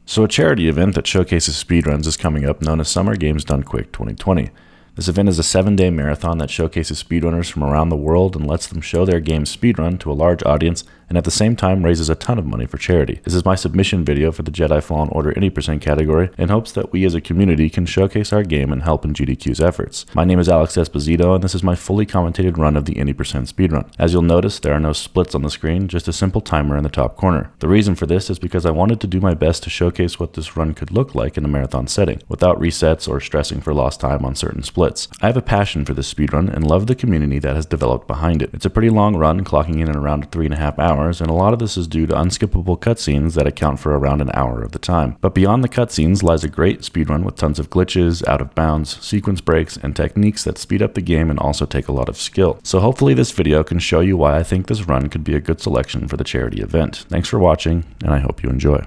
So a charity event that showcases speedruns is coming up, known as Summer Games Done Quick 2020. This event is a 7-day marathon that showcases speedrunners from around the world and lets them show their game's speedrun to a large audience, and at the same time raises a ton of money for charity. This is my submission video for the Jedi Fallen Order Any Percent category, in hopes that we as a community can showcase our game and help in GDQ's efforts. My name is Esposito, and this is my fully commentated run of the Any Percent speedrun. As you'll notice, there are no splits on the screen, just a simple timer in the top corner. The reason for this is because I wanted to do my best to showcase what this run could look like in a marathon setting, without resets or stressing for lost time on certain splits. I have a passion for this speedrun and love the community that has developed behind it. It's a pretty long run, clocking in at around 3.5 hours, and a lot of this is due to unskippable cutscenes that account for around an hour of the time. But beyond the cutscenes lies a great speedrun with tons of glitches, out of bounds, sequence breaks, and techniques that speed up the game and also take a lot of skill. So hopefully this video can show you why I think this run could be a good selection for the charity event. Thanks for watching, and I hope you enjoy.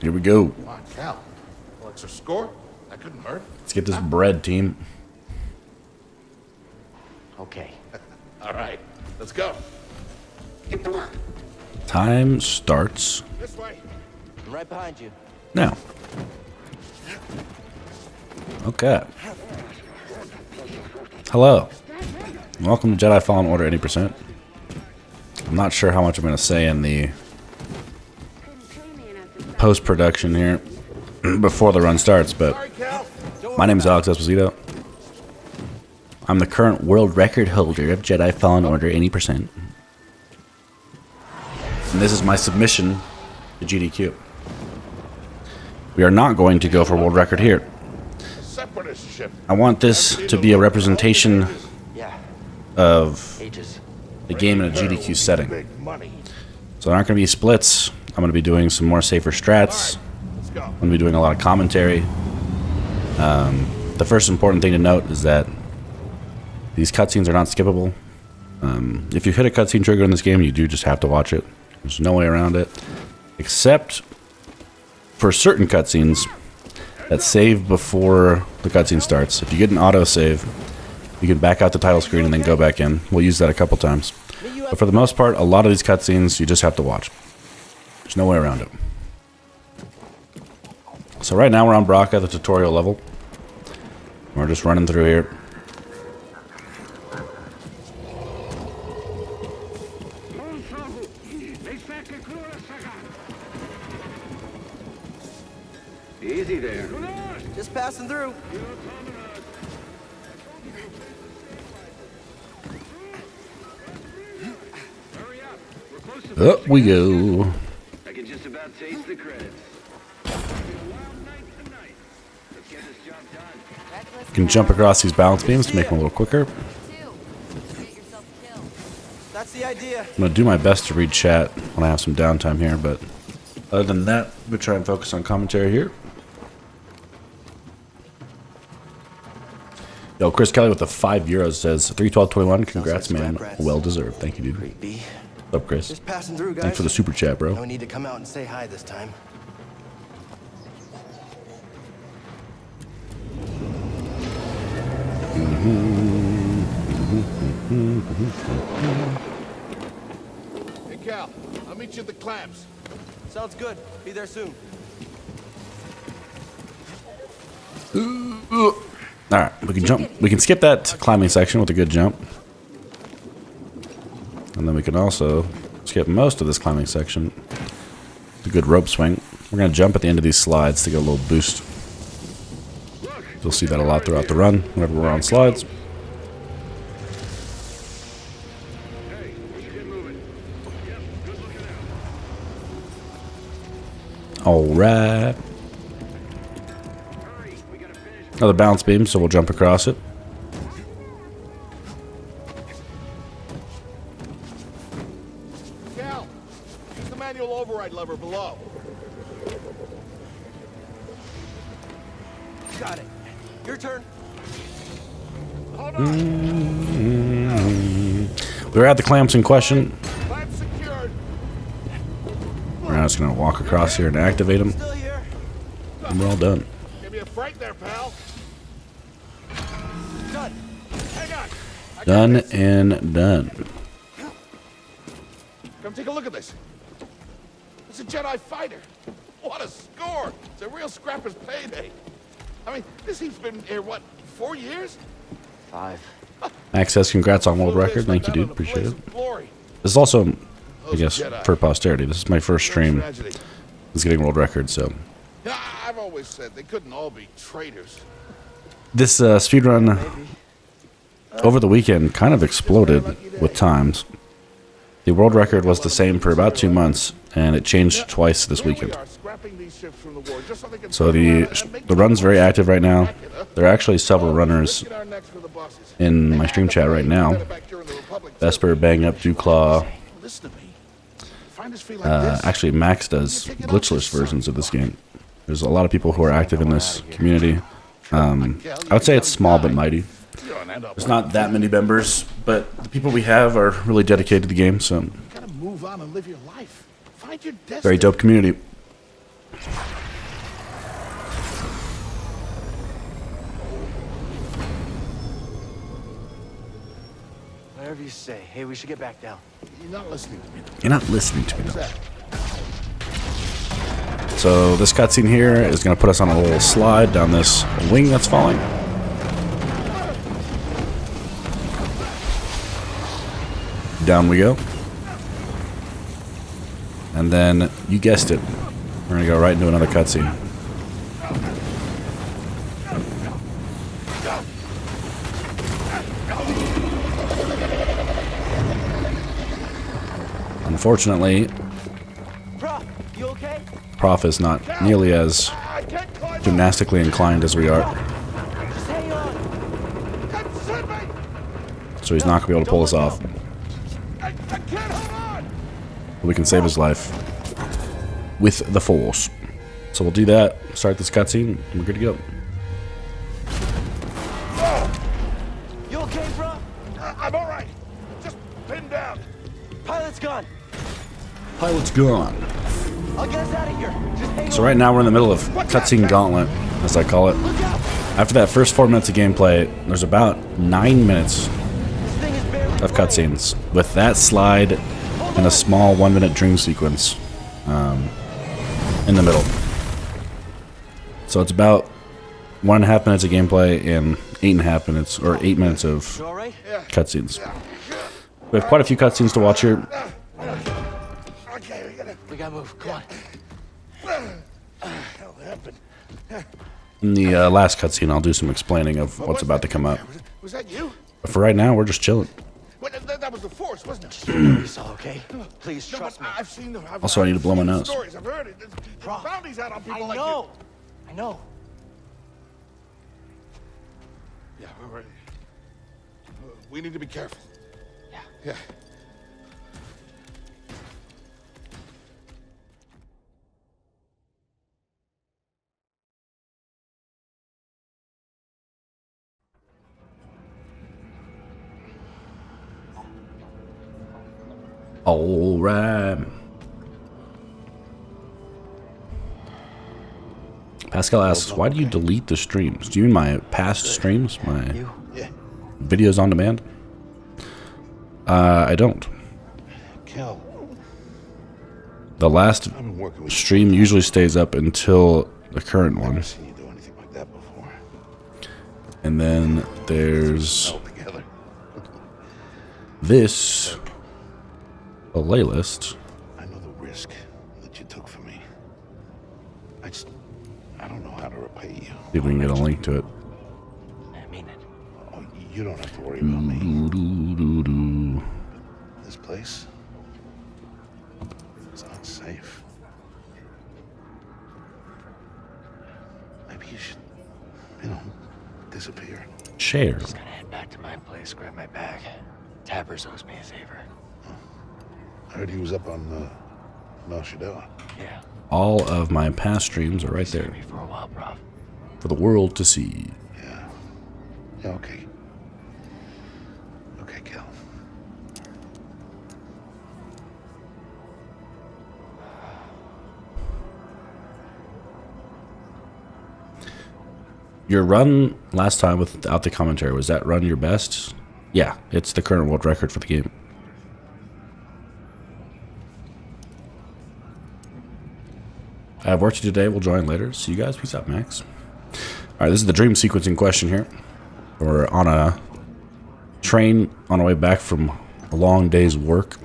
Here we go. Come on, Cal. Extra score? That couldn't hurt. Let's get this bread, team. Okay. All right, let's go. Time starts This way. I'm right behind you. now. Okay. Hello. Welcome to Jedi Fallen Order Any Percent. I'm not sure how much I'm going to say in the post-production here before the run starts, but Sorry, Cal. my name is Esposito. I'm the current world record holder of Jedi Fallen Order Any Percent. And this is my submission to GDQ. We are not going to go for world record here. Separatist ship. I want this to be a representation Yeah. of Ages. the game in a GDQ setting. Big money. So there aren't going to be splits. I'm going to be doing some more safer strats. Let's go. I'm going to be doing a lot of commentary. The first important thing to note is that these cutscenes are not skippable. If you hit a cutscene trigger in this game, you do just have to watch it. There's no way around it. Except for certain cutscenes that save before the cutscene starts. If you get an autosave, you can back out the title screen and then go back in. We'll use that a couple times. But for the most part, a lot of these cutscenes you just have to watch. There's no way around it. So right now we're on Bracca, the tutorial level. We're just running through here. Easy there. Just passing through. Up we go. I can just about taste the credits. You can jump across these balance beams to make them a little quicker. That's the idea. I'm going to do my best to read chat when I have some downtime here, but other than that, we'll try and focus on commentary here. Yo, Chris Kelly with the €5 says 31221. Congrats, man. Well deserved. Thank you, dude. Creepy. What's up, Chris? Just passing through, guys. Thanks for the super chat, bro. No need to come out and say hi this time. Hey, Cal. I'll meet you at the clamps. Sounds good. Be there soon. Alright, we can jump. We can skip that climbing section with a good jump. And then we can also skip most of this climbing section with a good rope swing. We're going to jump at the end of these slides to get a little boost. You'll see that a lot throughout the run whenever we're on slides. Alright. Another bounce beam, so we'll jump across it. Cal, use the manual override lever below. Got it. Your turn. Hold on. We're at the clamps in question. Clamp secured. We're now just going to walk across here and activate them. Still here. And we're all done. Give me a fright there, pal. Done. Hang on. I got Done this. and done. Come take a look at this. It's a Jedi fighter. What a score! It's a real scrapper's payday. I mean, this he's been here, what, 4 years? 5. Max says, congrats on world record. Thank you, dude. Appreciate it. This is also, I guess, for posterity. This is my first stream. It's getting world record, so. Yeah, I've always said they couldn't all be traitors. This speedrun over the weekend kind of exploded with times. The world record was the same for about 2 months, and it changed twice this weekend. So the run's very active right now. There are actually several runners in my stream chat right now. Vesper, Bang Up, Dewclaw. Actually, Max does glitchless versions of this game. There's a lot of people who are active in this community. I would say it's small but mighty. There's not that many members, but the people we have are really dedicated to the game, so very dope community. Whatever you say. Hey, we should get back down. You're not listening to me. You're not listening to me, though. So this cutscene here is going to put us on a little slide down this wing that's falling. Down we go. And then, you guessed it, we're going to go right into another cutscene. Unfortunately, Prauf, you okay? Prauf is not nearly as gymnastically inclined as we are. Just hang on. So he's not going to be able to pull us off. But we can save his life with the Force. So we'll do that, start this cutscene, and we're good to go. You okay, bro? I'm all right. Just pinned down. Pilot's gone. Pilot's gone. I'll get us out of here. Just hang So right now we're in the middle of cutscene gauntlet, as I call it. After that first 4 minutes of gameplay, there's about 9 minutes of cutscenes, with that slide and a small 1 minute dream sequence in the middle. So it's about 1.5 minutes of gameplay and 8.5 minutes, or 8 minutes of cutscenes. We have quite a few cutscenes to watch here. Okay, We gotta move. Come on. hell happened. In the last cutscene, I'll do some explaining of what's about to come up. Was that you? But for right now, we're just chilling. Wait, that was the Force, wasn't it? It's all okay. Please trust me. I've seen them. Also, I need to blow my nose. Stories. I've heard it. There's bounties out on people like you. I know. Yeah, we're ready. We need to be careful. Yeah. Yeah. All right. Pascal asks, why do you delete the streams? Do you mean my past streams? My videos on demand? I don't. Cal. The last stream usually stays up until the current one. Seen you do anything like that before. And then there's Together. this, a playlist. I know the risk that you took for me. I don't know how to repay you. See if we can get a link to it. I mean it. Oh, you don't have to worry about me. Doo-doo-doo-doo. This place is unsafe. Maybe you should, disappear. Share. Just gonna head back to my place, grab my bag. Tappers owes me a favor. I heard he was up on Mel Shadella. Yeah. All of my past streams are right Stay there with me for a while, Prauf. for the world to see. Yeah. Yeah, okay. Okay, Cal. Your run last time without the commentary, was that run your best? Yeah, it's the current world record for the game. I have work to do today. We'll join later. See you guys. Peace out, Max. Alright, this is the dream sequencing question here. We're on a train on our way back from a long day's work.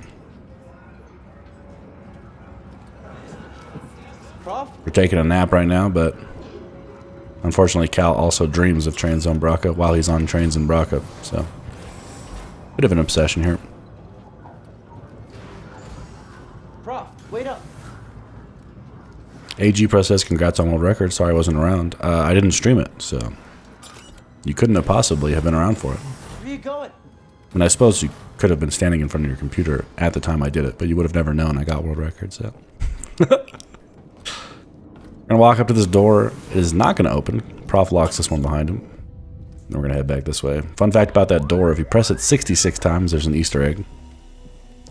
Prauf? We're taking a nap right now, but unfortunately Cal also dreams of trains on Bracca while he's on trains in Bracca, so bit of an obsession here. Prauf, wait up. AG Press says, congrats on world record. Sorry I wasn't around. I didn't stream it, so you couldn't have possibly have been around for it. Where are you going? And I suppose you could have been standing in front of your computer at the time I did it, but you would have never known I got world record, so. We're gonna walk up to this door. It is not gonna open. Prauf locks this one behind him. And we're gonna head back this way. Fun fact about that door, if you press it 66 times, there's an Easter egg.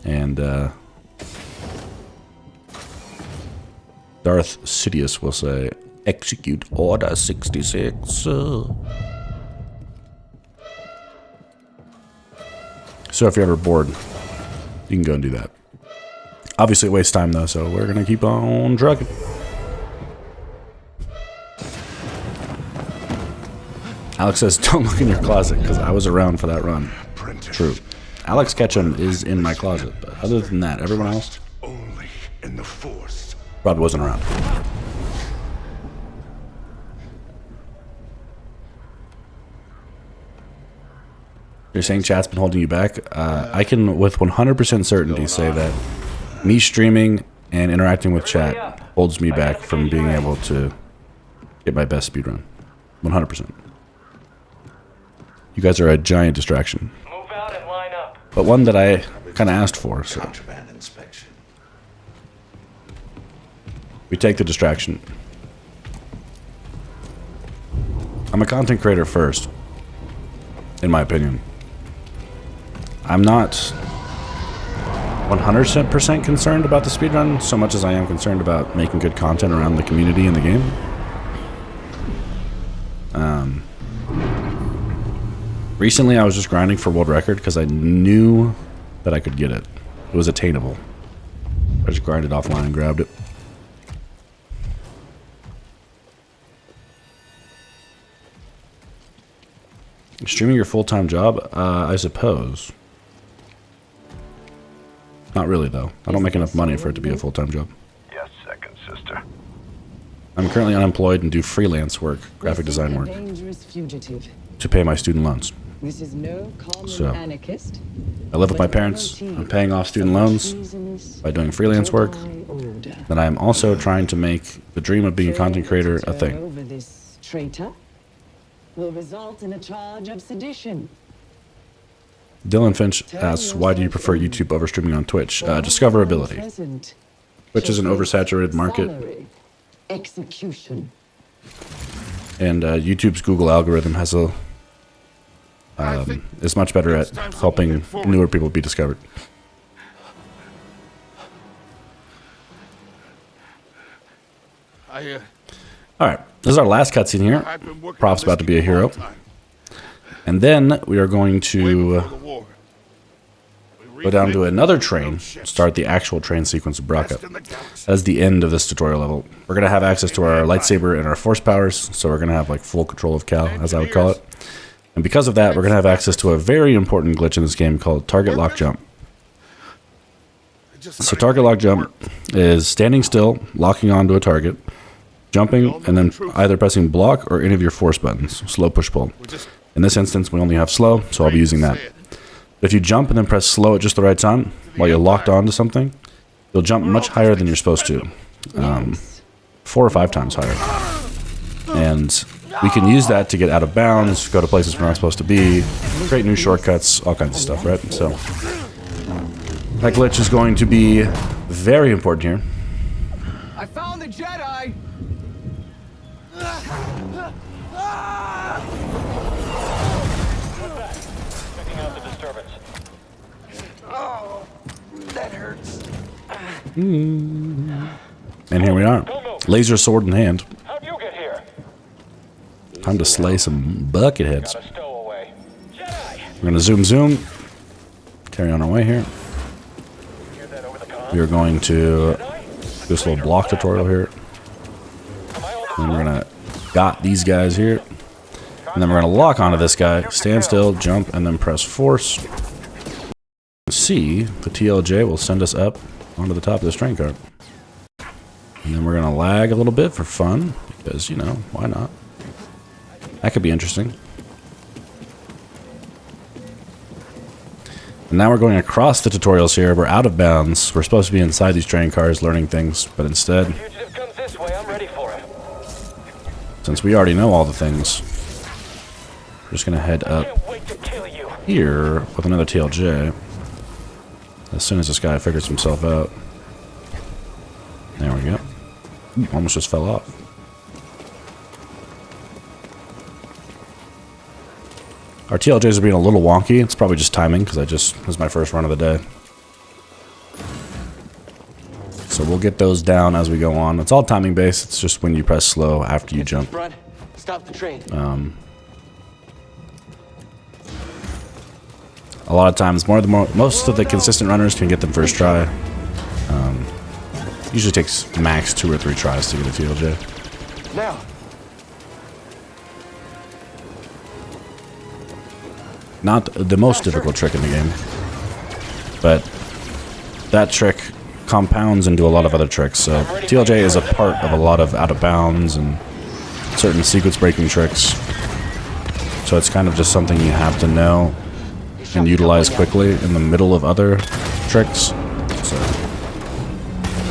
And Darth Sidious will say, execute order 66. So if you're ever bored, you can go and do that. Obviously it wastes time though, so we're gonna keep on trucking. Alex says, don't look in your closet, because I was around for that run. True. Alex Ketchum is in my closet, but other than that, everyone else Only in the Force. probably wasn't around. You're saying chat's been holding you back? I can with 100% certainty say that me streaming and interacting with chat holds me back from being able to get my best speedrun. 100%. You guys are a giant distraction. Move out and line up. But one that I kind of asked for, so Contraband inspection. we take the distraction. I'm a content creator first, in my opinion. I'm not 100% concerned about the speedrun so much as I am concerned about making good content around the community in the game. Recently I was just grinding for world record because I knew that I could get it. It was attainable. I just grinded offline and grabbed it. Streaming your full-time job? I suppose. Not really, though. I don't make enough money for it to be a full-time job. Yes, second sister. I'm currently unemployed and do freelance work, graphic design work, Dangerous fugitive. to pay my student loans. This is no common So, anarchist. I live with my parents. I'm paying off student loans by doing freelance work. Then I am also trying to make the dream of being a content creator a thing. Over this traitor will result in a charge of sedition. Dylan Finch asks, why do you prefer YouTube over streaming on Twitch? Discoverability. Present. Twitch is an oversaturated market, Salary. Execution. and YouTube's Google algorithm has a is much better at helping newer people be discovered. I Alright, this is our last cutscene here. I've been working Prof's on about to be a this hero. for long time. And then we are going Way to before the war. We go down to reclaimed another those train, ships. start the actual train sequence of Best Bracca. in the galaxy. That's the end of this tutorial level. We're going to have access to our lightsaber and our force powers, so we're going to have like full control of Cal, as I would call it. And because of that, we're going to have access to a very important glitch in this game called target lock jump. It just So started target lock making jump work. is standing still, locking onto a target, jumping, and then either pressing block or any of your force buttons, slow, push, pull. We're just In this instance, we only have slow, so I'll be using that. say it. If you jump and then press slow at just the right time, while you're locked onto something, you'll jump much higher than you're supposed to. 4 or 5 times higher. And we can use that to get out of bounds, go to places we're not supposed to be, create new shortcuts, all kinds of stuff, right? So that glitch is going to be very important here. I found the Jedi! Checking out the disturbance. Oh, that hurts. And here we are. Laser sword in hand. How'd you get here? Time to slay some bucket heads. Got a stowaway. Jedi! We're going to zoom. Carry on our way here. Hear that over the comm? We are going to do this little block tutorial here. And we're gonna got these guys here. And then we're gonna lock onto this guy, stand still, jump, and then press force. C, the TLJ will send us up onto the top of this train car. And then we're gonna lag a little bit for fun, because, you know, why not? That could be interesting. And now we're going across the tutorials here. We're out of bounds. We're supposed to be inside these train cars learning things, but instead, since we already know all the things, we're just gonna head up here with another TLJ as soon as this guy figures himself out. There we go. Ooh, almost just fell off. Our TLJs are being a little wonky. It's probably just timing because this was my first run of the day. So we'll get those down as we go on. It's all timing based. It's just when you press slow after you jump. Run. Stop the train. A lot of times, most of the consistent runners can get them first try. Usually takes max 2 or 3 tries to get a TLJ. Now. Not the most difficult trick in the game, but that trick compounds into a lot of other tricks. So TLJ is a part of a lot of out of bounds and certain sequence breaking tricks. So it's kind of just something you have to know and utilize quickly in the middle of other tricks. So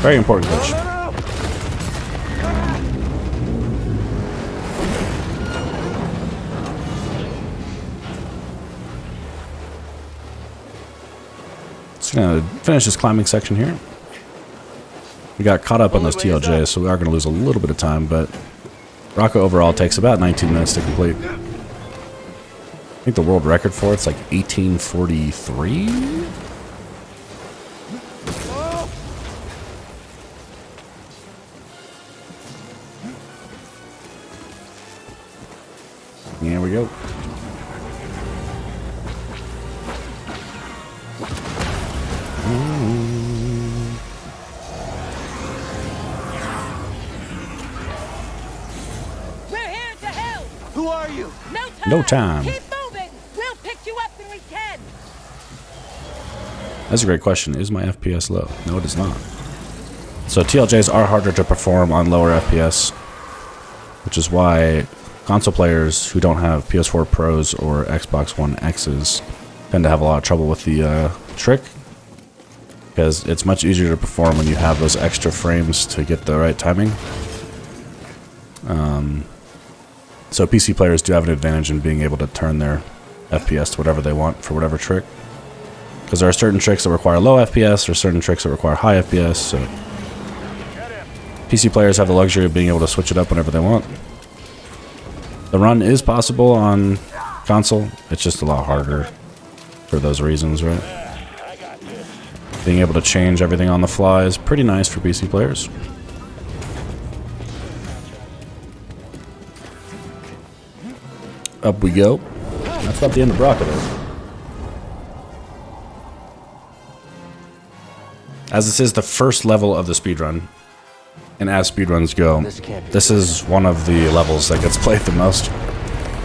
very important glitch. Just gonna finish this climbing section here. We got caught up on those TLJs, so we are gonna lose a little bit of time, but Bracca overall takes about 19 minutes to complete. I think the world record for it's like 1843? Here we go. No time. Keep moving. We'll pick you up when we can. That's a great question. Is my FPS low? No, it is not. So TLJs are harder to perform on lower FPS, which is why console players who don't have PS4 Pros or Xbox One X's tend to have a lot of trouble with the trick, because it's much easier to perform when you have those extra frames to get the right timing. So PC players do have an advantage in being able to turn their FPS to whatever they want for whatever trick. Because there are certain tricks that require low FPS, or certain tricks that require high FPS, so PC players have the luxury of being able to switch it up whenever they want. The run is possible on console, it's just a lot harder for those reasons, right? Being able to change everything on the fly is pretty nice for PC players. Up we go. That's about the end of Bracca though. As this is the first level of the speedrun, and as speedruns go, this is one of the levels that gets played the most.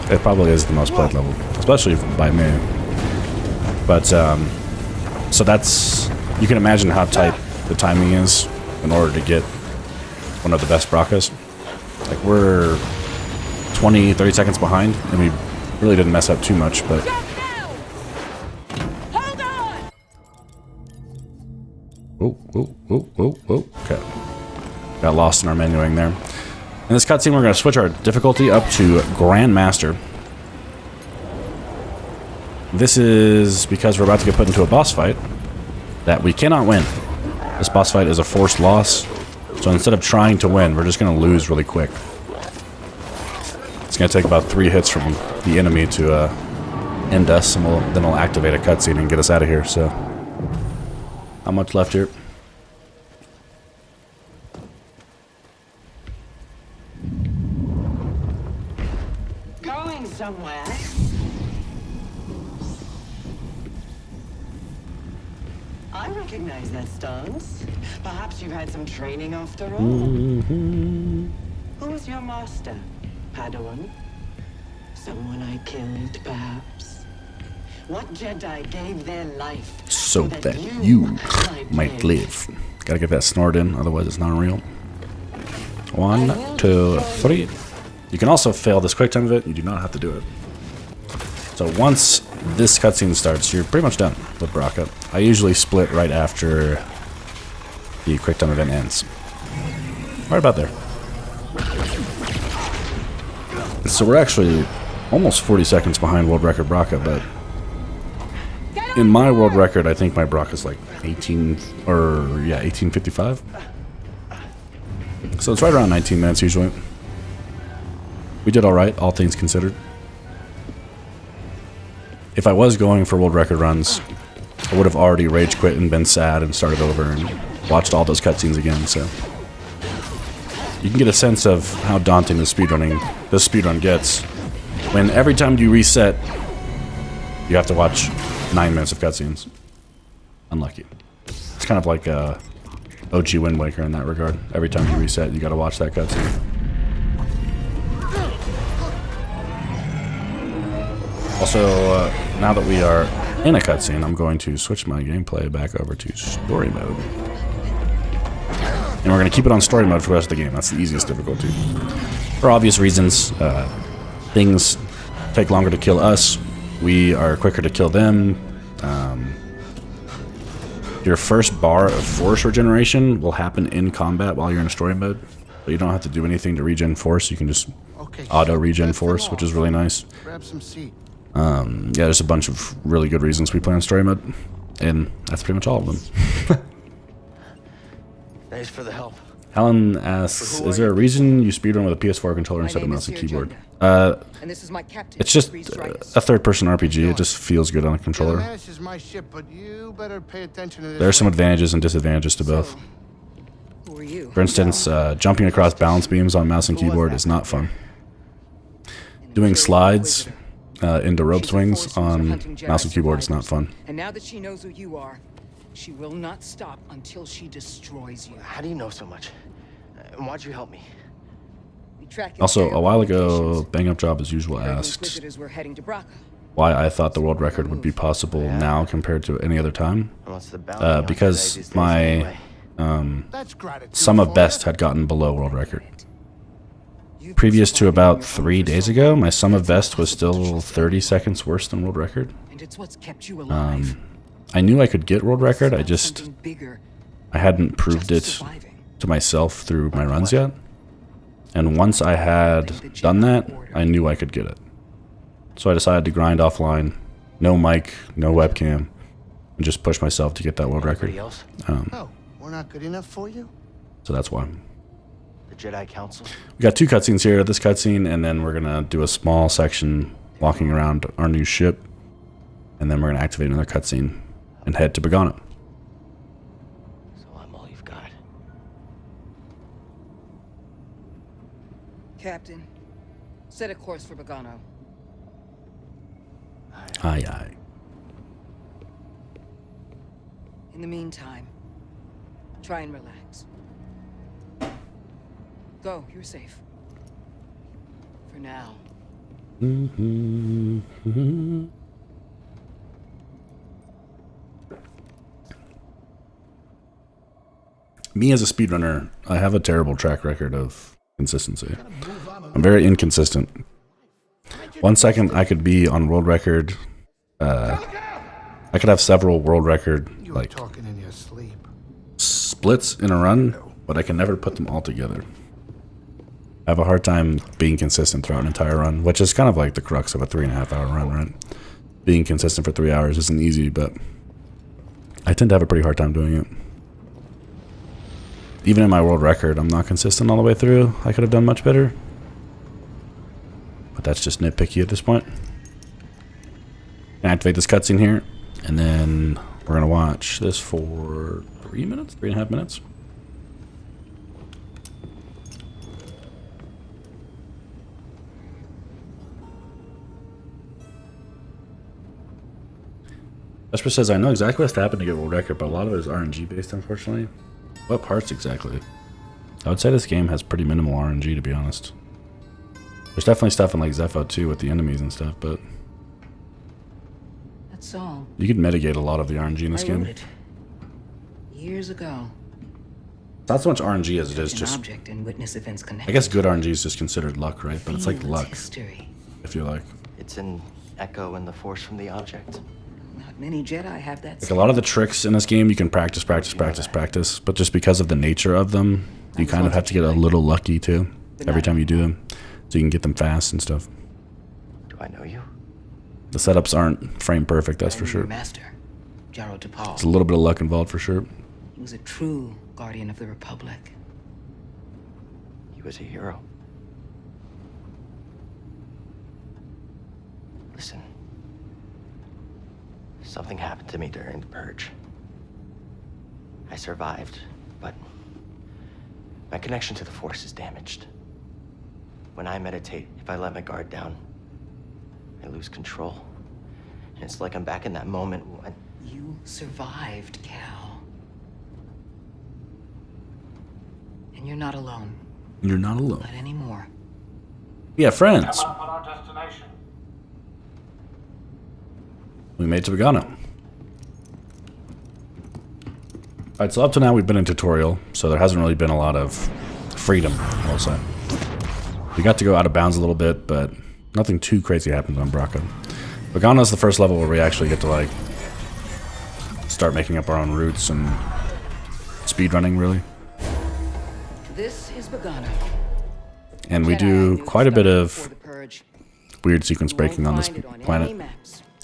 It probably is the most played level, especially by me. But, so that's, you can imagine how tight the timing is in order to get one of the best Braccas. Like, we're 20, 30 seconds behind, and we really didn't mess up too much, but... Hold on. Oh, okay. Got lost in our menuing there. In this cutscene, we're going to switch our difficulty up to Grandmaster. This is because we're about to get put into a boss fight that we cannot win. This boss fight is a forced loss, so instead of trying to win, we're just going to lose really quick. It's going to take about 3 hits from the enemy to end us, and then we'll activate a cutscene and get us out of here. So, how much left here? Going somewhere. I recognize that stance. Perhaps you've had some training after all. Who was master, Padawan? Someone I killed, perhaps? What Jedi gave their life So that you might live. Gotta get that snort in, otherwise it's not real. 1, 2, 3. You can also fail this quick time event. You do not have to do it. So once this cutscene starts, you're pretty much done with Bracca. I usually split right after the quick time event ends. Right about there. So we're actually almost 40 seconds behind world record Bracca, but in my world record, I think my Bracca's like 1855. So it's right around 19 minutes usually. We did alright, all things considered. If I was going for world record runs, I would have already rage quit and been sad and started over and watched all those cutscenes again, so. You can get a sense of how daunting this speedrun gets when every time you reset, you have to watch 9 minutes of cutscenes. Unlucky. It's kind of like OG Wind Waker in that regard. Every time you reset, you gotta watch that cutscene. Also, now that we are in a cutscene, I'm going to switch my gameplay back over to story mode. And we're going to keep it on story mode for the rest of the game. That's the easiest difficulty. For obvious reasons, things take longer to kill us. We are quicker to kill them. Your first bar of force regeneration will happen in combat while you're in story mode. But you don't have to do anything to regen force. You can just auto regen force, which is really nice. Grab some seat. Yeah, there's a bunch of really good reasons we play on story mode, and that's pretty much all of them. Thanks for the help. Helen asks, is there a reason you speedrun with a PS4 controller instead of mouse and keyboard? And this is my captain. It's just Dritus. a third-person RPG. It just feels good on a controller. Mantis is my ship, but you better pay attention to this. There are some advantages and disadvantages to both. Who are you? For instance, jumping across balance beams on mouse and keyboard is not fun. Doing slides into rope swings on mouse and keyboard is not fun. And now that she knows who you are, she will not stop until she destroys you. How do you know so much? And why'd you help me? We tracked Also, a while ago, locations. Bang Up Job as usual Heard asked inquisitors were heading to Bracca. why I thought the world record would be possible now compared to any other time. And what's the bounty on Because today these days my anyway? That's gratitude. sum of for best you. had gotten below world record. Previous to about 3 days ago, my sum of best was still 30 seconds worse than world record. And it's what's kept you alive. I knew I could get world record, I Something bigger, hadn't proved it just surviving. to myself through my runs yet. And once I had done that, I knew I could get it. So I decided to grind offline, no mic, no webcam, and just push myself to get that world record. Anybody else? Oh, we're not good enough for you? So that's why. The Jedi Council? We got 2 cutscenes here, this cutscene, and then we're gonna do a small section walking around our new ship, and then we're gonna activate another cutscene and head to Begana. So I'm all you've got. Captain, set a course for Begano. Aye, aye. In the meantime, try and relax. Go, you're safe. For now. Me as a speedrunner, I have a terrible track record of consistency. I'm very inconsistent. 1 second I could be on world record. I could have several world record You were like talking in your sleep. splits in a run, but I can never put them all together. I have a hard time being consistent throughout an entire run, which is kind of like the crux of a 3.5 hour run, right? Being consistent for 3 hours isn't easy, but I tend to have a pretty hard time doing it. Even in my world record, I'm not consistent all the way through. I could have done much better. But that's just nitpicky at this point. Gonna activate this cutscene here, and then we're gonna watch this for 3 minutes, 3.5 minutes. Vesper says, I know exactly what's happened to get world record, but a lot of it is RNG based, unfortunately. What parts exactly? I would say this game has pretty minimal RNG, to be honest. There's definitely stuff in like Zepho too with the enemies and stuff, but That's all. you could mitigate a lot of the RNG in this I game. wrote it years ago. It's not so much RNG as it is An just, object and witness events I connected. guess good RNG is just considered luck, right? But it's like Fiend's luck, history. if you like. It's an echo in the force from the object. Not many Jedi have that. Like a lot of the tricks in this game, you can practice, but just because of the nature of them, you kind of have to get a little lucky too every time you do them, so you can get them fast and stuff. Do I know you? The setups aren't frame perfect, that's for I knew your sure. Master, Jaro Tapal. There's a little bit of luck involved for sure. He was a true guardian of the Republic. He was a hero. Listen. Something happened to me during the Purge. I survived, but my connection to the Force is damaged. When I meditate, if I let my guard down, I lose control. And it's like I'm back in that moment when... You survived, Cal. And you're not alone. You're not alone. Not anymore. Yeah, friends. We made it to Vegano. Alright, so up to now we've been in tutorial, so there hasn't really been a lot of freedom, I'll say. We got to go out of bounds a little bit, but nothing too crazy happens on Bracca. Vegano is the first level where we actually get to, like, start making up our own routes and speedrunning, really. This is Begano. And we do quite a bit of weird sequence breaking on this planet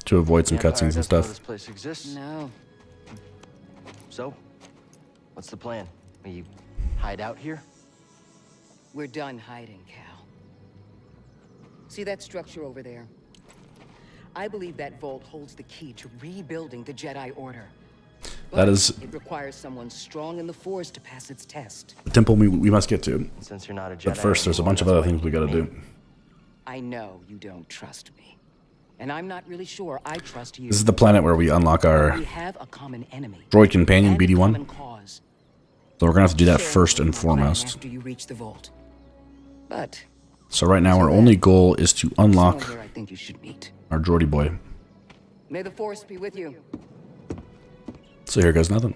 to avoid some cutscenes and This stuff. place exists. No. So, what's the plan? We hide out here? We're done hiding, Cal. See that structure over there? I believe that vault holds the key to rebuilding the Jedi Order. That is It requires someone strong in the Force to pass its test. the temple we must get to. Since you're not a Jedi But first, there's a anymore, bunch of that's other why things we you gotta need do. me. I know you don't trust me. And I'm not really sure I trust you. This is the planet where we unlock our We have a common enemy. droid companion, and a common BD-1. cause. So we're gonna have to do that Share first and your plan foremost. After you reach the vault. But So right now, our only goal is to unlock somewhere I think you should meet. our droidy boy. May the Force be with you. So here goes nothing.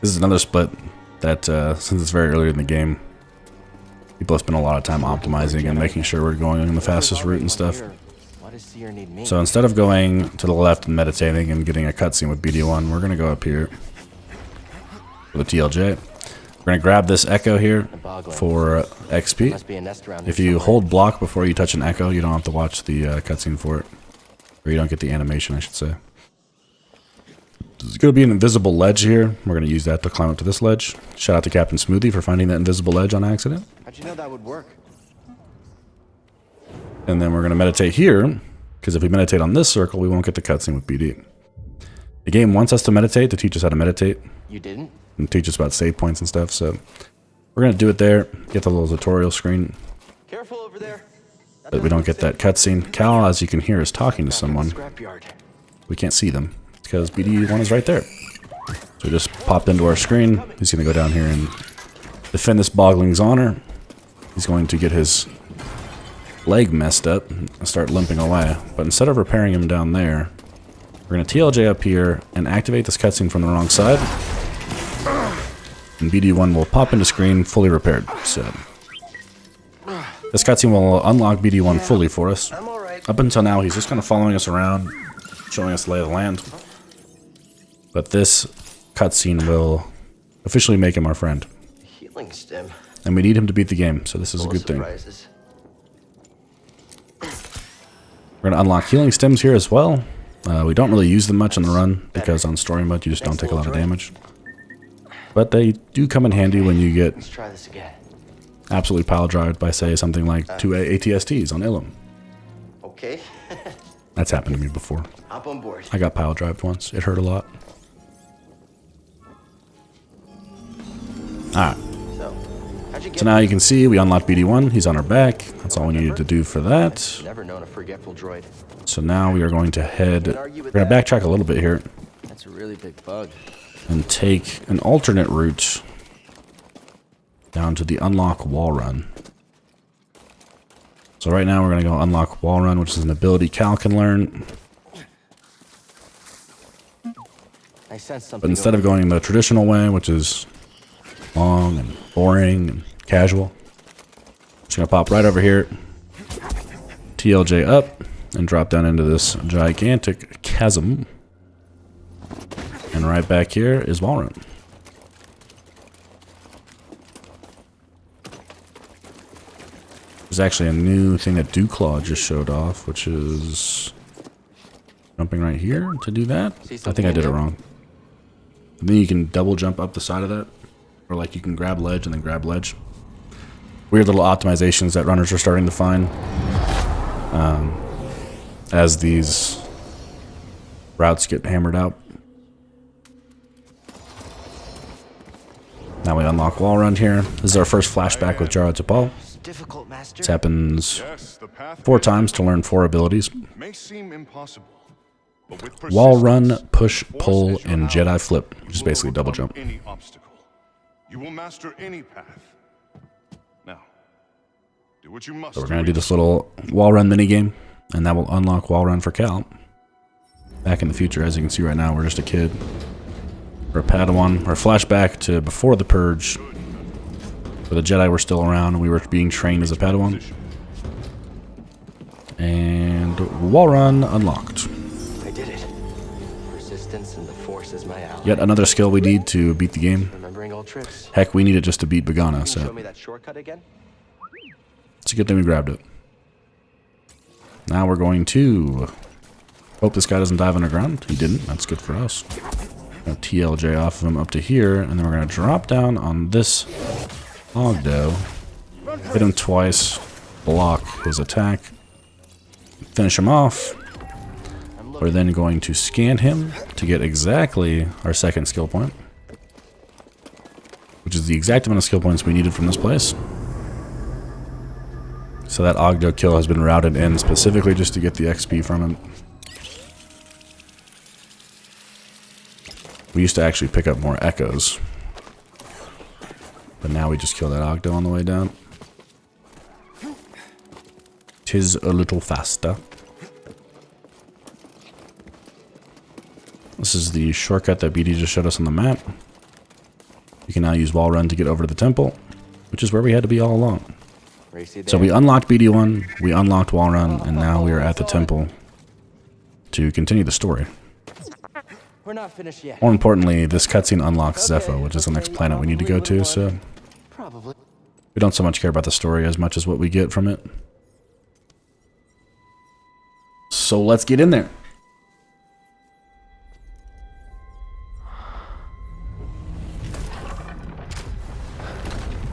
This is another split that, since it's very early in the game, people have spent a lot of time optimizing and making sure we're going in the fastest route and stuff. Why does Cere need me? So instead of going to the left and meditating and getting a cutscene with BD-1, we're going to go up here with a TLJ. We're going to grab this echo here for XP. Must be a nest around If here you somewhere. hold block before you touch an echo, you don't have to watch the cutscene for it. Or you don't get the animation, I should say. There's going to be an invisible ledge here. We're going to use that to climb up to this ledge. Shout out to Captain Smoothie for finding that invisible ledge on accident. How'd you know that would work? And then we're going to meditate here, because if we meditate on this circle, we won't get the cutscene with BD. The game wants us to meditate to teach us how to meditate You didn't? and teach us about save points and stuff. So we're going to do it there, get the little tutorial screen, Careful over there. but we don't get that cutscene. Cal, as you can hear, is talking to someone. Scrapyard. We can't see them because BD-1 is right there. So we just popped into our screen. He's going to go down here and defend this bogling's honor. He's going to get his leg messed up and start limping away. But instead of repairing him down there, we're going to TLJ up here and activate this cutscene from the wrong side. And BD-1 will pop into screen fully repaired. So this cutscene will unlock BD-1 fully for us. I'm alright. Up until now, he's just kind of following us around, showing us the lay of the land. But this cutscene will officially make him our friend. Healing stem. And we need him to beat the game, so this is a Full of good thing. surprises. We're going to unlock healing stems here as well. We don't really use them much in the run, because on story mode you just don't take a lot of damage. But they do come in handy when you get Let's try this again. absolutely pile drived by, say, something like 2 ATSTs on Ilum. Okay. That's happened to me before. Hop on board. I got pile drived once. It hurt a lot. Alright. How'd you get So now you can see we unlocked BD-1. He's on our back. That's all we needed to do for that. Never known a forgetful droid. So now we are going to head... We're going to backtrack a little bit here. That's a really big bug. and take an alternate route down to the unlock wall run. So right now we're going to go unlock wall run, which is an ability Cal can learn. I sense something. But instead of going the traditional way, which is long and boring and casual, just going to pop right over here, TLJ up, and drop down into this gigantic chasm. And right back here is wall run. There's actually a new thing that Dewclaw just showed off, which is jumping right here to do that. I think I did it wrong. And then you can double jump up the side of that. Or like you can grab ledge and then grab ledge. Weird little optimizations that runners are starting to find. As these routes get hammered out. Now we unlock wall run here. This is our first flashback with Jaro Tapal. difficult, Master. This happens Yes, the path 4 times to learn 4 abilities. may seem impossible, but with Wall persistence, run, push, force pull, is your and ally. Jedi flip, which is You will basically double overcome jump. Any obstacle. You will master any path. Now, do what you must. So we're going to do this little wall run minigame, and that will unlock wall run for Cal. Back in the future, as you can see right now, we're just a kid. We're a Padawan. We're a flashback to before the Purge, where the Jedi were still around and we were being trained as a Padawan. And wall run unlocked. I did it. Persistence and the Force is my ally. Yet another skill we need to beat the game. Remembering old tricks. Heck, we need it just to beat Bagana, Can you show so me that shortcut again? it's a good thing we grabbed it. Now we're going to hope this guy doesn't dive underground. He didn't. That's good for us. Gonna TLJ off of him up to here, and then we're going to drop down on this Ogdo. Hit him twice. Block his attack. Finish him off. We're then going to scan him to get exactly our second skill point, which is the exact amount of skill points we needed from this place. So that Ogdo kill has been routed in specifically just to get the XP from him. We used to actually pick up more echoes, but now we just kill that Ogdo on the way down. 'Tis a little faster. This is the shortcut that BD just showed us on the map. You can now use wall run to get over to the temple, which is where we had to be all along. So we unlocked BD1, we unlocked wall run, and now we are at the temple to continue the story. We're not finished yet. More importantly, this cutscene unlocks Zepho, which is the next planet we need to go to, so Probably. we don't so much care about the story as much as what we get from it. So let's get in there.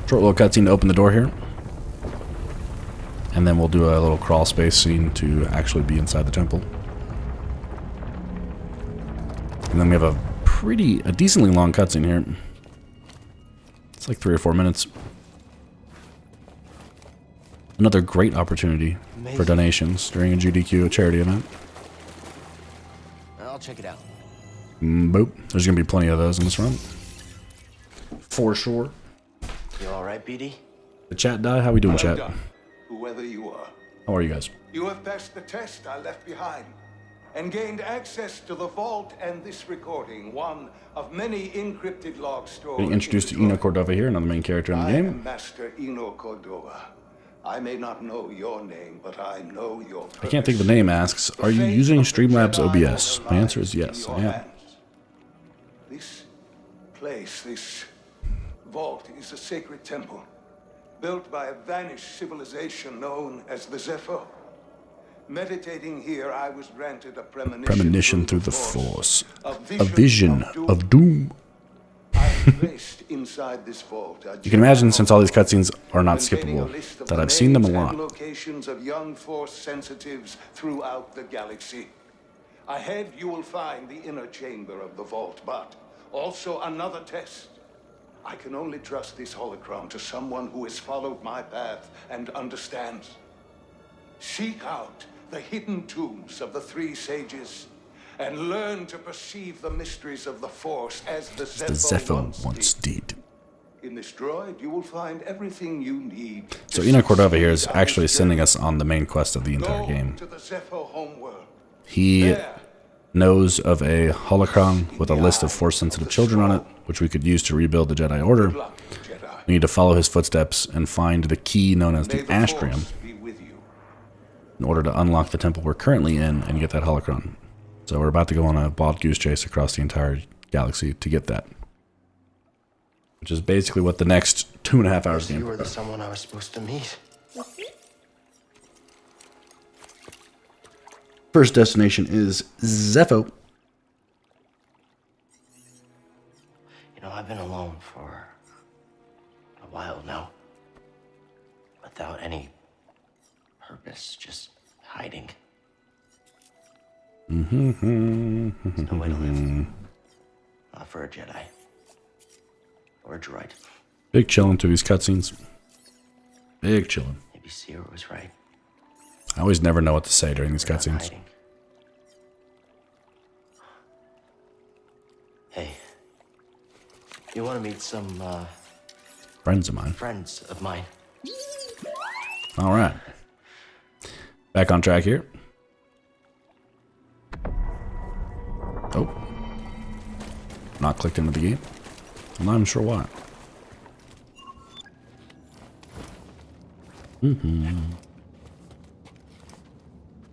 Short little cutscene to open the door here. And then we'll do a little crawl space scene to actually be inside the temple. And then we have a decently long cutscene here. It's like 3 or 4 minutes. Another great opportunity for donations during a GDQ charity event. I'll check it out. Boop. There's going to be plenty of those in this run. For sure. You alright, BD? The chat die? How we doing, chat? Done, whoever you are. How are you guys? You have passed the test I left behind and gained access to the vault and this recording, one of many encrypted logs stored. Getting introduced to in the Eno droid. Cordova here, another main character in the I game. am Master Eno Cordova. I may not know your name, but I know your purpose. I can't think of the name asks, are you using Streamlabs OBS? My answer is yes, I am. This place, this vault, is a sacred temple, built by a vanished civilization known as the Zepho. Meditating here, I was granted a Premonition through the Force. A vision of doom. I'm placed inside this vault. You can imagine, since all these cutscenes are not skippable, that I've seen them a lot. Locations of young Force sensitives throughout the galaxy. Ahead, you will find the inner chamber of the vault, but also another test. I can only trust this holocron to someone who has followed my path and understands. Seek out the hidden tombs of the 3 sages and learn to perceive the mysteries of the Force as the The Zepho once did. In this droid, you will find everything you need. So Eno Cordova here is actually sending us on the main quest of the entire game. To the Zepho homeworld. He knows of a holocron with a list of Force-sensitive children on it, which we could use to rebuild the Jedi Order. We need to follow his footsteps and find the key known as the Astrium in order to unlock the temple we're currently in and get that holocron. So we're about to go on a bald goose chase across the entire galaxy to get that. Which is basically what the next 2.5 hours game is. You were the someone I was supposed to meet. First destination is Zepho. You know, I've been alone for a while now. Without any purpose, just hiding. There's no way to live. Not for a Jedi. Or a droid. Big chillin' through these cutscenes. Big chillin'. Maybe Cere was right. I always never know what to say during these cutscenes. Hey, you want to meet some Friends of mine. friends of mine? All right. Back on track here. Oh. Not clicked into the game. I'm not even sure why.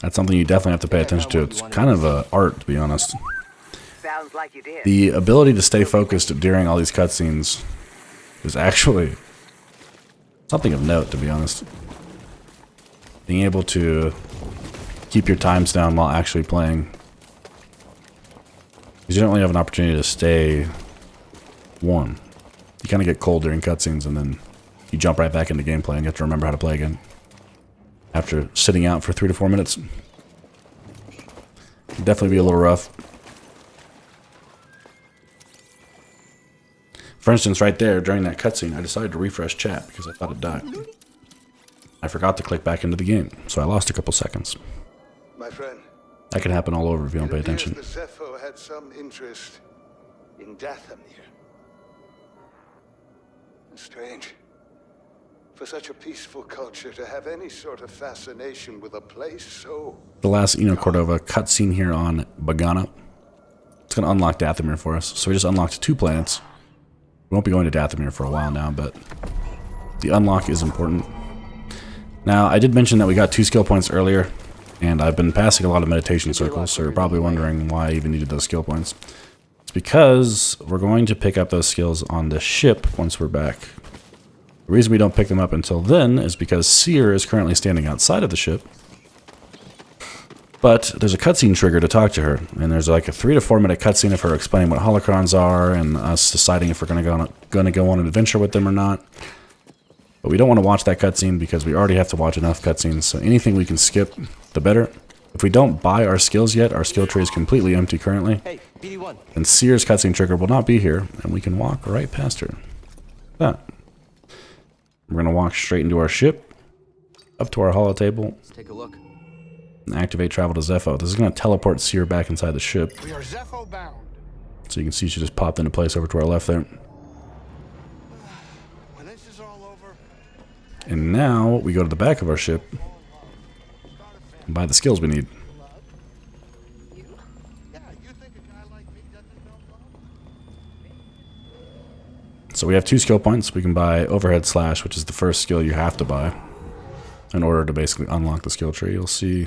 That's something you definitely have to pay attention to. It's kind of an art, to be honest. Sounds like you did. The ability to stay focused during all these cutscenes is actually something of note, to be honest. Being able to keep your times down while actually playing. Because you don't really have an opportunity to stay warm. You kind of get cold during cutscenes and then you jump right back into gameplay and you have to remember how to play again. After sitting out for 3 to 4 minutes. It'd definitely be a little rough. For instance, right there, during that cutscene, I decided to refresh chat because I thought it died. I forgot to click back into the game, so I lost a couple seconds. My friend. That can happen all over if you don't pay attention. The Zepho had some interest in Dathomir. Strange. For such a peaceful culture to have any sort of fascination with a place so... The last Eno Cordova cutscene here on Bagana. It's going to unlock Dathomir for us. So we just unlocked 2 planets. We won't be going to Dathomir for a while now, but the unlock is important. Now, I did mention that we got 2 skill points earlier, and I've been passing a lot of meditation circles, so you're probably wondering why I even needed those skill points. It's because we're going to pick up those skills on the ship once we're back. The reason we don't pick them up until then is because Cere is currently standing outside of the ship. But there's a cutscene trigger to talk to her, and there's like a 3 to 4 minute cutscene of her explaining what holocrons are and us deciding if we're going to go on an adventure with them or not. But we don't want to watch that cutscene because we already have to watch enough cutscenes, so anything we can skip, the better. If we don't buy our skills yet, our skill tree is completely empty currently. Hey, BD1. And Cere's cutscene trigger will not be here, and we can walk right past her. That. We're going to walk straight into our ship, up to our holo table. Let's take a look. And activate travel to Zepho. This is going to teleport Cere back inside the ship. We are Zepho bound. So you can see she just popped into place over to our left there. When this is all over, And now we go to the back of our ship and buy the skills we need. yeah, you think a guy like me doesn't know love? So we have 2 skill points. We can buy Overhead Slash, which is the first skill you have to buy in order to basically unlock the skill tree. You'll see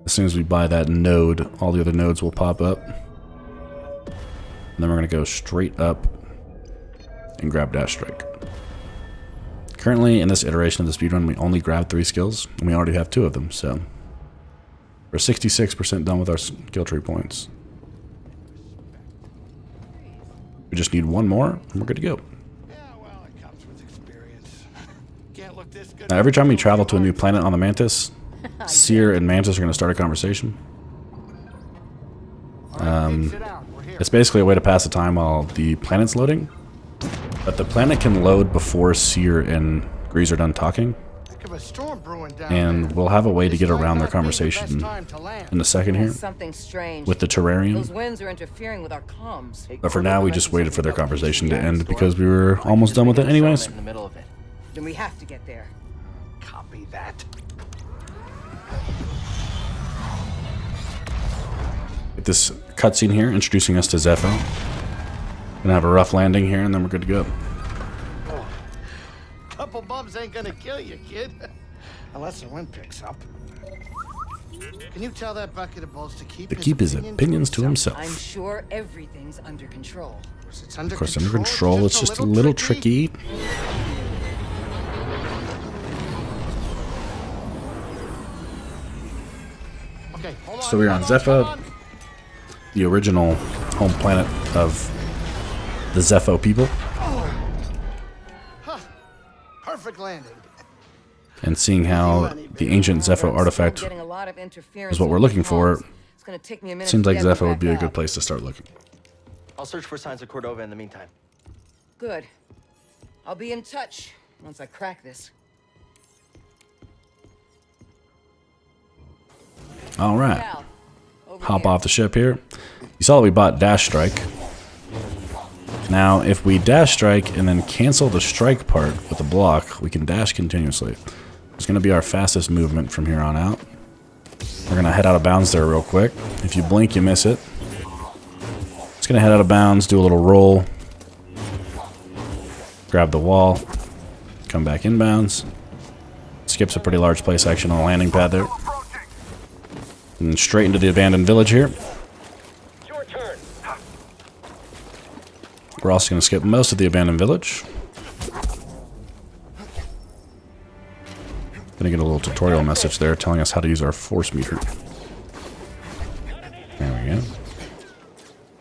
as soon as we buy that node, all the other nodes will pop up. And then we're going to go straight up and grab Dash Strike. Currently, in this iteration of the speedrun, we only grabbed 3 skills, and we already have 2 of them, so we're 66% done with our skill tree points. We just need 1 more, and we're good to go. Yeah, well, it comes with experience. Can't look this good. Now, every time we travel to a new planet on the Mantis, Cere and Mantis are going to start a conversation. It's basically a way to pass the time while the planet's loading. But the planet can load before Cere and Greez are done talking. heck of a storm brewing down And there. we'll have a way to This get might around their not be the best conversation time to land. in a second here Something strange. with the Terrarium. Those winds are interfering with our comms. But for now, we just waited for their conversation to end because we were almost done with it anyways. In the middle of it. Then we have to get there. Copy that. Get this cutscene here introducing us to Zepho. Gonna have a rough landing here and then we're good to go. Couple bumps ain't gonna kill you, kid. Unless the wind picks up. Can you tell that bucket of balls to keep his opinions to himself. I'm sure everything's under control. Of course, under control. It's just a little tricky. Okay, hold on, So we're on Zepho, the original home planet of the Zepho people. Perfect landing. And seeing how the ancient Zepho artifact is what we're looking for, seems like Zepho would be a good place to start looking. I'll search for signs of Cordova in the meantime. Good. I'll be in touch once I crack this. All right, hop off the ship here. You saw that we bought Dash Strike. Now, if we dash strike and then cancel the strike part with the block, we can dash continuously. It's going to be our fastest movement from here on out. We're going to head out of bounds there real quick. If you blink, you miss it. It's going to head out of bounds, do a little roll, grab the wall, come back in bounds. Skips a pretty large place action on the landing pad there. And straight into the abandoned village here. We're also going to skip most of the abandoned village. Going to get a little tutorial message there telling us how to use our force meter. There we go.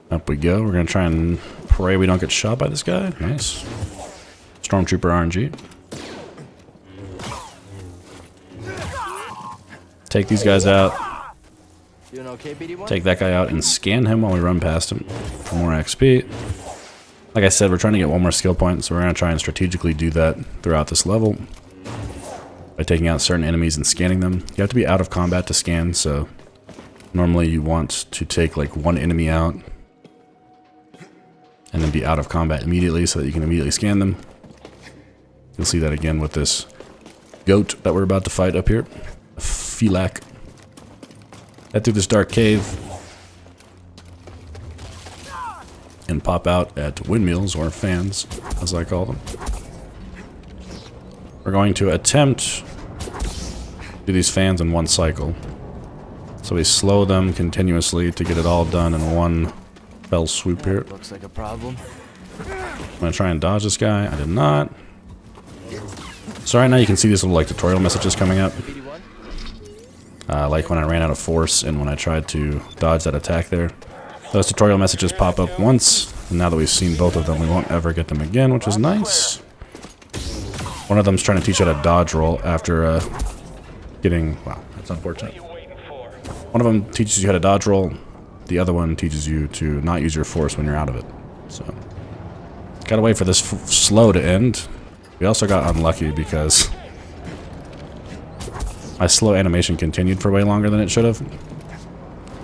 Up we go. We're going to try and pray we don't get shot by this guy. Nice. Stormtrooper RNG. Take these guys out. Doing okay, BD1? Take that guy out and scan him while we run past him for more XP. Like I said, we're trying to get one more skill point, so we're going to try and strategically do that throughout this level by taking out certain enemies and scanning them. You have to be out of combat to scan, so normally you want to take like one enemy out and then be out of combat immediately so that you can immediately scan them. You'll see that again with this goat that we're about to fight up here. VILLAG. Head through this dark cave and pop out at windmills, or fans, as I call them. We're going to attempt to do these fans in one cycle. So we slow them continuously to get it all done in one fell swoop here. Looks like a problem. I'm going to try and dodge this guy. I did not. So right now you can see these little like tutorial messages coming up. Like when I ran out of force and when I tried to dodge that attack there. Those tutorial messages pop up once, and now that we've seen both of them, we won't ever get them again, which is nice. One of them's trying to teach you how to dodge roll after getting... Wow, that's unfortunate. One of them teaches you how to dodge roll. The other one teaches you to not use your force when you're out of it. So, gotta wait for this slow to end. We also got unlucky because my slow animation continued for way longer than it should have.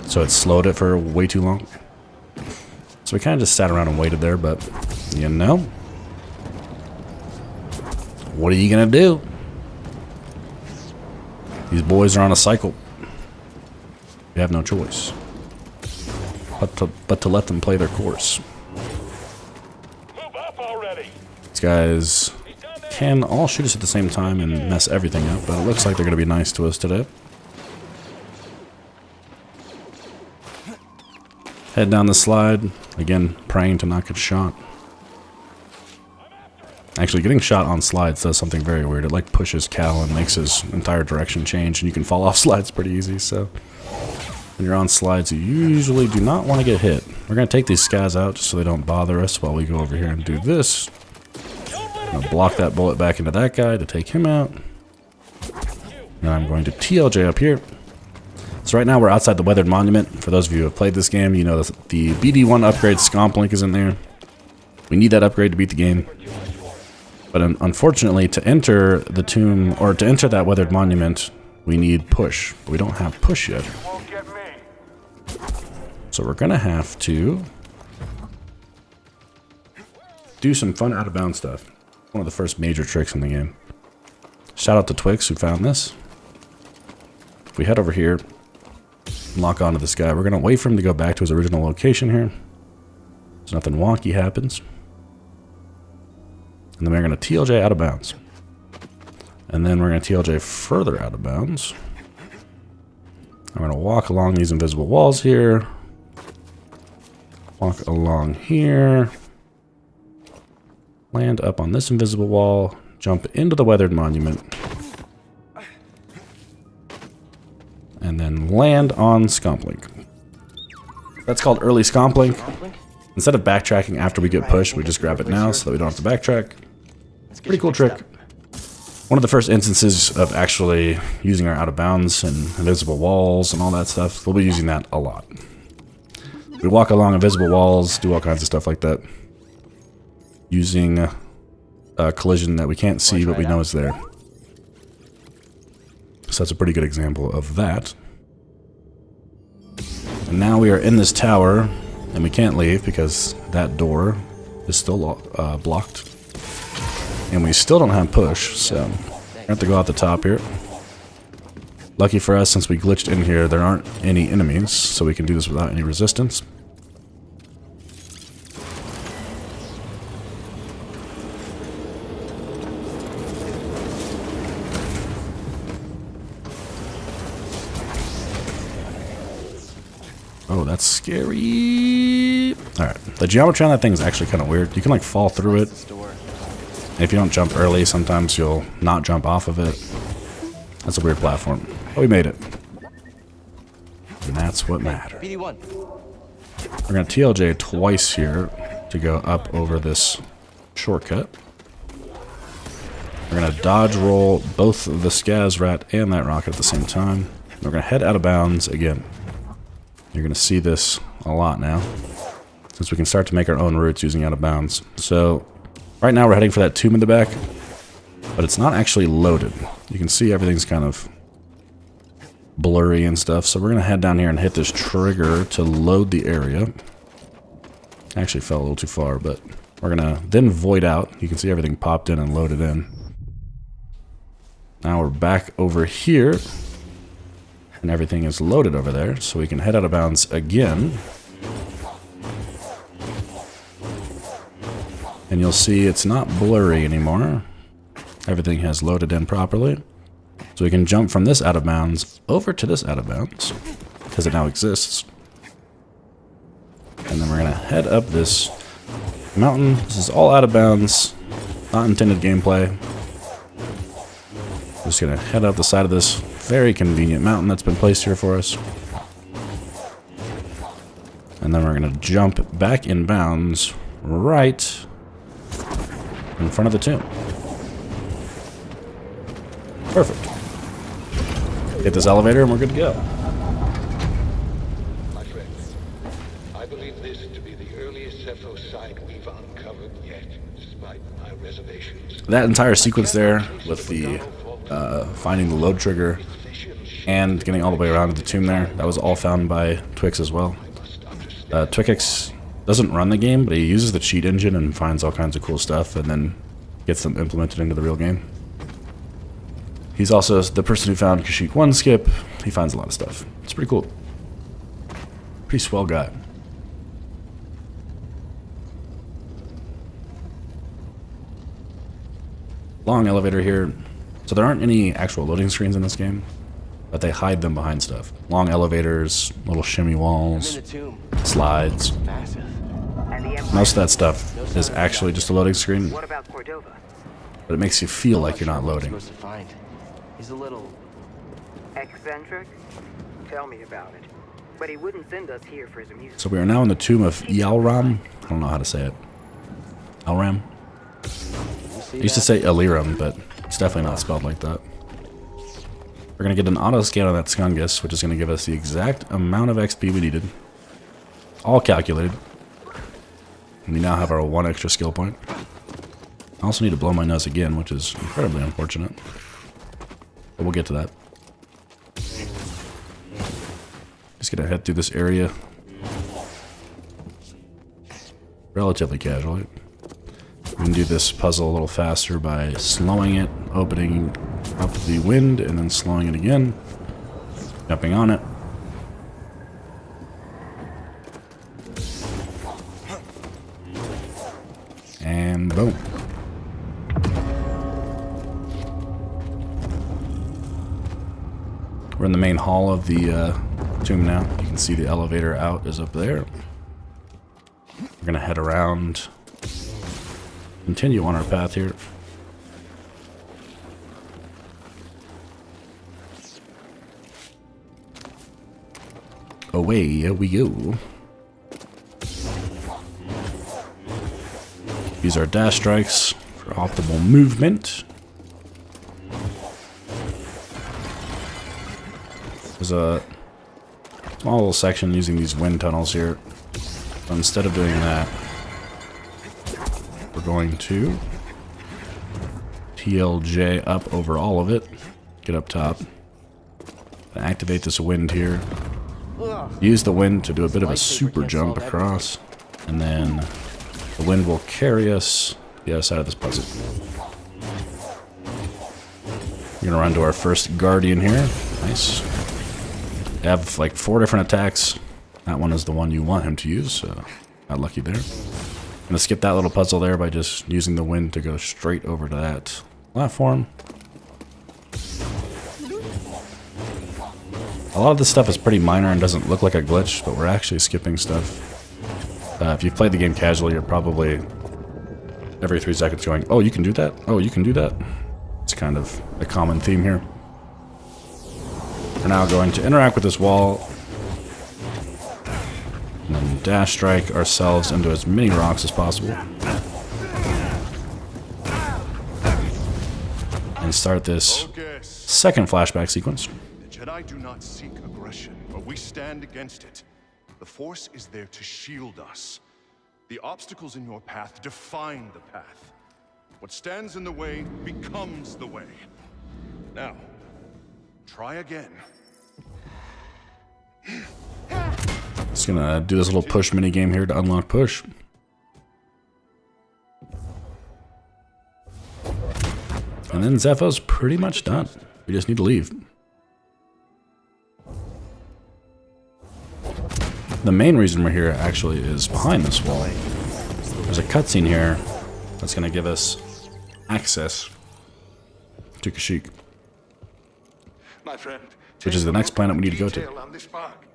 So it slowed it for way too long. So we kind of just sat around and waited there, but you know, what are you gonna do? These boys are on a cycle. We have no choice but to let them play their course. These guys can all shoot us at the same time and mess everything up, but it looks like they're gonna be nice to us today. Head down the slide, again, praying to not get shot. Actually, getting shot on slides does something very weird. It like pushes Cal and makes his entire direction change, and you can fall off slides pretty easy, so when you're on slides, you usually do not want to get hit. We're going to take these guys out just so they don't bother us while we go over here and do this. I'm going to block that bullet back into that guy to take him out. And I'm going to TLJ up here. So right now we're outside the Weathered Monument. For those of you who have played this game, you know that the BD1 upgrade Scomp link is in there. We need that upgrade to beat the game. But unfortunately, to enter the tomb, or to enter that weathered monument, we need push. But we don't have push yet. So we're going to have to do some fun out-of-bounds stuff. One of the first major tricks in the game. Shout out to Twix who found this. If we head over here, lock onto this guy, we're going to wait for him to go back to his original location here. So nothing wonky happens. And then we're going to TLJ out of bounds. And then we're going to TLJ further out of bounds. I'm going to walk along these invisible walls here. Walk along here. Land up on this invisible wall. Jump into the weathered monument. And then land on Scomplink. That's called early Scomplink. Instead of backtracking after we get pushed, we just grab it now so that we don't have to backtrack. Pretty cool trick. One of the first instances of actually using our out of bounds and invisible walls and all that stuff. We'll be using that a lot. We walk along invisible walls, do all kinds of stuff like that. Using a collision that we can't see but we know is there. So that's a pretty good example of that. And now we are in this tower and we can't leave because that door is still blocked. And we still don't have push, so we have to go out the top here. Lucky for us, since we glitched in here, there aren't any enemies, so we can do this without any resistance. Oh, that's scary. Alright, the geometry on that thing is actually kind of weird. You can like fall through it. And if you don't jump early, sometimes you'll not jump off of it. That's a weird platform. But we made it. And that's what matters. We're going to TLJ twice here to go up over this shortcut. We're going to dodge roll both the Skaz Rat and that rocket at the same time. We're going to head out of bounds again. You're going to see this a lot now, since we can start to make our own routes using out of bounds. So right now we're heading for that tomb in the back, but it's not actually loaded. You can see everything's kind of blurry and stuff, so we're going to head down here and hit this trigger to load the area. I actually fell a little too far, but we're going to then void out. You can see everything popped in and loaded in. Now we're back over here, and everything is loaded over there, so we can head out of bounds again. And you'll see it's not blurry anymore. Everything has loaded in properly. So we can jump from this out of bounds over to this out of bounds, because it now exists. And then we're going to head up this mountain. This is all out of bounds, not intended gameplay. Just going to head up the side of this very convenient mountain that's been placed here for us. And then we're going to jump back in bounds right in front of the tomb. Perfect. Hit this elevator and we're good to go. My friends, I believe this to be the earliest Zepho site we've uncovered yet, despite my reservations. That entire sequence there with the finding the load trigger and getting all the way around to the tomb there, that was all found by Twix as well. Twix doesn't run the game, but he uses the cheat engine and finds all kinds of cool stuff and then gets them implemented into the real game. He's also the person who found Kashyyyk 1 skip. He finds a lot of stuff. It's pretty cool. Pretty swell guy. Long elevator here. So there aren't any actual loading screens in this game, but they hide them behind stuff. Long elevators, little shimmy walls, slides. Most of that stuff is actually just a loading screen, but it makes you feel like you're not loading. He's a little eccentric? Tell me about it. But he wouldn't send us here for his amusement. So we are now in the tomb of Yalram. I don't know how to say it. Elram? I used to say Eliram, but it's definitely not spelled like that. We're going to get an auto scan on that Skungus, which is going to give us the exact amount of XP we needed. All calculated. And we now have our 1 extra skill point. I also need to blow my nose again, which is incredibly unfortunate. But we'll get to that. Just gonna head through this area relatively casually. We can do this puzzle a little faster by slowing it, opening up the wind, and then slowing it again, jumping on it. And boom. We're in the main hall of the tomb now. You can see the elevator out is up there. We're gonna head around, continue on our path here. Away we go. Use our dash strikes for optimal movement. There's a small little section using these wind tunnels here. So instead of doing that, we're going to TLJ up over all of it. Get up top. Activate this wind here. Use the wind to do a bit of a super jump across. And then the wind will carry us to the other side of this puzzle. We're gonna run to our first guardian here. Nice. We have like 4 different attacks. That one is the one you want him to use, so got lucky there. I'm gonna skip that little puzzle there by just using the wind to go straight over to that platform. A lot of this stuff is pretty minor and doesn't look like a glitch, but we're actually skipping stuff. If you've played the game casually, you're probably every 3 seconds going, oh, you can do that? Oh, you can do that? It's kind of a common theme here. We're now going to interact with this wall and then dash strike ourselves into as many rocks as possible. And start this second flashback sequence. The Jedi do not seek aggression, but we stand against it. The Force is there to shield us. The obstacles in your path define the path. What stands in the way becomes the way. Now, try again. Just gonna do this little push mini game here to unlock push. And then Zepho's pretty much done. We just need to leave. The main reason we're here actually is behind this wall. There's a cutscene here that's gonna give us access to Kashyyyk, My friend, which is the next planet we need to go to. on this mark.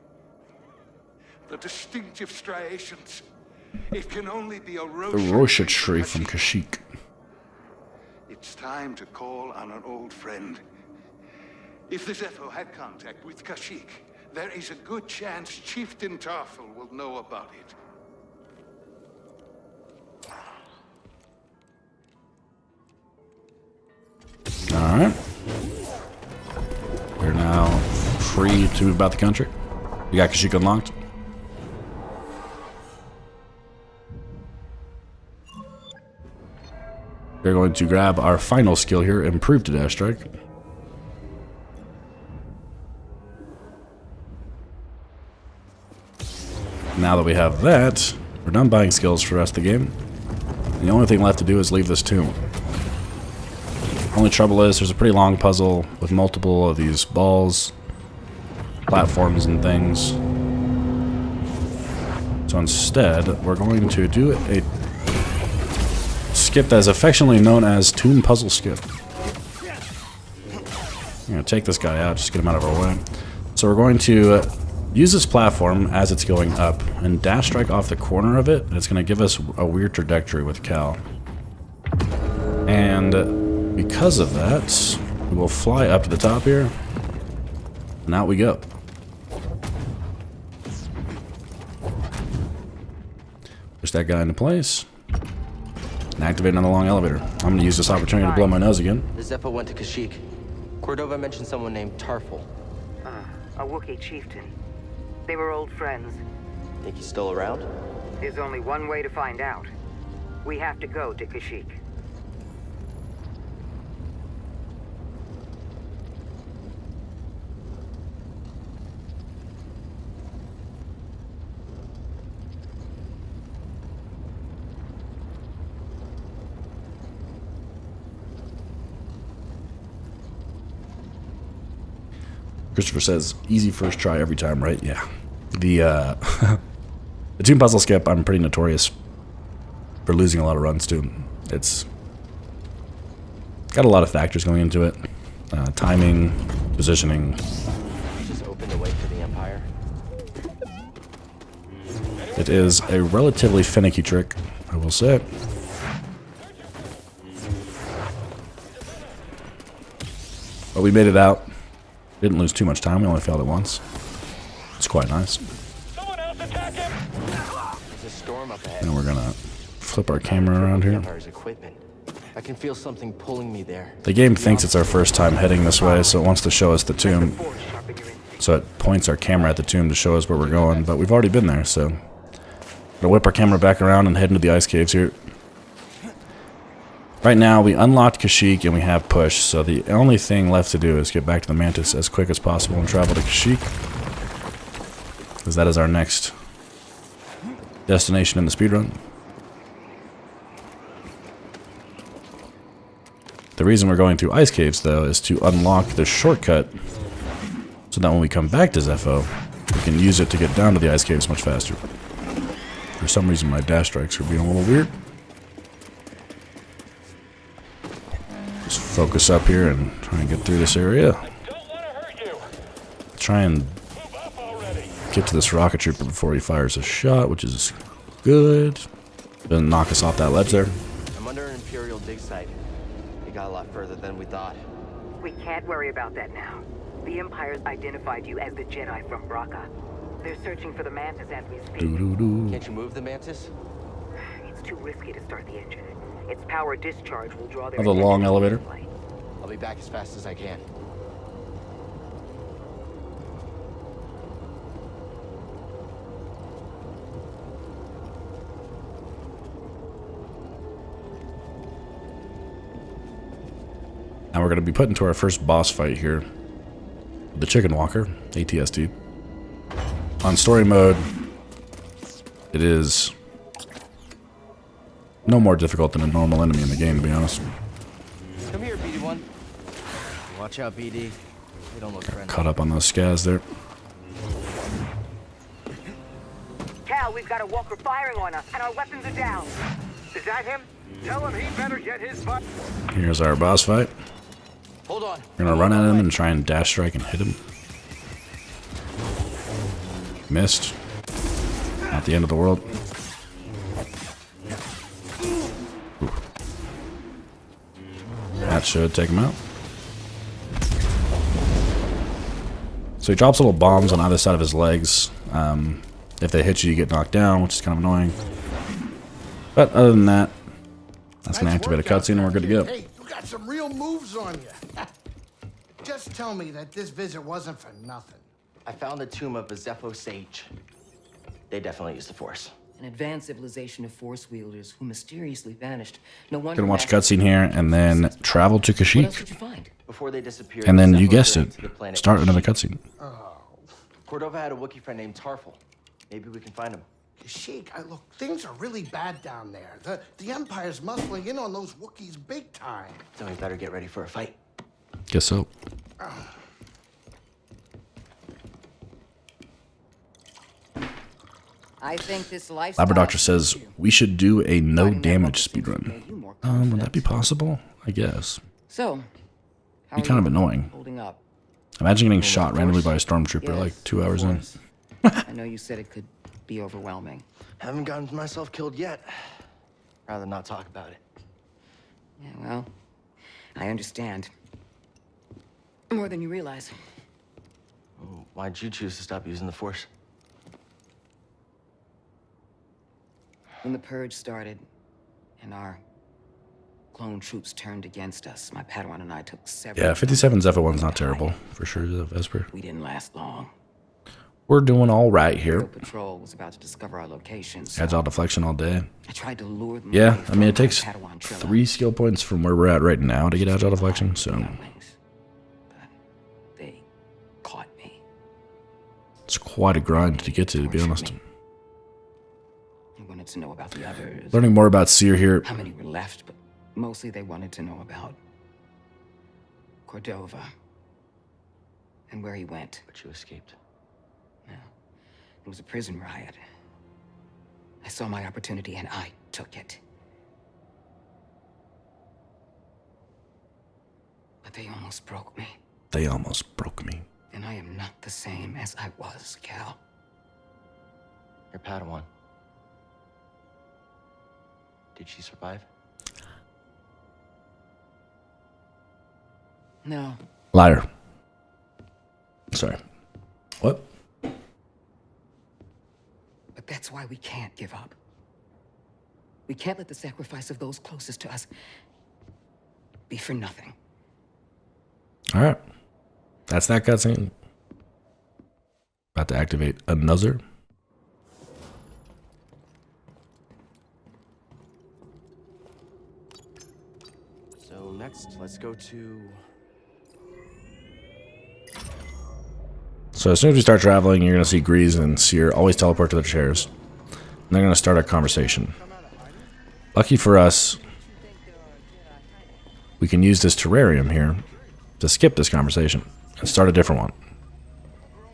The distinctive striations. It can only be a The Rosha tree from Kashyyyk. It's time to call on an old friend. If the Zepho had contact with Kashyyyk, there is a good chance Chieftain Tarful will know about it. Alright. We're now free to move about the country. We got Kashyyyk unlocked. We're going to grab our final skill here, Improve to Dash Strike. Now that we have that, we're done buying skills for the rest of the game. And the only thing left to do is leave this tomb. Only trouble is there's a pretty long puzzle with multiple of these balls, platforms and things. So instead, we're going to do a skip that is affectionately known as Tomb Puzzle Skip. I'm going to take this guy out, just get him out of our way. So we're going to use this platform as it's going up and dash strike off the corner of it, and it's going to give us a weird trajectory with Cal. And because of that, we will fly up to the top here, and out we go. Push that guy into place. And activate on the long elevator. I'm going to use this opportunity to blow my nose again. The Zepho went to Kashyyyk. Cordova mentioned someone named Tarful. A Wookiee chieftain. They were old friends. Think he's still around? There's only one way to find out. We have to go to Kashyyyk. Christopher says, easy first try every time, right? Yeah. The the tomb puzzle skip, I'm pretty notorious for losing a lot of runs to. It's got a lot of factors going into it. Timing, positioning. Just open the way for the Empire. It is a relatively finicky trick, I will say. But we made it out. Didn't lose too much time. We only failed it once. It's quite nice. And we're gonna flip our camera around here. I can feel something pulling me there. The game thinks it's our first time heading this way, so it wants to show us the tomb. So it points our camera at the tomb to show us where we're going, but we've already been there, so we'll whip our camera back around and head into the ice caves here. Right now, we unlocked Kashyyyk and we have push, so the only thing left to do is get back to the Mantis as quick as possible and travel to Kashyyyk, because that is our next destination in the speedrun. The reason we're going through ice caves, though, is to unlock the shortcut so that when we come back to Zepho, we can use it to get down to the ice caves much faster. For some reason, my dash strikes are being a little weird. Just focus up here and try and get through this area. Try and get to this rocket trooper before he fires a shot, which is good. Doesn't knock us off that ledge there. I'm under an Imperial dig site. We got a lot further than we thought. We can't worry about that now. The Empire's identified you as the Jedi from Bracca. They're searching for the Mantis as we speak. Can't you move the Mantis? It's too risky to start the engine. Its power discharge will draw their Another long elevator. I'll be back as fast as I can. Now we're going to be put into our first boss fight here. The Chicken Walker, ATST. On story mode, it is no more difficult than a normal enemy in the game, to be honest. Come here, BD1. Watch out, BD. They don't look friendly. Caught up on those scaz there. Cal, we've got a walker firing on us, and our weapons are down. Is that him? Tell him he better get his butt. Here's our boss fight. Hold on. We're going to run at him and try and dash strike and hit him. Missed. Not the end of the world. Ooh. That should take him out. So he drops little bombs on either side of his legs. If they hit you, you get knocked down, which is kind of annoying. But other than that, that's going to activate a cutscene and we're good to go. Hey, you got some real moves on you. Just tell me that this visit wasn't for nothing. I found the tomb of a Zepho sage. They definitely used the Force. An advanced civilization of Force wielders who mysteriously vanished. No wonder. Gonna watch a cutscene here and then travel to Kashyyyk. What else did you find? Before they disappeared, And then the you Zepho guessed journeyed it. to the planet Start another Kashyyyk. cutscene. Cordova had a Wookiee friend named Tarful. Maybe we can find him. Kashyyyk, look, things are really bad down there. The Empire's muscling in on those Wookiees big time. So we better get ready for a fight. Guess so. I think this lifestyle. Labrador Doctor says we should do a no damage speedrun. Would that be possible? I guess. So, how Be kind of are you annoying. holding up? Imagine getting shot randomly by a stormtrooper like 2 hours in. I know you said it could be overwhelming. Haven't gotten myself killed yet. Rather not talk about it. Yeah, well, I understand. More than you realize. Why'd you choose to stop using the Force? When the Purge started, and our clone troops turned against us, my Padawan and I took several... Yeah, 57 Zepho 1's not terrible, for sure, Vesper. We didn't last long. We're doing all right here. Imperial Patrol was about to discover our location, so Agile deflection all day. I tried to lure them Yeah, away I mean, it from takes my Padawan Trilla. 3 skill points from where we're at right now to get agile deflection, so... But they caught me. It's quite a grind to get to be honest. They wanted to know about the others. Learning more about Cere here. How many were left, but mostly they wanted to know about Cordova. and where he went. But you escaped. No. It was a prison riot. I saw my opportunity and I took it. But they almost broke me. They almost broke me. And I am not the same as I was, Cal. Your Padawan. Did she survive? No. Liar. Sorry. What? But that's why we can't give up. We can't let the sacrifice of those closest to us be for nothing. All right. That's that cutscene. About to activate another. So next, let's go to... So as soon as we start traveling, you're going to see Greez and Cere always teleport to their chairs. And they're going to start a conversation. Lucky for us, we can use this terrarium here to skip this conversation and start a different one.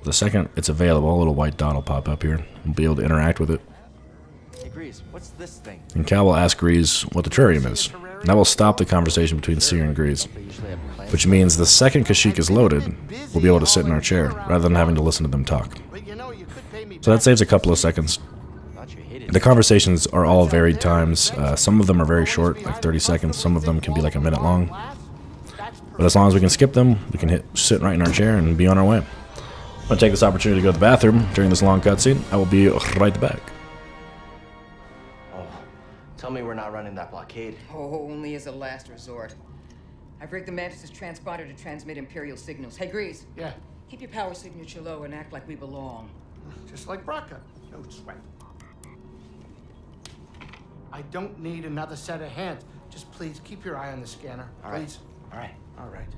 The second it's available, a little white dot will pop up here. We'll be able to interact with it. Hey, Greez, what's this thing? And Cal will ask Greez what the terrarium is. And that will stop the conversation between Cere and Greez. Which means the second Kashyyyk is loaded, we'll be able to sit in our chair, rather than having to listen to them talk. So that saves a couple of seconds. The conversations are all varied times. Some of them are very short, like 30 seconds. Some of them can be like a minute long. But as long as we can skip them, we can sit right in our chair and be on our way. I'm going to take this opportunity to go to the bathroom during this long cutscene. I will be right back. Oh, tell me we're not running that blockade. Oh, only as a last resort. I've rigged the Mantis' transponder to transmit Imperial signals. Hey, Greez. Yeah? Keep your power signature low and act like we belong. Just like Bracca. No sweat. I don't need another set of hands. Just please keep your eye on the scanner. All right. Please. All right. All right.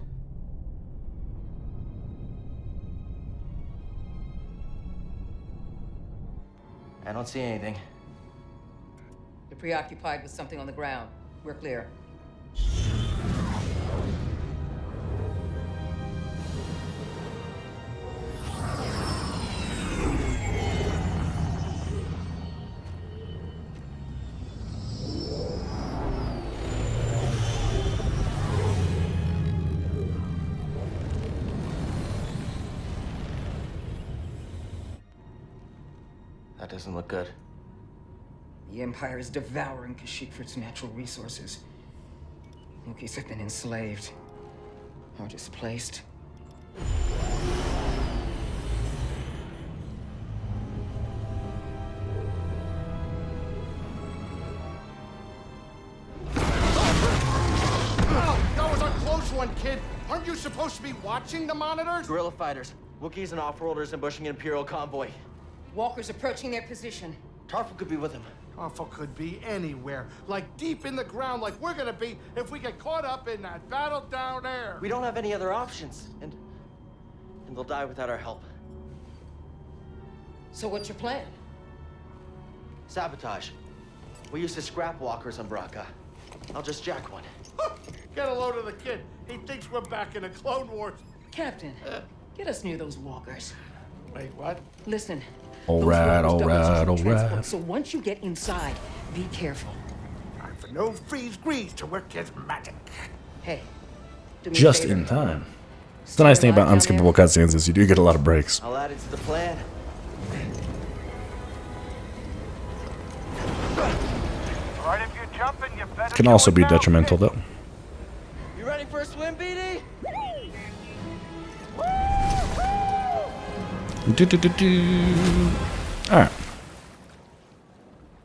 I don't see anything. You're preoccupied with something on the ground. We're clear. That doesn't look good. The Empire is devouring Kashyyyk for its natural resources. Wookiees have been enslaved or displaced. That was a close one, kid. Aren't you supposed to be watching the monitors? Guerrilla fighters. Wookiees and off-worlders ambushing an Imperial convoy. Walkers approaching their position. Tarful could be with them. Tarful could be anywhere. Like deep in the ground, like we're gonna be if we get caught up in that battle down there. We don't have any other options. And they'll die without our help. So what's your plan? Sabotage. We used to scrap walkers on Bracca. I'll just jack one. Get a load of the kid. He thinks we're back in the Clone Wars. Captain, get us near those walkers. Wait, what? Listen. All right. So once you get inside, be careful. Time for no freeze Greez to work his magic. Hey, do me a Just favor. in time. It's the nice thing about unskippable cutscenes is you do get a lot of breaks. I'll add it to the plan. Right, if you're jumping, you better Can also be detrimental though. You ready for a swim, BD? Alright.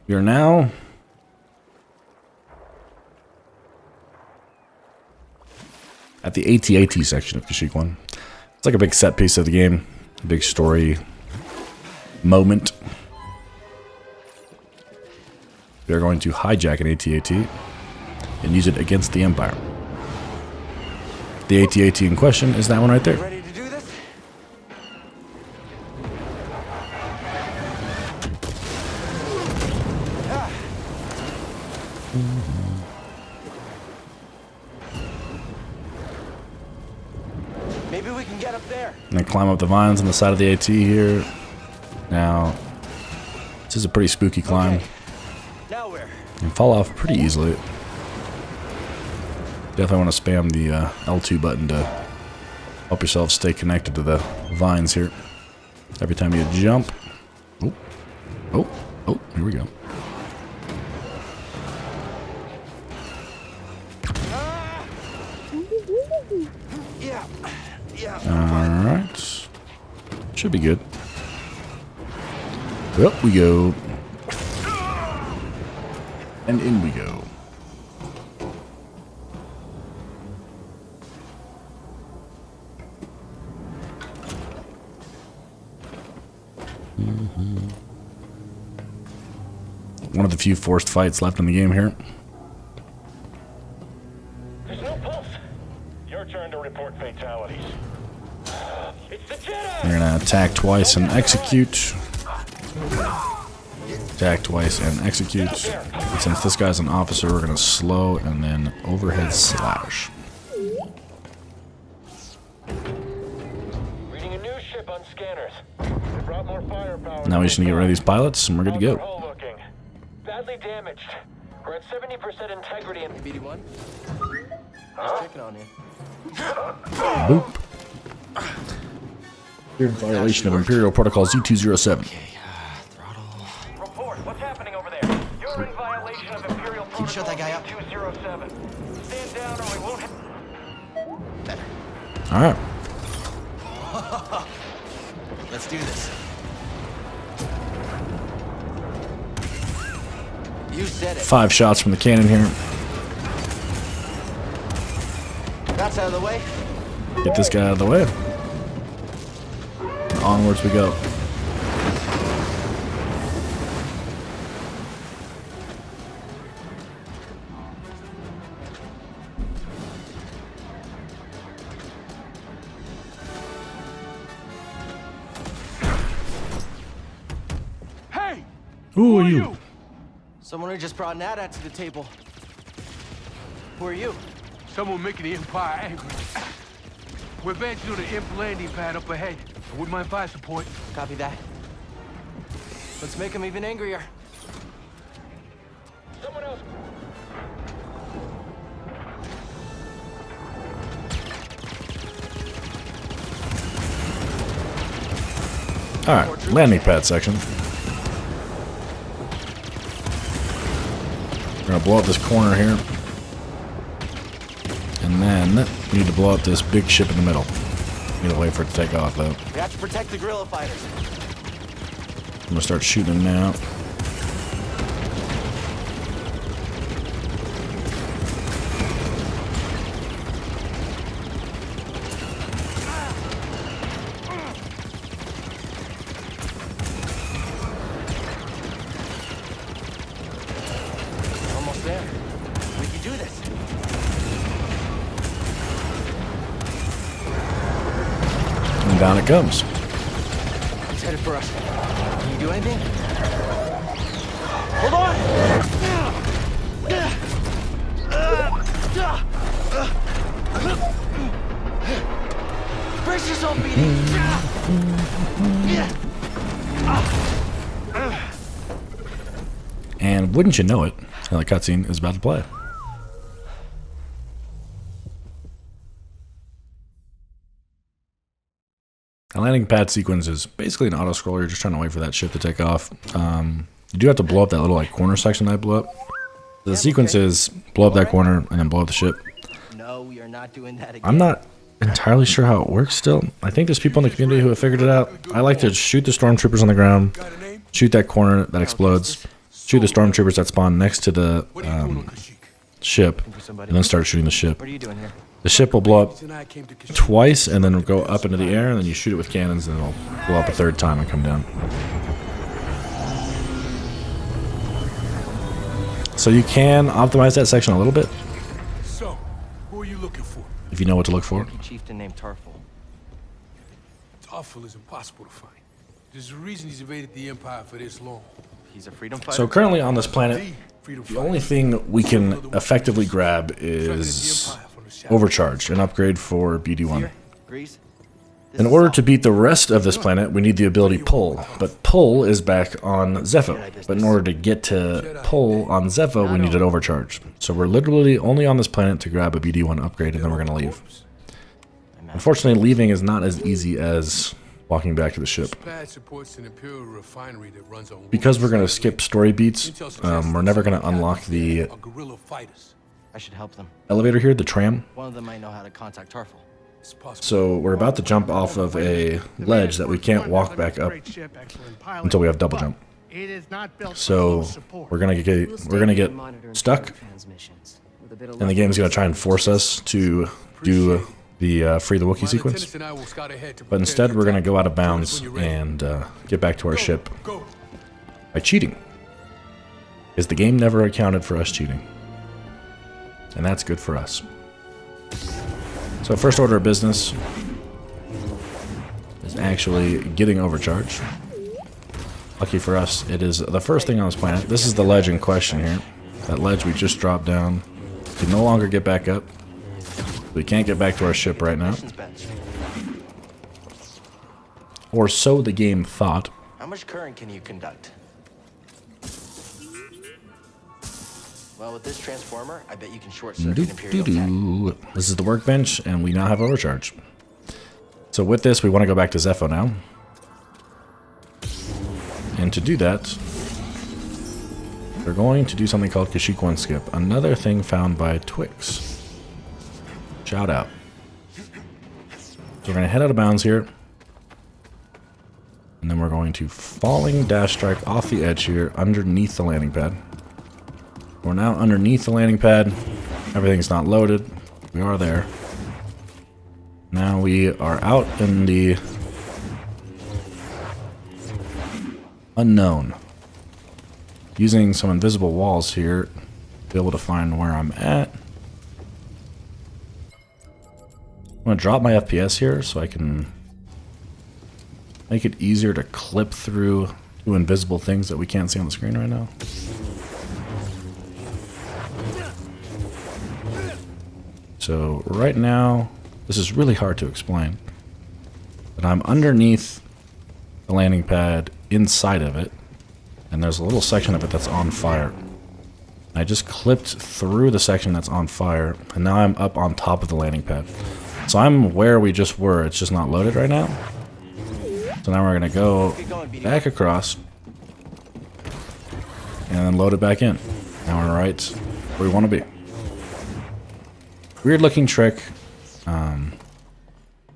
You're now at the AT-AT section of Kashyyyk 1. It's like a big set piece of the game. A big story moment. We are going to hijack an AT-AT and use it against the Empire. The AT-AT in question is that one right there. Ready to do this? Maybe we can get up And then climb up the vines on the side of the AT here. Now, this is a pretty spooky climb. Now where? You can fall off pretty easily. Definitely want to spam the L2 button to help yourself stay connected to the vines here. Every time you jump. Oh, oh, oh, here we go. Alright. Should be good. Up we go. And in we go. One of the few forced fights left in the game here. There's no pulse. Your turn to report fatalities. It's the Jedi! We're gonna attack twice and execute. Attack twice and execute. But since this guy's an officer, we're gonna slow and then overhead slash. Reading a new ship on scanners. They brought more firepower. Now we just need to get rid of these pilots and we're good to go. Badly damaged. We're at 70% integrity in BD1? Huh? Checking on you. Boop. You're in violation of Imperial Protocol Z207. Report. What's happening over there? You're in violation of Imperial Protocol shut that guy up? 207. Stand down or we won't hit. Alright. Let's do this. You said it. 5 shots from the cannon here. That's out of the way. Get this guy out of the way. Onwards we go. Hey! Who are you? Someone who just brought an AT-AT to the table. Who are you? Someone making the Empire angry. We're advancing on an imp landing pad up ahead. I wouldn't mind fire support. Copy that. Let's make him even angrier. Someone else. Alright, landing pad section. We're gonna blow up this corner here. And then we need to blow up this big ship in the middle. Need to wait for it to take off though. We have to protect the guerrilla fighters. I'm gonna start shooting them now. Almost there. We can do this. And down it comes. It's headed for us. Can you do anything? Hold on! Brace yourself, BD! And wouldn't you know it, the cutscene is about to play. The landing pad sequence is basically an auto-scroller. You're just trying to wait for that ship to take off. You do have to blow up that little corner section I blew up. The sequence is blow up that corner and then blow up the ship. No, we are not doing that again. I'm not entirely sure how it works still. I think there's people in the community who have figured it out. I like to shoot the stormtroopers on the ground, shoot that corner that explodes, shoot the stormtroopers that spawn next to the ship, and then start shooting the ship. What are you doing here? The ship will blow up twice and then go up into the air, and then you shoot it with cannons and it'll blow up a third time and come down. So you can optimize that section a little bit. So, who are you looking for? If you know what to look for. A chieftain named Tarful. Tarful is impossible to find. There's a reason he's evaded the Empire for this long. He's a freedom fighter. So currently on this planet, the only thing we can effectively grab is Overcharge, an upgrade for BD1. Greez, In order to beat the rest of this planet, we need the ability Pull, but Pull is back on Zepho. But in order to get to Pull on Zepho, we need an overcharge. So we're literally only on this planet to grab a BD1 upgrade, and then we're going to leave. Unfortunately, leaving is not as easy as walking back to the ship. Because we're going to skip story beats, we're never going to unlock the I should help them. elevator here, the tram. One of them might know how to contact Tarful. So we're about to jump off of a ledge that we can't walk back up until we have double jump. So we're gonna get stuck, and the game's gonna try and force us to do the free the Wookiee sequence. But instead, we're gonna go out of bounds and get back to our ship by cheating, because the game never accounted for us cheating, and that's good for us. So first order of business is actually getting overcharge. Lucky for us, it is the first thing on this planet. This is the ledge in question here. That ledge we just dropped down. We can no longer get back up. We can't get back to our ship right now. Or so the game thought. How much current can you conduct? Well, with this transformer, I bet you can short circuit Imperial tech. This is the workbench, and we now have overcharge. So with this, we want to go back to Zepho now. And to do that, we're going to do something called Kashyyyk 1 skip. Another thing found by Twix. Shout out. So we're going to head out of bounds here. And then we're going to falling dash strike off the edge here underneath the landing pad. We're now underneath the landing pad. Everything's not loaded. We are there. Now we are out in the unknown. Using some invisible walls here to be able to find where I'm at. I'm going to drop my FPS here so I can make it easier to clip through two invisible things that we can't see on the screen right now. So right now, this is really hard to explain, but I'm underneath the landing pad inside of it, and there's a little section of it that's on fire. I just clipped through the section that's on fire, and now I'm up on top of the landing pad. So I'm where we just were, it's just not loaded right now. So now we're gonna go back across, and then load it back in. Now we're right where we want to be. Weird looking trick.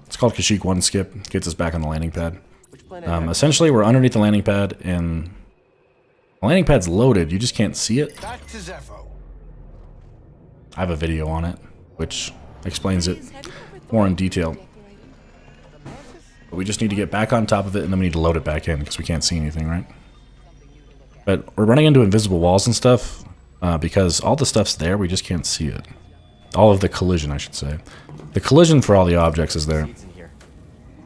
It's called Kashyyyk 1 skip. Gets us back on the landing pad. Essentially, we're underneath the landing pad, and the landing pad's loaded. You just can't see it. Back to Zepho. I have a video on it, which explains it more in detail. But we just need to get back on top of it, and then we need to load it back in, because we can't see anything, right? But we're running into invisible walls and stuff, because all the stuff's there, we just can't see it. All of the collision, I should say. The collision for all the objects is there.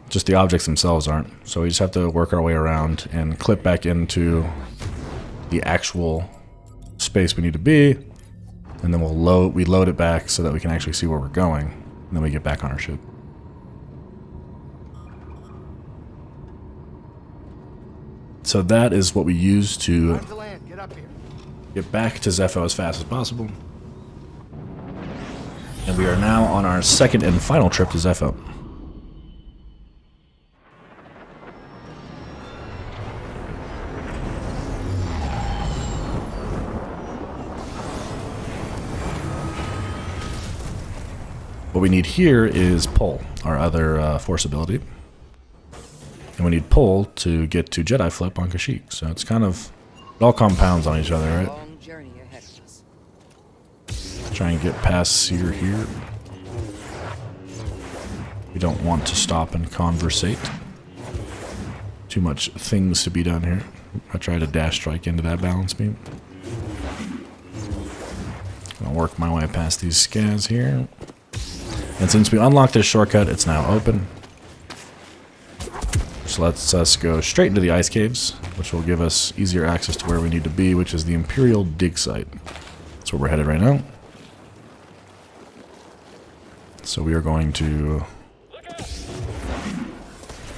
Just the objects themselves aren't. So we just have to work our way around and clip back into the actual space we need to be. And then we load it back so that we can actually see where we're going. And then we get back on our ship. So that is what we use to get back to Zepho as fast as possible. And we are now on our second and final trip to Zepho. What we need here is Pull, our other force ability. And we need Pull to get to Jedi Flip on Kashyyyk. So it's kind of, it all compounds on each other, right? Try and get past Cere here. We don't want to stop and conversate. Too much things to be done here. I try to dash strike into that balance beam. Gonna work my way past these scans here. And since we unlocked this shortcut, it's now open. Which lets us go straight into the ice caves, which will give us easier access to where we need to be, which is the Imperial dig site. That's where we're headed right now. So we are going to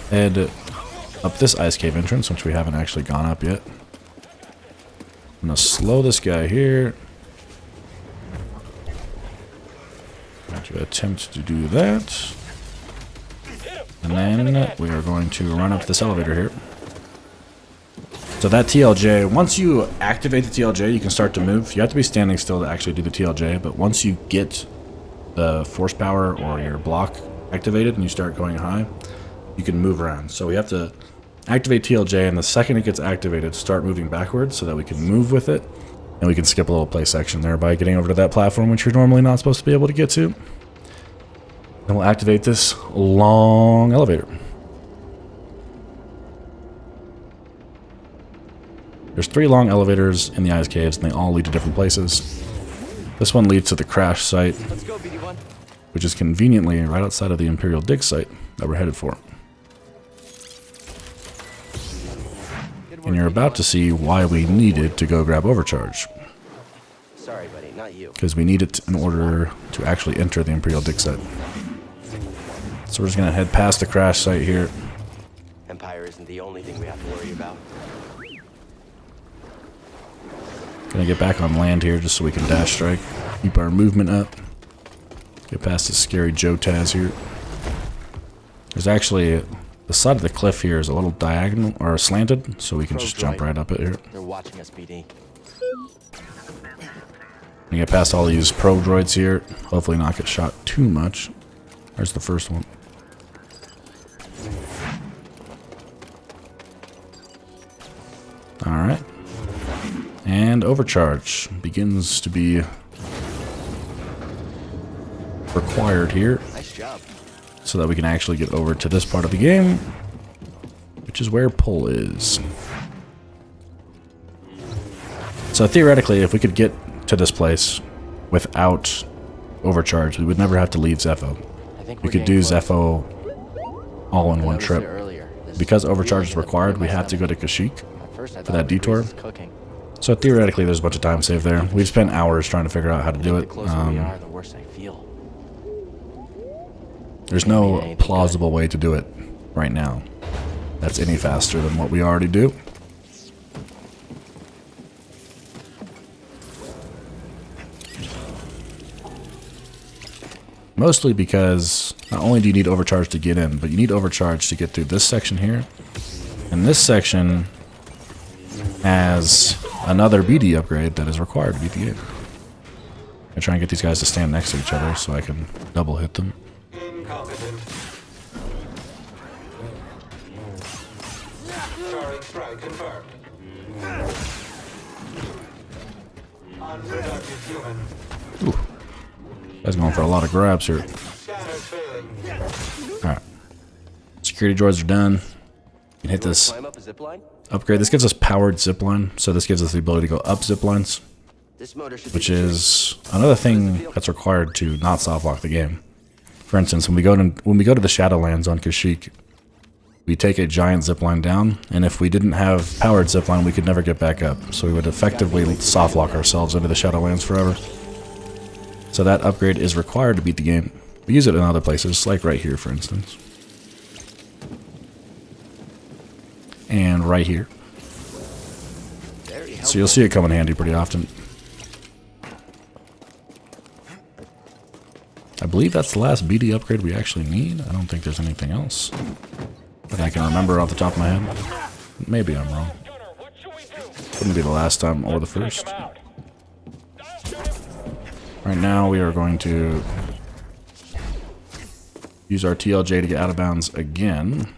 head up this ice cave entrance, which we haven't actually gone up yet. I'm going to slow this guy here. Going to attempt to do that. And then we are going to run up this elevator here. So that TLJ, once you activate the TLJ, you can start to move. You have to be standing still to actually do the TLJ, but once you get the force power or your block activated and you start going high, you can move around. So we have to activate TLJ, and the second it gets activated, start moving backwards so that we can move with it, and we can skip a little play section there by getting over to that platform, which you're normally not supposed to be able to get to. Then we'll activate this long elevator. There's 3 long elevators in the ice caves, and they all lead to different places. This one leads to the crash site, which is conveniently right outside of the Imperial dig site that we're headed for. And you're about to see why we needed to go grab overcharge. Sorry, buddy, not you. Because we need it in order to actually enter the Imperial dig site. So we're just going to head past the crash site here. Empire isn't the only thing we have to worry about. Gonna get back on land here just so we can dash strike. Keep our movement up. Get past this scary Joe Taz here. There's actually the side of the cliff here is a little diagonal or slanted, so we can just jump right up it here. They're watching us, BD. We get past all these probe droids here. Hopefully not get shot too much. There's the first one. Alright. And overcharge begins to be required here. Nice job. So that we can actually get over to this part of the game, which is where pull is. So theoretically, if we could get to this place without overcharge, we would never have to leave Zepho. We could do Zepho all in one trip. Because overcharge is required, we have to go to Kashyyyk for that detour. So theoretically, there's a bunch of time saved there. We've spent hours trying to figure out how to do it. There's no plausible way to do it right now that's any faster than what we already do. Mostly because not only do you need overcharge to get in, but you need overcharge to get through this section here. And this section has another BD upgrade that is required to beat the game. I try and get these guys to stand next to each other so I can double hit them. Ooh. That's going for a lot of grabs here. Alright. Security droids are done. You can hit this upgrade. This gives us powered zipline, so this gives us the ability to go up ziplines, which is another thing that's required to not soft lock the game. For instance, when we go to the Shadowlands on Kashyyyk, we take a giant zipline down, and if we didn't have powered zipline, we could never get back up. So we would effectively soft lock ourselves into the Shadowlands forever. So that upgrade is required to beat the game. We use it in other places, like right here, for instance. And right here. So you'll see it come in handy pretty often. I believe that's the last BD upgrade we actually need. I don't think there's anything else that I can remember off the top of my head. Maybe I'm wrong. Wouldn't be the last time or the first. Right now we are going to use our TLJ to get out of bounds again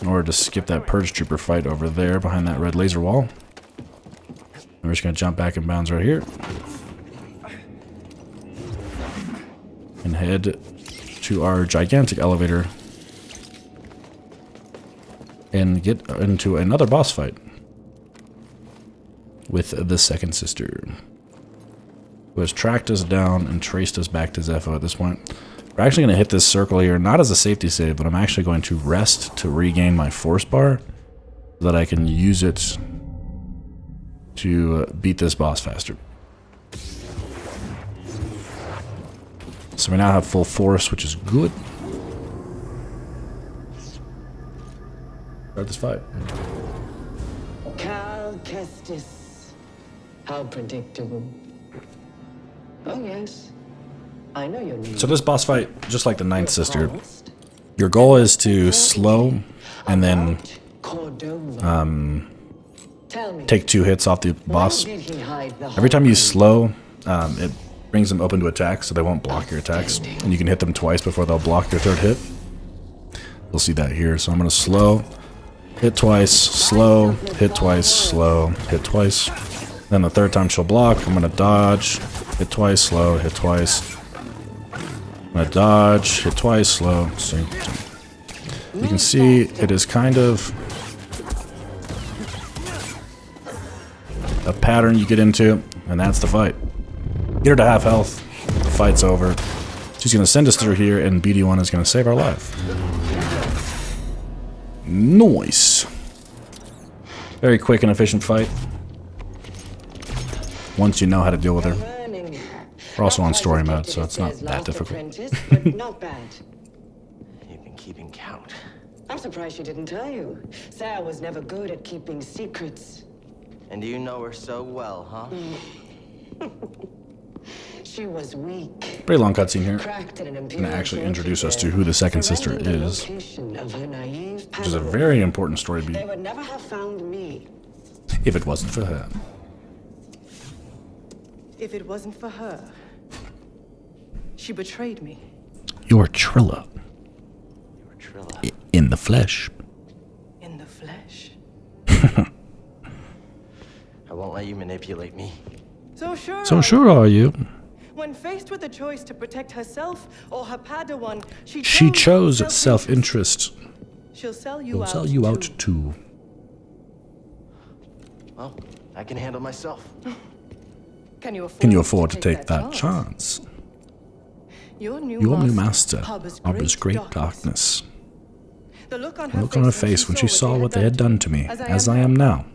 in order to skip that Purge Trooper fight over there behind that red laser wall. And we're just going to jump back in bounds right here. And head to our gigantic elevator and get into another boss fight with the second sister, who has tracked us down and traced us back to Zepho at this point. We're actually going to hit this circle here, not as a safety save, but I'm actually going to rest to regain my force bar so that I can use it to beat this boss faster. So we now have full force, which is good. start this fight. Cal Kestis. How predictable. Oh yes. I know your name. So this boss fight, just like the Ninth Sister, your goal is to slow and then take 2 hits off the boss. Every time you slow, it brings them open to attack, so they won't block your attacks, and you can hit them twice before they'll block your 3rd hit. We'll see that here. So I'm gonna slow, hit twice, slow, hit twice, slow, hit twice. Then the 3rd time she'll block, I'm gonna dodge, hit twice, slow, hit twice. I'm gonna dodge, hit twice, slow. So you can see it is kind of a pattern you get into, and that's the fight. Get her to half health, the fight's over. She's gonna send us through here, and BD1 is gonna save our life. Nice. Very quick and efficient fight. Once you know how to deal with her. We're also on story mode, so it's not that difficult. Not bad. You've been keeping count. I'm surprised she didn't tell you. Cere was never good at keeping secrets. And you know her so well, huh? She was weak. Pretty long cutscene here. Cracked in an Gonna Imperial actually Probe introduce us Droid. to who the second sister Surrendering the is, location of her naive which is a Padawan. very important story beat. They would never have found me. If it wasn't for her. If it wasn't for her, she betrayed me. You're Trilla. You're Trilla. In the flesh. In the flesh. I won't let you manipulate me. So sure. So sure are you. When faced with the choice to protect herself or her Padawan, She chose self-interest. She'll sell you Will out. sell you out too. Well, I can handle myself. Can you afford, Can you afford to take that chance? Your new master harbors great darkness. The look on her face when she saw what they had done to me, as I am now.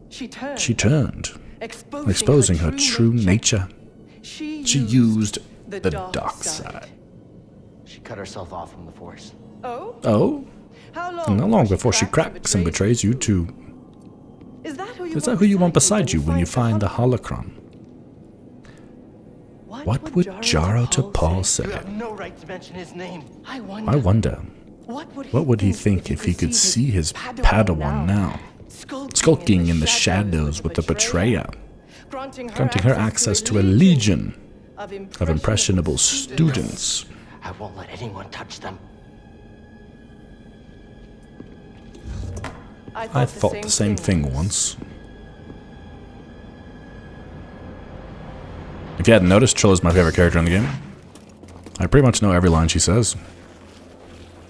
She turned, exposing her true nature. She used the dark side. She cut herself off from the Force. Oh? How long before she cracks and betrays you too? Is that who you want beside you when you find the holocron? What would Jaro Tapal say? You have no right to mention his name. I wonder. What would he think if he could see his Padawan now? Skulking in the shadows with the betrayer, granting her access to a legion of impressionable students. I won't let anyone touch them. I thought the same thing once. If you hadn't noticed, Trilla's my favorite character in the game. I pretty much know every line she says.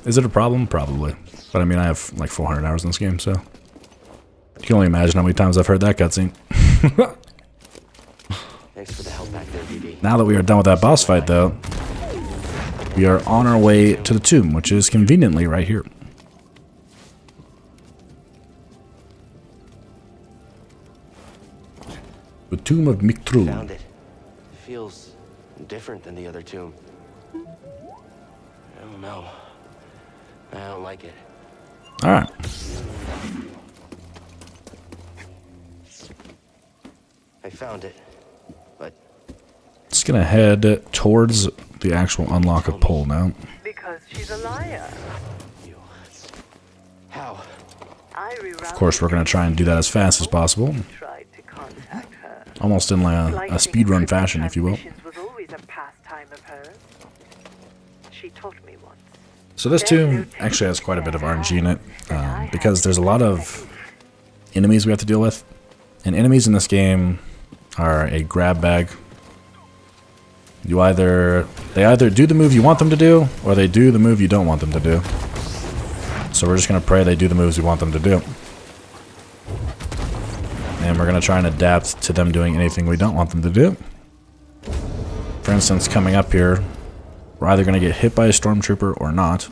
Is it a problem? Probably. But I mean, I have like 400 hours in this game, so... You can only imagine how many times I've heard that cutscene. Thanks for the help back there, BD. Now that we are done with that boss fight, though, we are on our way to the tomb, which is conveniently right here. The tomb of Miktru. Found it. Feels different than the other tomb. I don't know. I don't like it. Alright. I found it, but... Just gonna head towards the actual unlock of pole now. Because she's a liar. How? Of course, we're gonna try and do that as fast as possible. Tried to contact her. Almost in like a speedrun fashion, if you will. Was always a pastime of hers. She taught me once. So this tomb actually has quite a bit of RNG in it, because there's a lot of enemies we have to deal with. And enemies in this game are a grab bag. They either do the move you want them to do, or they do the move you don't want them to do. So we're just going to pray they do the moves we want them to do. And we're going to try and adapt to them doing anything we don't want them to do. For instance, coming up here, we're either going to get hit by a stormtrooper or not.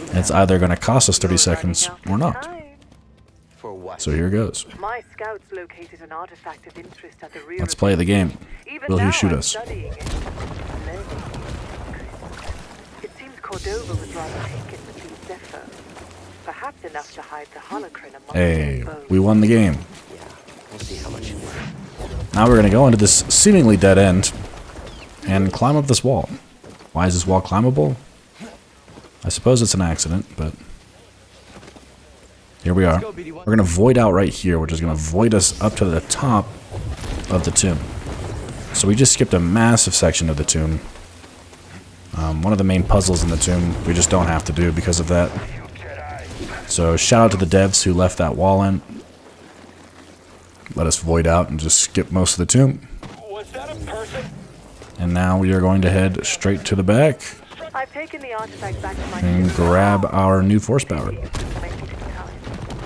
And it's either going to cost us 30 seconds or not. For what? So here goes. My scouts located an artifact of interest at the rear. Let's play the game. Will he shoot us? It seems Cordova would rather take it with the Zephyr. Perhaps enough to hide the holocron among Hey, the we won the game. We'll see how much you worth. Now we're going to go into this seemingly dead end and climb up this wall. Why is this wall climbable? I suppose it's an accident, but here we are. We're going to void out right here, which is going to void us up to the top of the tomb. So we just skipped a massive section of the tomb. One of the main puzzles in the tomb we just don't have to do because of that. So shout out to the devs who left that wall in. Let us void out and just skip most of the tomb. And now we are going to head straight to the back I've taken the artifact back to my and grab our new force power.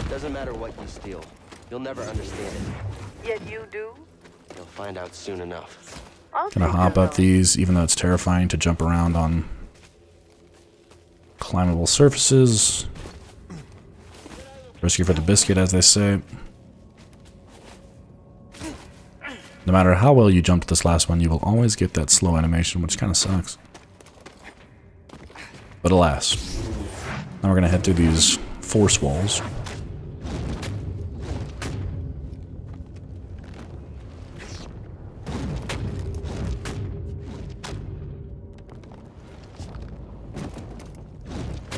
Doesn't matter what you steal. You'll never understand it. Yet you do? You'll find out soon enough. Gonna hop up these, even though it's terrifying to jump around on climbable surfaces. Risky for the biscuit, as they say. No matter how well you jump to this last one, you will always get that slow animation, which kind of sucks. But alas. Now we're gonna head through these force walls.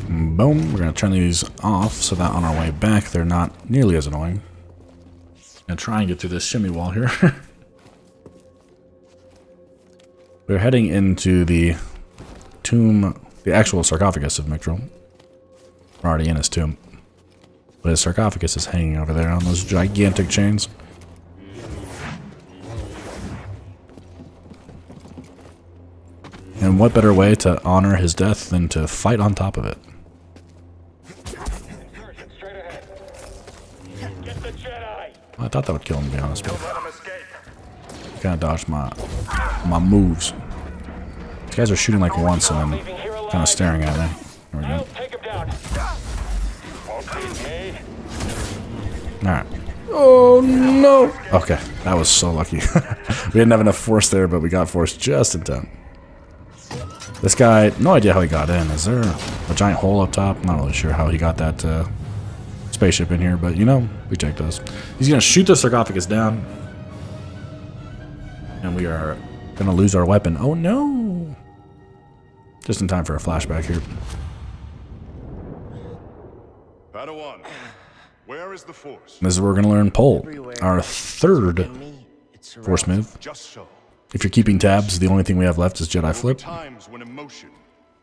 Boom. We're going to turn these off so that on our way back they're not nearly as annoying. And try and get through this shimmy wall here. We're heading into the tomb, the actual sarcophagus of Mictril. We're already in his tomb. But his sarcophagus is hanging over there on those gigantic chains. And what better way to honor his death than to fight on top of it? I thought that would kill him, to be honest, but kind of dodged my moves. These guys are shooting like once and then kind of staring at me. There we go. Alright. Oh no! Okay, that was so lucky. We didn't have enough force there, but we got force just in time. This guy, no idea how he got in. Is there a giant hole up top? Not really sure how he got that spaceship in here, but you know, we checked us. He's gonna shoot the sarcophagus down. And we are gonna lose our weapon. Oh no! Just in time for a flashback here. Padawan, where is the force? This is where we're gonna learn Pole, our third force move. Just so. If you're keeping tabs, the only thing we have left is Jedi Flip. Times when emotion,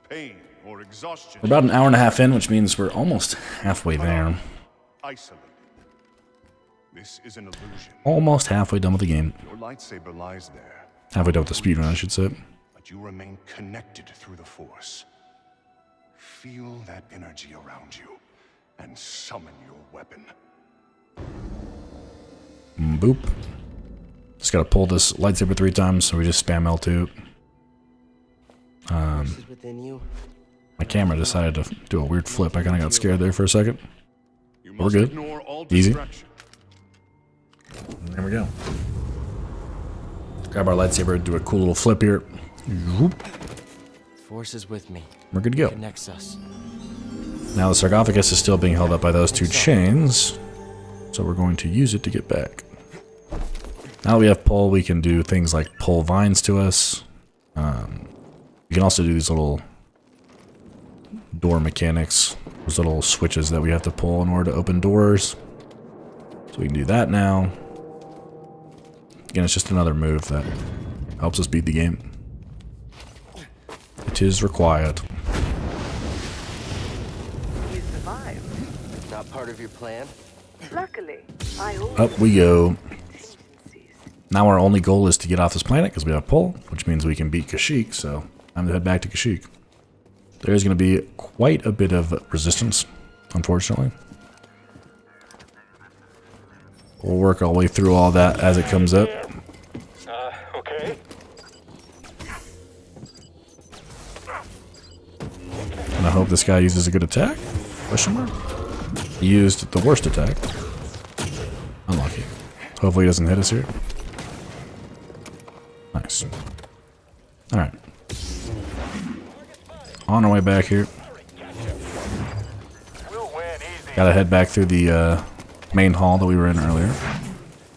pain, or exhaustion. We're about an hour and a half in, which means we're almost halfway there. Isolated. This is an illusion. Almost halfway done with the game. Your lightsaber lies there. Halfway done with the speedrun, I should say. But you remain connected through the Force. Feel that energy around you and summon your weapon. Boop. Just gotta pull this lightsaber 3 times, so we just spam L2. My camera decided to do a weird flip. I kinda got scared there for a second. We're good. Easy. And there we go. Grab our lightsaber, do a cool little flip here. Whoop. Force is with me. We're good to go. Connects us. Now the sarcophagus is still being held up by those 2 chains, so we're going to use it to get back. Now that we have pull, we can do things like pull vines to us. We can also do these little door mechanics, those little switches that we have to pull in order to open doors. So we can do that now. Again, it's just another move that helps us beat the game. It is required. You survived. Not part of your plan? Luckily, I always Up we go. Now our only goal is to get off this planet because we have pull, which means we can beat Kashyyyk, so time to head back to Kashyyyk. There's going to be quite a bit of resistance, unfortunately. We'll work our way through all that as it comes up. Okay. And I hope this guy uses a good attack. Question mark? He used the worst attack. Unlucky. Hopefully he doesn't hit us here. Nice. Alright. On our way back here. We'll win Gotta head back through the main hall that we were in earlier.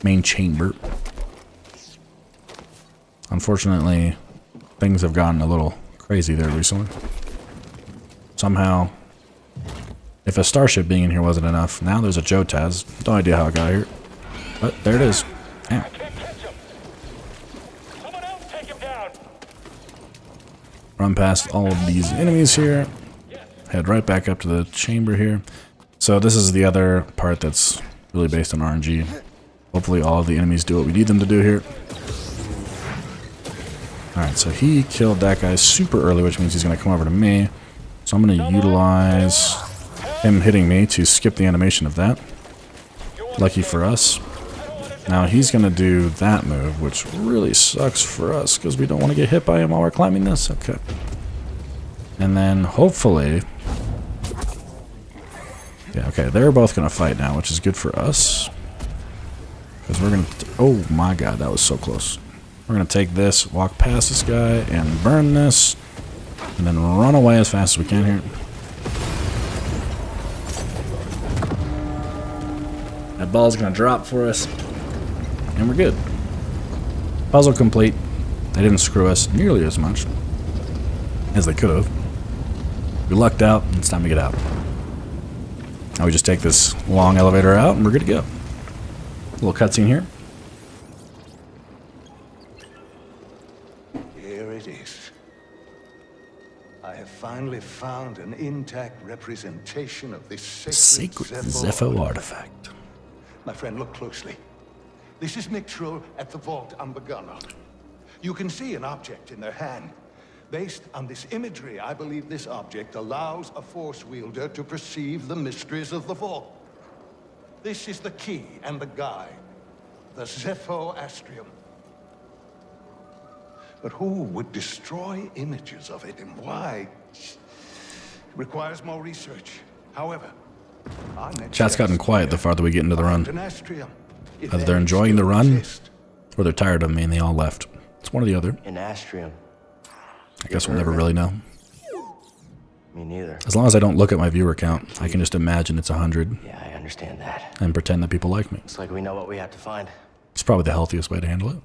Main chamber. Unfortunately, things have gotten a little crazy there recently. Somehow, if a starship being in here wasn't enough, now there's a JOTAS. No idea how it got here. But there it is. Damn. Run past all of these enemies here. Head right back up to the chamber here. So this is the other part that's really based on RNG. Hopefully all of the enemies do what we need them to do here. Alright, so he killed that guy super early, which means he's going to come over to me. So I'm going to utilize him hitting me to skip the animation of that. Lucky for us. Now he's going to do that move, which really sucks for us because we don't want to get hit by him while we're climbing this. Okay. And then hopefully... Yeah, okay, they're both going to fight now, which is good for us. Because we're going to... Oh my god, that was so close. We're going to take this, walk past this guy, and burn this. And then run away as fast as we can here. That ball's going to drop for us. And we're good. Puzzle complete. They didn't screw us nearly as much as they could have. We lucked out, and it's time to get out. Now we just take this long elevator out, and we're good to go. Little cutscene here. Here it is. I have finally found an intact representation of this sacred Zepho artifact. My friend, look closely. This is Mixtro at the vault Unbeknownst. You can see an object in their hand. Based on this imagery, I believe this object allows a force wielder to perceive the mysteries of the vault. This is the key and the guide, the Zepho Astrium. But who would destroy images of it and why? It requires more research. However, Chat's gotten quiet the farther we get into the run. Either they're enjoying the run, or they're tired of me and they all left. It's one or the other. An Astrium. I guess we'll never really know. Me neither. As long as I don't look at my viewer count, I can just imagine it's 100. Yeah, I understand that. And pretend that people like me. Looks like we know what we have to find. It's probably the healthiest way to handle it.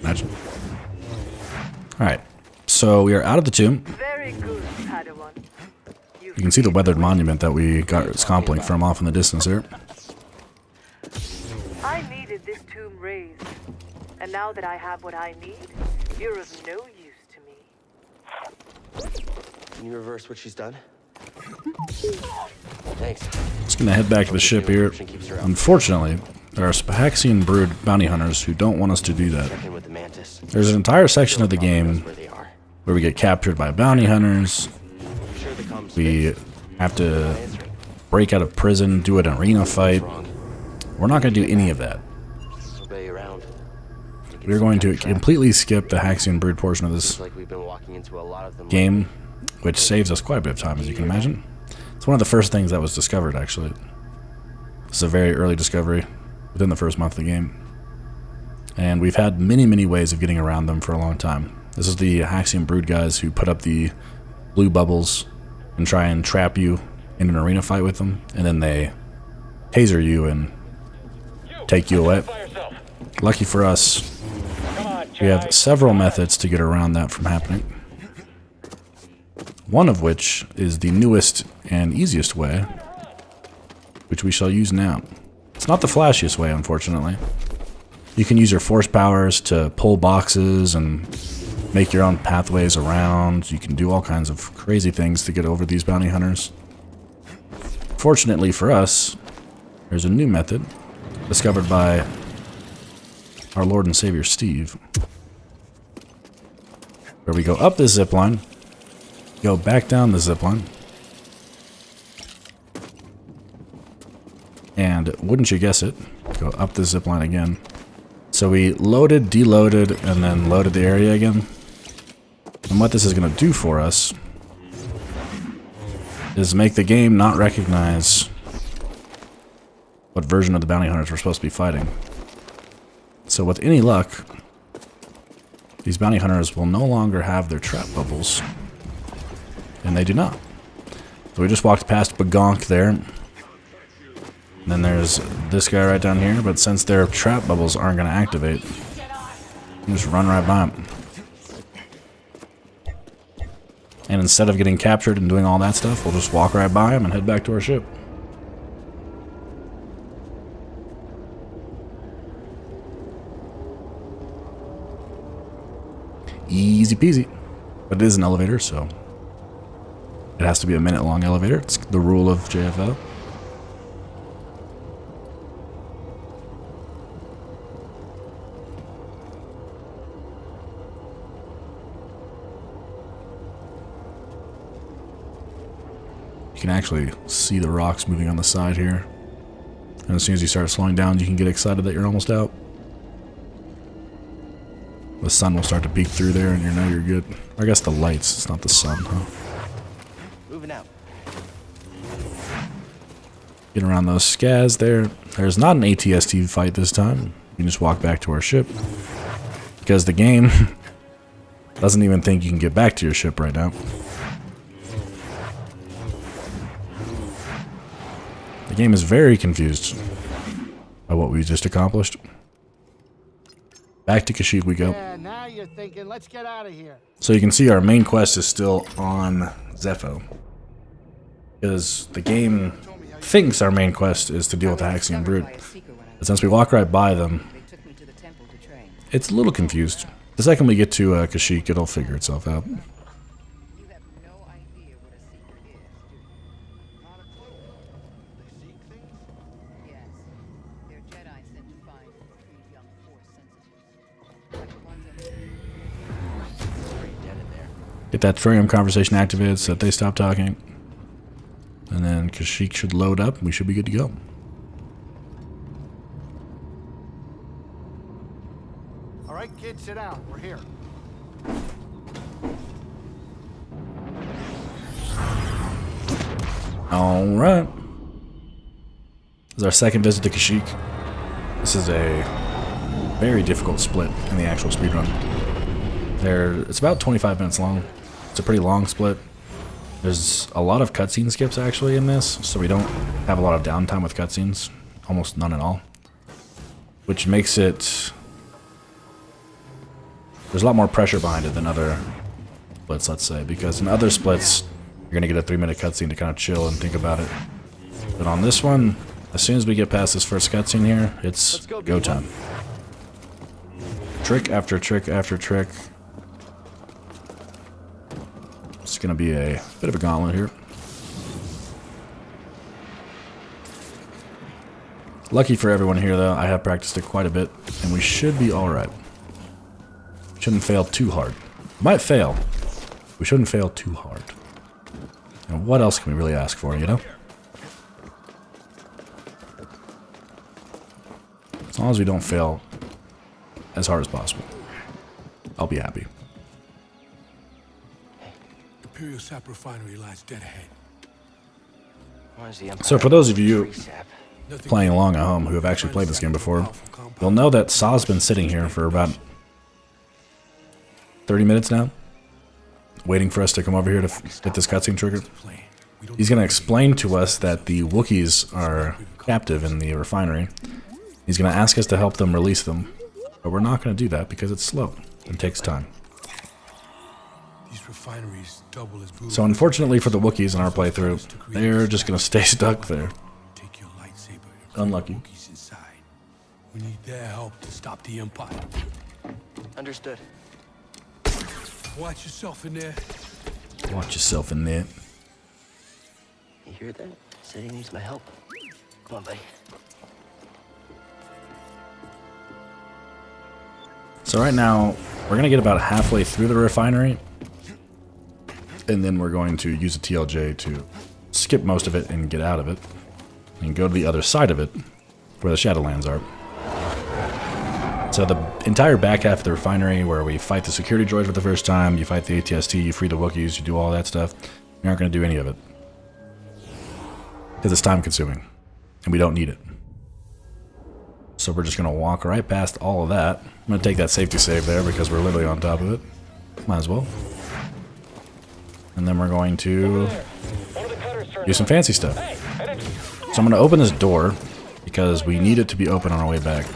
Imagine. Alright, so we are out of the tomb. Very good, Padawan. You can see the weathered monument that we got scompling from off in the distance here. I needed this tomb raised, and now that I have what I need, you're of no use to me. Can you reverse what she's done? Thanks. Just gonna head back to the ship here. Unfortunately, there are Spahaxian brood bounty hunters who don't want us to do that. There's an entire section of the game where we get captured by bounty hunters. We have to break out of prison, do an arena fight. We're not going to do any of that. We're going to completely skip the Haxian brood portion of this game, which saves us quite a bit of time, as you can imagine. It's one of the first things that was discovered, actually. This is a very early discovery within the first month of the game. And we've had many, many ways of getting around them for a long time. This is the Haxian brood guys who put up the blue bubbles and try and trap you in an arena fight with them, and then they taser you and take you away. Lucky for us, we have several methods to get around that from happening. One of which is the newest and easiest way, which we shall use now. It's not the flashiest way, unfortunately. You can use your force powers to pull boxes and make your own pathways around. You can do all kinds of crazy things to get over these bounty hunters. Fortunately for us, there's a new method discovered by our Lord and Savior Steve, where we go up this zipline, go back down the zipline, and wouldn't you guess it, go up the zipline again. So we loaded, deloaded, and then loaded the area again. And what this is going to do for us is make the game not recognize what version of the bounty hunters we're supposed to be fighting. So with any luck, these bounty hunters will no longer have their trap bubbles. And they do not. So we just walked past Bagonk there. And then there's this guy right down here, but since their trap bubbles aren't going to activate, you just run right by him. And instead of getting captured and doing all that stuff, we'll just walk right by him and head back to our ship. Easy peasy. But it is an elevator, so it has to be a minute-long elevator. It's the rule of JFL. You can actually see the rocks moving on the side here. And as soon as you start slowing down, you can get excited that you're almost out. The sun will start to peek through there and you know you're good. Or I guess the lights, it's not the sun, huh? Moving out. Get around those scaz there. There's not an ATST fight this time. You can just walk back to our ship. Because the game doesn't even think you can get back to your ship right now. The game is very confused by what we just accomplished. Back to Kashyyyk we go. Yeah, now you're thinking, let's get out of here. So you can see our main quest is still on Zepho. Because the game thinks our main quest is to deal with the Haxian Brute. But since we walk right by them, it's a little confused. The second we get to Kashyyyk, it'll figure itself out. Get that Thorium conversation activated so that they stop talking. And then Kashyyyk should load up and we should be good to go. Alright, kids, sit down. We're here. Alright. This is our second visit to Kashyyyk. This is a very difficult split in the actual speedrun. It's about 25 minutes long. It's a pretty long split. There's a lot of cutscene skips actually in this, so we don't have a lot of downtime with cutscenes. Almost none at all. Which makes it... There's a lot more pressure behind it than other splits, let's say. Because in other splits, you're going to get a 3-minute cutscene to kind of chill and think about it. But on this one, as soon as we get past this first cutscene here, it's go time. Trick after trick after trick. It's going to be a bit of a gauntlet here. Lucky for everyone here, though, I have practiced it quite a bit, and we should be alright. Shouldn't fail too hard. Might fail. We shouldn't fail too hard. And what else can we really ask for, you know? As long as we don't fail as hard as possible, I'll be happy. Imperial Sap refinery lies dead ahead. So for those of you playing along at home who have actually played this game before, you'll know that Saw's been sitting here for about 30 minutes now, waiting for us to come over here to get this cutscene triggered. He's going to explain to us that the Wookiees are captive in the refinery. He's going to ask us to help them release them, but we're not going to do that because it's slow and takes time. So unfortunately for the Wookiees in our playthrough, they're just going to stay stuck there. Unlucky. We need their help to stop the Empire. Understood. Watch yourself in there. Watch yourself in there. You hear that? Said he needs my help. Come on, buddy. So right now, we're going to get about halfway through the refinery. And then we're going to use a TLJ to skip most of it and get out of it. And go to the other side of it, where the Shadowlands are. So the entire back half of the refinery, where we fight the security droids for the first time, you fight the ATST, you free the Wookiees, you do all that stuff, we aren't going to do any of it. Because it's time consuming. And we don't need it. So we're just going to walk right past all of that. I'm going to take that safety save there because we're literally on top of it. Might as well. And then we're going to do some fancy stuff. So I'm going to open this door because we need it to be open on our way back.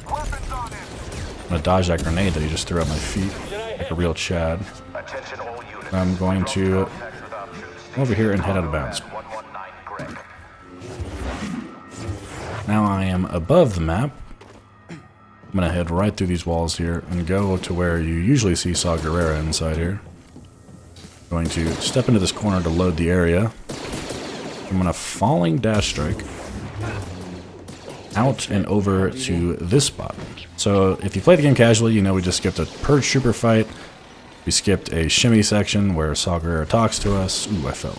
I'm going to dodge that grenade that he just threw at my feet like a real Chad. I'm going to come over here and head out of bounds. Now I am above the map. I'm going to head right through these walls here and go to where you usually see Saw Gerrera inside here. Going to step into this corner to load the area. I'm going to falling dash strike out and over to this spot. So if you play the game casually, you know we just skipped a Purge Trooper fight. We skipped a shimmy section where Saw Gerrera talks to us. Ooh, I fell.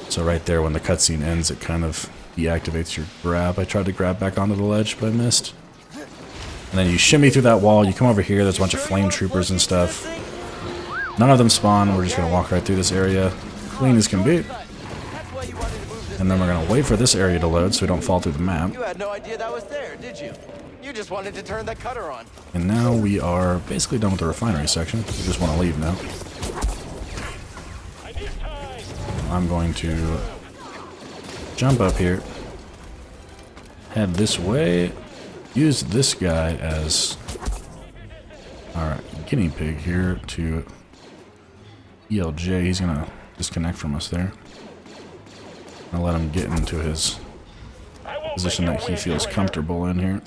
So right there when the cutscene ends, it kind of deactivates your grab. I tried to grab back onto the ledge, but I missed. And then you shimmy through that wall, you come over here, there's a bunch of flame troopers and stuff. None of them spawn, we're just going to walk right through this area, clean as can be. And then we're going to wait for this area to load so we don't fall through the map. You had no idea that was there, did you? You just wanted to turn that cutter on. And now we are basically done with the refinery section. We just want to leave now. I'm going to jump up here, head this way, use this guy as our guinea pig here to ELJ. He's going to disconnect from us there. I'll let him get into his position that he feels comfortable in here.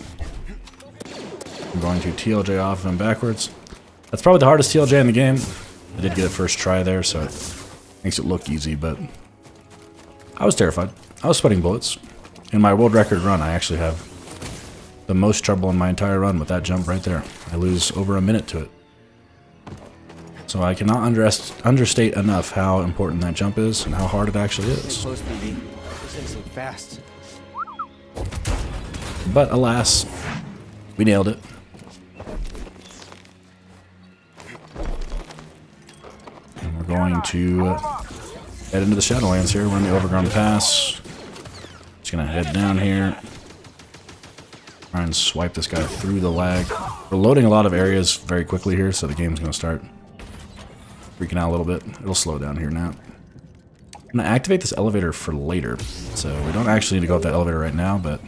I'm going to TLJ off and backwards. That's probably the hardest TLJ in the game. I did get it first try there, so it makes it look easy, but I was terrified. I was sweating bullets. In my world record run, I actually have the most trouble in my entire run with that jump right there. I lose over a minute to it. So I cannot understate enough how important that jump is and how hard it actually is. Close, BB. This thing's so fast. But alas, we nailed it. And we're going to head into the Shadowlands here. We're in the Overgrown Pass. Just gonna head down here. Try and swipe this guy through the lag. We're loading a lot of areas very quickly here, so the game's gonna start freaking out a little bit. It'll slow down here now. I'm gonna activate this elevator for later. So we don't actually need to go up that elevator right now, but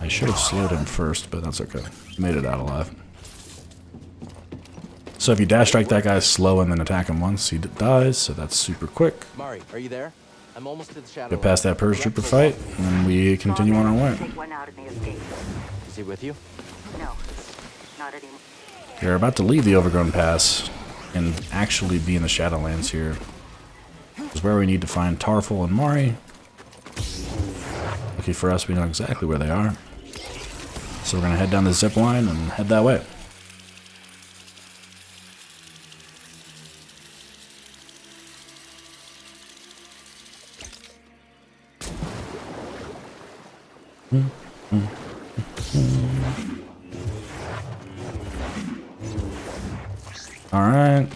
I should have slowed him first, but that's okay. Made it out alive. So if you dash strike that guy slow and then attack him once, he dies, so that's super quick. Mari, are you there? I'm almost to the shadow. Get past that Purge Trooper fight, and then we continue on our way. Is he with you? No, not anymore. We're about to leave the Overgrown Pass and actually be in the Shadowlands here. This is where we need to find Tarful and Mari. Lucky for us, we know exactly where they are. So we're going to head down the zip line and head that way. Alright.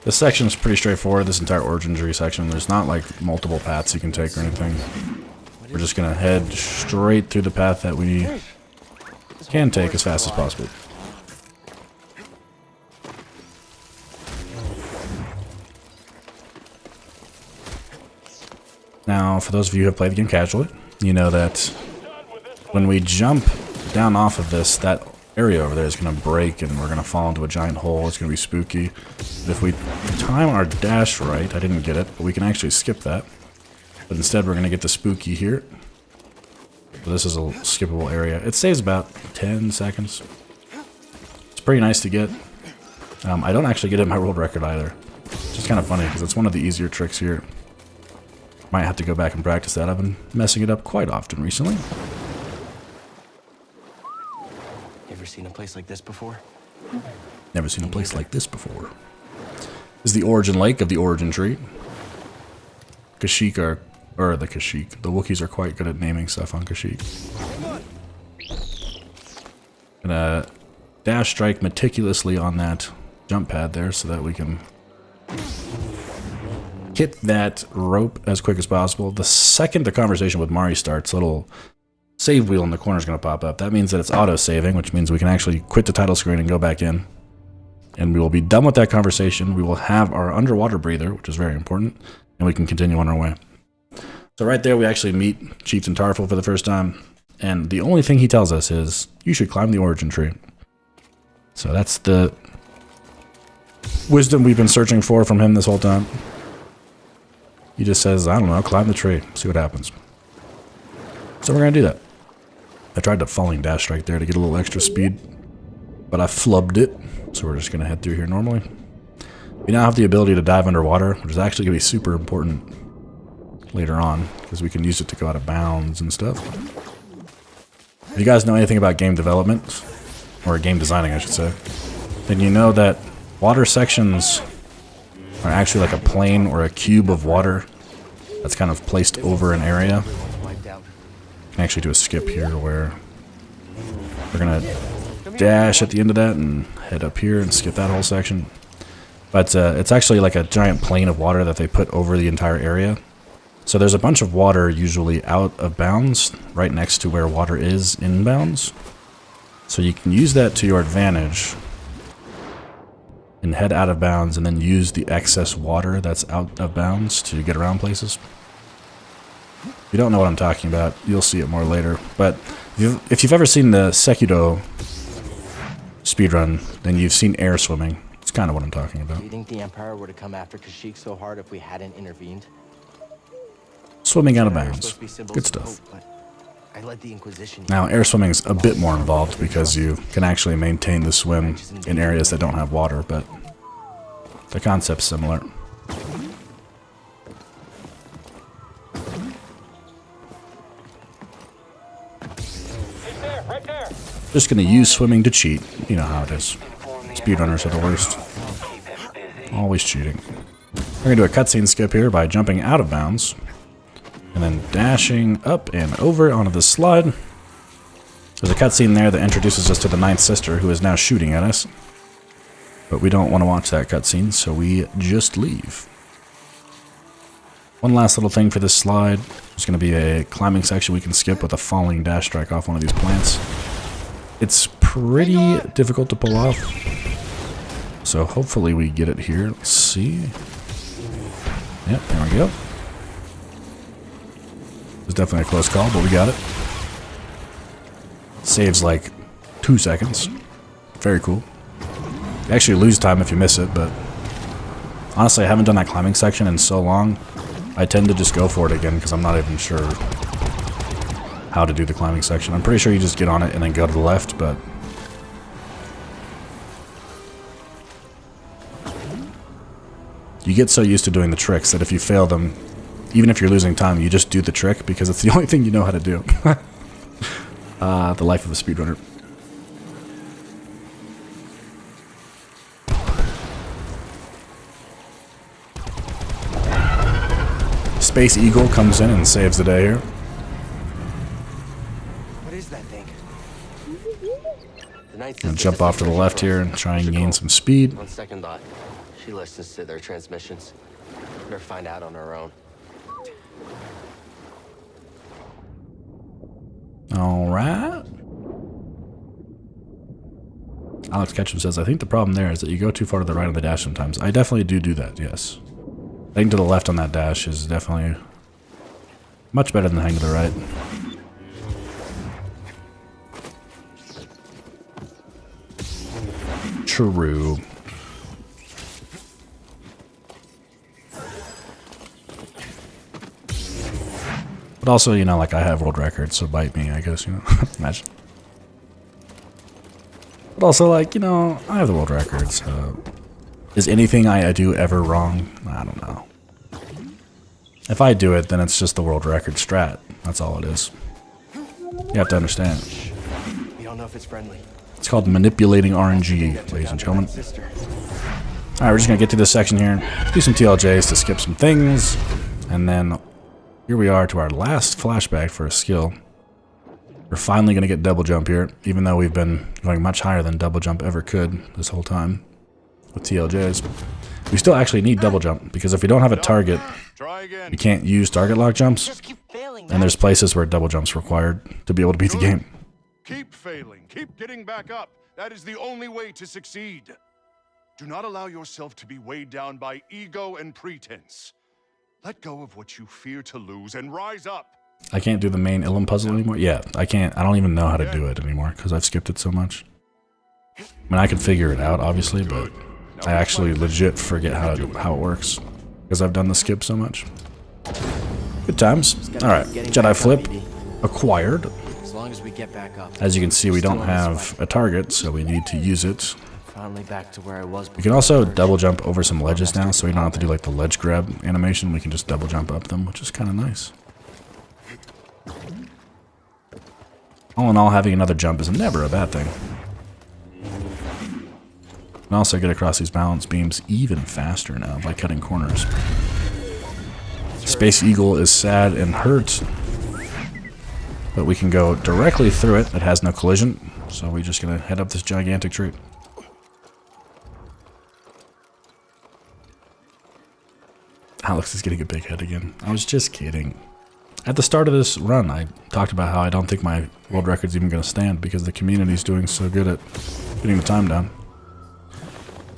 This section is pretty straightforward, this entire origin tree section. There's not like multiple paths you can take or anything. We're just gonna head straight through the path that we can take as fast as possible. Now, for those of you who have played the game casually, you know that when we jump down off of this, that area over there is going to break and we're going to fall into a giant hole. It's going to be spooky. But if we time our dash right, I didn't get it, but we can actually skip that. But instead we're going to get the spooky here. So this is a skippable area. It saves about 10 seconds. It's pretty nice to get. I don't actually get it in my world record either. It's just kind of funny because it's one of the easier tricks here. Might have to go back and practice that. I've been messing it up quite often recently. Ever seen a place like this before? Never seen a place like this before. This is the origin lake of the origin tree. The Wookiees are quite good at naming stuff on Kashyyyk. Gonna dash strike meticulously on that jump pad there so that we can hit that rope as quick as possible. The second the conversation with Mari starts, little save wheel in the corner is going to pop up. That means that it's auto-saving, which means we can actually quit the title screen and go back in. And we will be done with that conversation. We will have our underwater breather, which is very important, and we can continue on our way. So right there, we actually meet Chieftain Tarful for the first time, and the only thing he tells us is, you should climb the origin tree. So that's the wisdom we've been searching for from him this whole time. He just says, I don't know, climb the tree, see what happens. So we're going to do that. I tried to falling dash right there to get a little extra speed, but I flubbed it. So we're just going to head through here normally. We now have the ability to dive underwater, which is actually going to be super important later on, because we can use it to go out of bounds and stuff. If you guys know anything about game development, or game designing I should say, then you know that water sections are actually like a plane or a cube of water that's kind of placed over an area. I can actually do a skip here where we're going to dash at the end of that and head up here and skip that whole section. But it's actually like a giant plane of water that they put over the entire area. So there's a bunch of water usually out of bounds right next to where water is in bounds. So you can use that to your advantage and head out of bounds and then use the excess water that's out of bounds to get around places. If you don't know what I'm talking about, you'll see it more later. But if you've ever seen the Sekiro speedrun, then you've seen air swimming. It's kind of what I'm talking about. Do you think the Empire would have come after Kashyyyk so hard if we hadn't intervened? Swimming out of bounds. Good stuff. I led the Inquisition. Now, air swimming's a bit more involved because you can actually maintain the swim in areas that don't have water, but the concept's similar. Just gonna use swimming to cheat. You know how it is. Speedrunners are the worst. Always cheating. We're gonna do a cutscene skip here by jumping out of bounds and then dashing up and over onto the slide. There's a cutscene there that introduces us to the Ninth Sister, who is now shooting at us. But we don't want to watch that cutscene, so we just leave. One last little thing for this slide. There's going to be a climbing section we can skip with a falling dash strike off one of these plants. It's pretty difficult to pull off, so hopefully we get it here. Let's see. Yep, there we go. It's definitely a close call, but we got it. Saves like 2 seconds. Very cool. You actually lose time if you miss it, but honestly, I haven't done that climbing section in so long. I tend to just go for it again because I'm not even sure how to do the climbing section. I'm pretty sure you just get on it and then go to the left, but you get so used to doing the tricks that if you fail them, even if you're losing time, you just do the trick because it's the only thing you know how to do. The life of a speedrunner. Space Eagle comes in and saves the day here. What is that thing? Gonna jump off to the left here and try and gain some speed. On second thought, she listens to their transmissions. Better find out on her own. Alright. Alex Ketchum says, I think the problem there is that you go too far to the right on the dash sometimes. I definitely do that, yes. Heading to the left on that dash is definitely much better than heading to the right. True. But also, you know, like I have world records, so bite me, I guess, you know. Imagine. But also, like, you know, I have the world records. Is anything I do ever wrong? I don't know. If I do it, then it's just the world record strat. That's all it is. You have to understand. We don't know if it's friendly. It's called manipulating RNG, ladies and gentlemen. Alright, we're just going to get through this section here, do some TLJs to skip some things, and then here we are to our last flashback for a skill. We're finally going to get double jump here, even though we've been going much higher than double jump ever could this whole time with TLJs. We still actually need double jump, because if we don't have a target, we can't use target lock jumps. And there's places where double jump's required to be able to beat the game. Keep failing. Keep getting back up. That is the only way to succeed. Do not allow yourself to be weighed down by ego and pretense. Let go of what you fear to lose and rise up. I can't do the main Ilum puzzle anymore. Yeah, I can't. I don't even know how to do it anymore because I've skipped it so much. I mean, I can figure it out, obviously, but I actually legit forget how it works because I've done the skip so much. Good times. All right, Jedi flip acquired. As long as we get back up. As you can see, we don't have a target, so we need to use it. Finally back to where I was before. We can also double jump over some ledges now, so we don't have to do like the ledge grab animation. We can just double jump up them, which is kind of nice. All in all, having another jump is never a bad thing. And also get across these balance beams even faster now by cutting corners. Space Eagle is sad and hurt, but we can go directly through it. It has no collision, so we're just gonna head up this gigantic tree. Alex is getting a big head again. I was just kidding. At the start of this run, I talked about how I don't think my world record's even going to stand because the community's doing so good at getting the time down.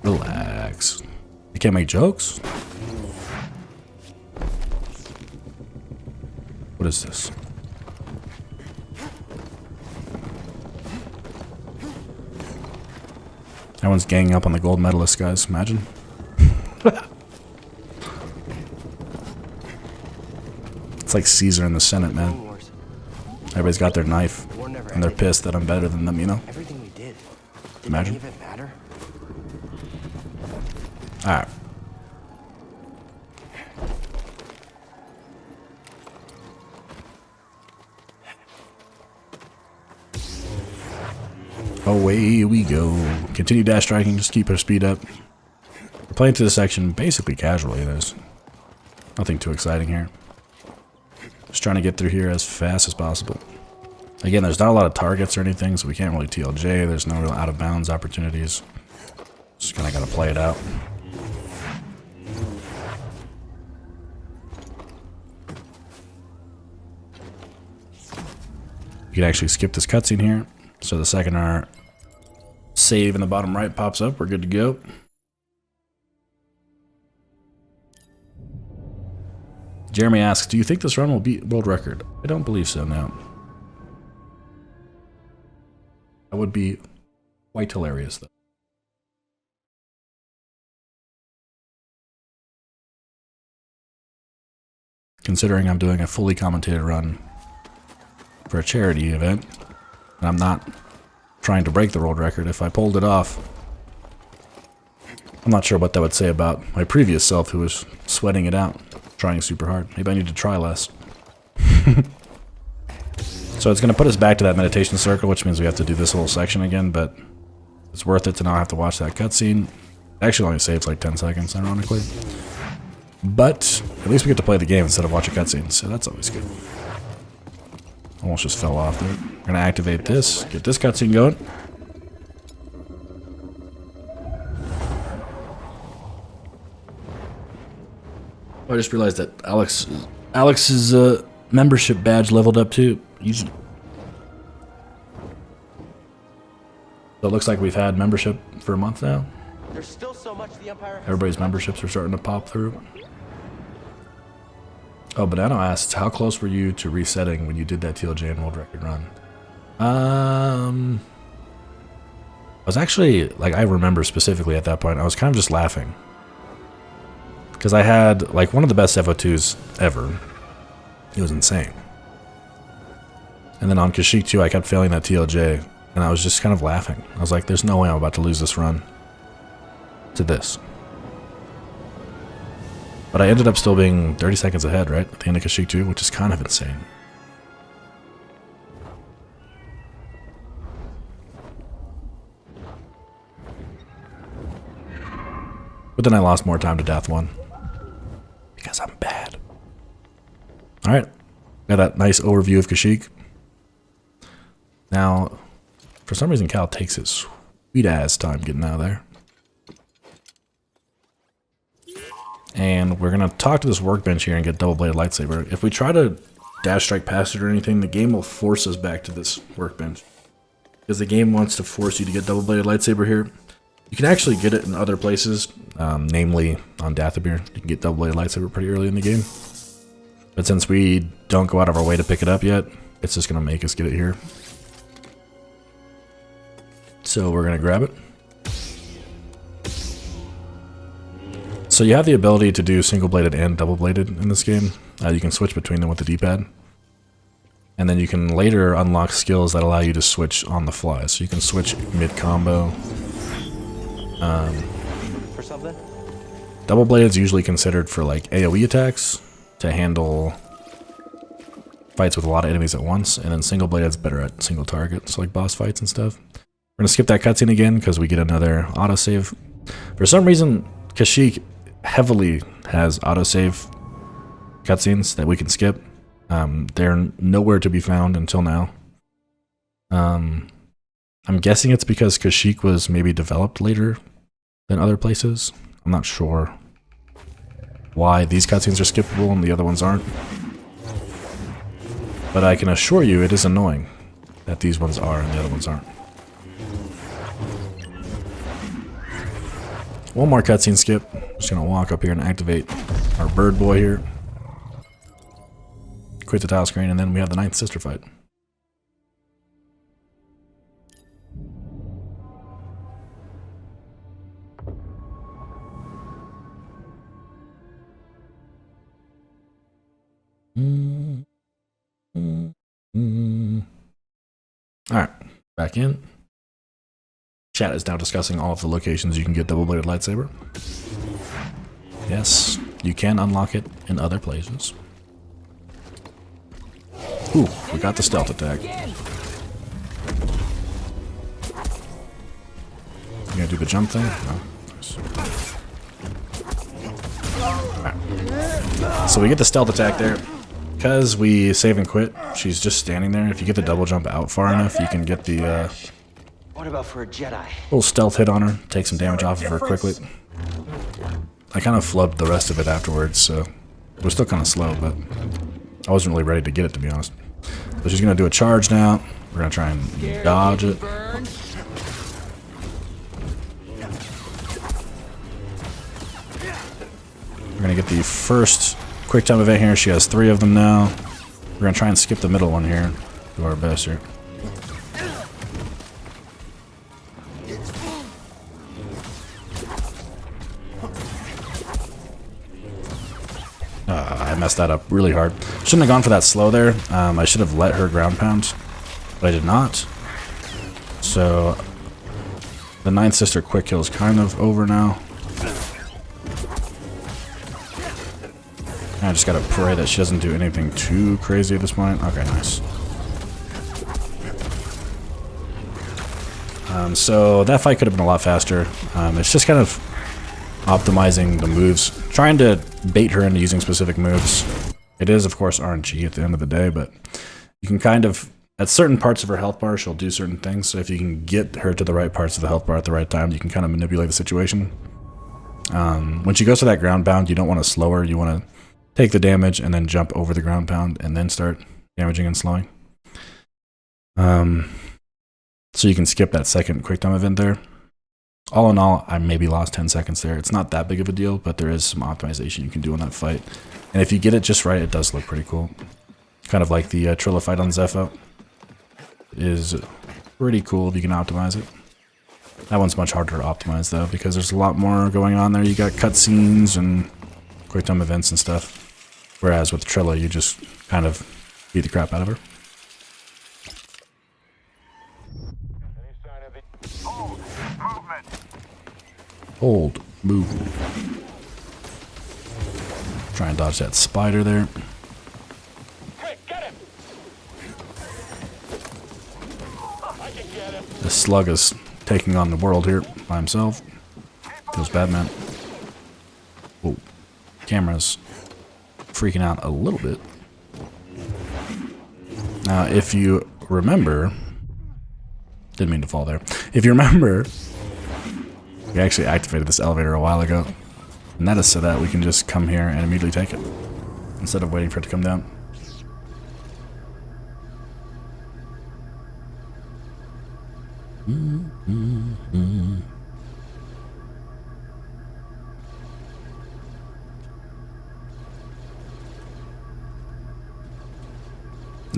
Relax. You can't make jokes? What is this? Everyone's ganging up on the gold medalist, guys. Imagine. It's like Caesar in the Senate, man. Everybody's got their knife, and they're pissed that I'm better than them, you know? Everything we did. Imagine. Did any of it matter? Alright. Away we go. Continue dash striking, just keep our speed up. We're playing through this section basically casually. There's nothing too exciting here. Just trying to get through here as fast as possible. Again, there's not a lot of targets or anything, so we can't really TLJ. There's no real out of bounds opportunities. Just kind of got to play it out. You can actually skip this cutscene here. So the second our save in the bottom right pops up, we're good to go. Jeremy asks, do you think this run will beat world record? I don't believe so, no. That would be quite hilarious, though. Considering I'm doing a fully commentated run for a charity event, and I'm not trying to break the world record. If I pulled it off, I'm not sure what that would say about my previous self who was sweating it out, trying super hard. Maybe I need to try less. So it's going to put us back to that meditation circle, which means we have to do this whole section again, but it's worth it to not have to watch that cutscene. It actually only saves like 10 seconds, ironically. But at least we get to play the game instead of watch a cutscene, so that's always good. Almost just fell off there. We're going to activate this, get this cutscene going. I just realized that Alex's membership badge leveled up too. Easy. So it looks like we've had membership for a month now. There's still so much the Empire has. Everybody's memberships are starting to pop through. Oh, Banano asks, how close were you to resetting when you did that TLJ and world record run? I was actually, like, I remember specifically at that point, I was kind of just laughing. Because I had, like, one of the best FO2s ever. It was insane. And then on Kashyyyk 2, I kept failing that TLJ, and I was just kind of laughing. I was like, there's no way I'm about to lose this run to this. But I ended up still being 30 seconds ahead, right? At the end of Kashyyyk 2, which is kind of insane. But then I lost more time to Death 1. Because I'm bad. Alright. Got that nice overview of Kashyyyk. Now, for some reason Cal takes his sweet ass time getting out of there. And we're going to talk to this workbench here and get double-bladed lightsaber. If we try to dash strike past it or anything, the game will force us back to this workbench. Because the game wants to force you to get double-bladed lightsaber here. You can actually get it in other places, namely on Dathomir. You can get double-bladed lightsaber pretty early in the game. But since we don't go out of our way to pick it up yet, it's just going to make us get it here. So we're going to grab it. So you have the ability to do single-bladed and double-bladed in this game. You can switch between them with the D-pad. And then you can later unlock skills that allow you to switch on the fly. So you can switch mid-combo. For something? Double-bladed is usually considered for like AoE attacks to handle fights with a lot of enemies at once. And then single-bladed is better at single targets, so like boss fights and stuff. We're going to skip that cutscene again because we get another autosave. For some reason, Kashyyyk heavily has autosave cutscenes that we can skip. They're nowhere to be found until now. I'm guessing it's because Kashyyyk was maybe developed later than other places. I'm not sure why these cutscenes are skippable and the other ones aren't. But I can assure you it is annoying that these ones are and the other ones aren't. One more cutscene skip. Just gonna walk up here and activate our bird boy here. Quit the tile screen, and then we have the 9th sister fight. Alright, back in. Chat is now discussing all of the locations you can get double-bladed lightsaber. Yes, you can unlock it in other places. Ooh, we got the stealth attack. You gonna do the jump thing? No. Nice. Right. So we get the stealth attack there. Because we save and quit, she's just standing there. If you get the double jump out far enough, you can get the What about for a Jedi? little stealth hit on her, take some damage off of her quickly. I kind of flubbed the rest of it afterwards, so it was still kind of slow, but I wasn't really ready to get it, to be honest. So she's going to do a charge now. We're going to try and dodge it. We're going to get the first quick time event here. She has 3 of them now. We're going to try and skip the middle one here. Do our best here. I messed that up really hard. Shouldn't have gone for that slow there. I should have let her ground pound, but I did not. So the 9th sister quick kill is kind of over now. I just gotta pray that she doesn't do anything too crazy at this point. Okay, nice. So that fight could have been a lot faster. It's just kind of optimizing the moves, trying to bait her into using specific moves. It is, of course, RNG at the end of the day, but you can kind of, at certain parts of her health bar, she'll do certain things. So if you can get her to the right parts of the health bar at the right time, you can kind of manipulate the situation. When she goes to that ground pound, you don't want to slow her. You want to take the damage and then jump over the ground pound and then start damaging and slowing. So you can skip that second quick time event there. All in all, I maybe lost 10 seconds there. It's not that big of a deal, but there is some optimization you can do on that fight. And if you get it just right, it does look pretty cool. Kind of like the Trilla fight on Zepho. Is pretty cool if you can optimize it. That one's much harder to optimize though, because there's a lot more going on there. You got cutscenes and quick time events and stuff. Whereas with Trilla, you just kind of beat the crap out of her. Hold, move. Try and dodge that spider there. This slug is taking on the world here by himself. Feels bad, man. Whoa. Camera's freaking out a little bit. Now, if you remember... Didn't mean to fall there. If you remember... We actually activated this elevator a while ago. And that is so that we can just come here and immediately take it. Instead of waiting for it to come down.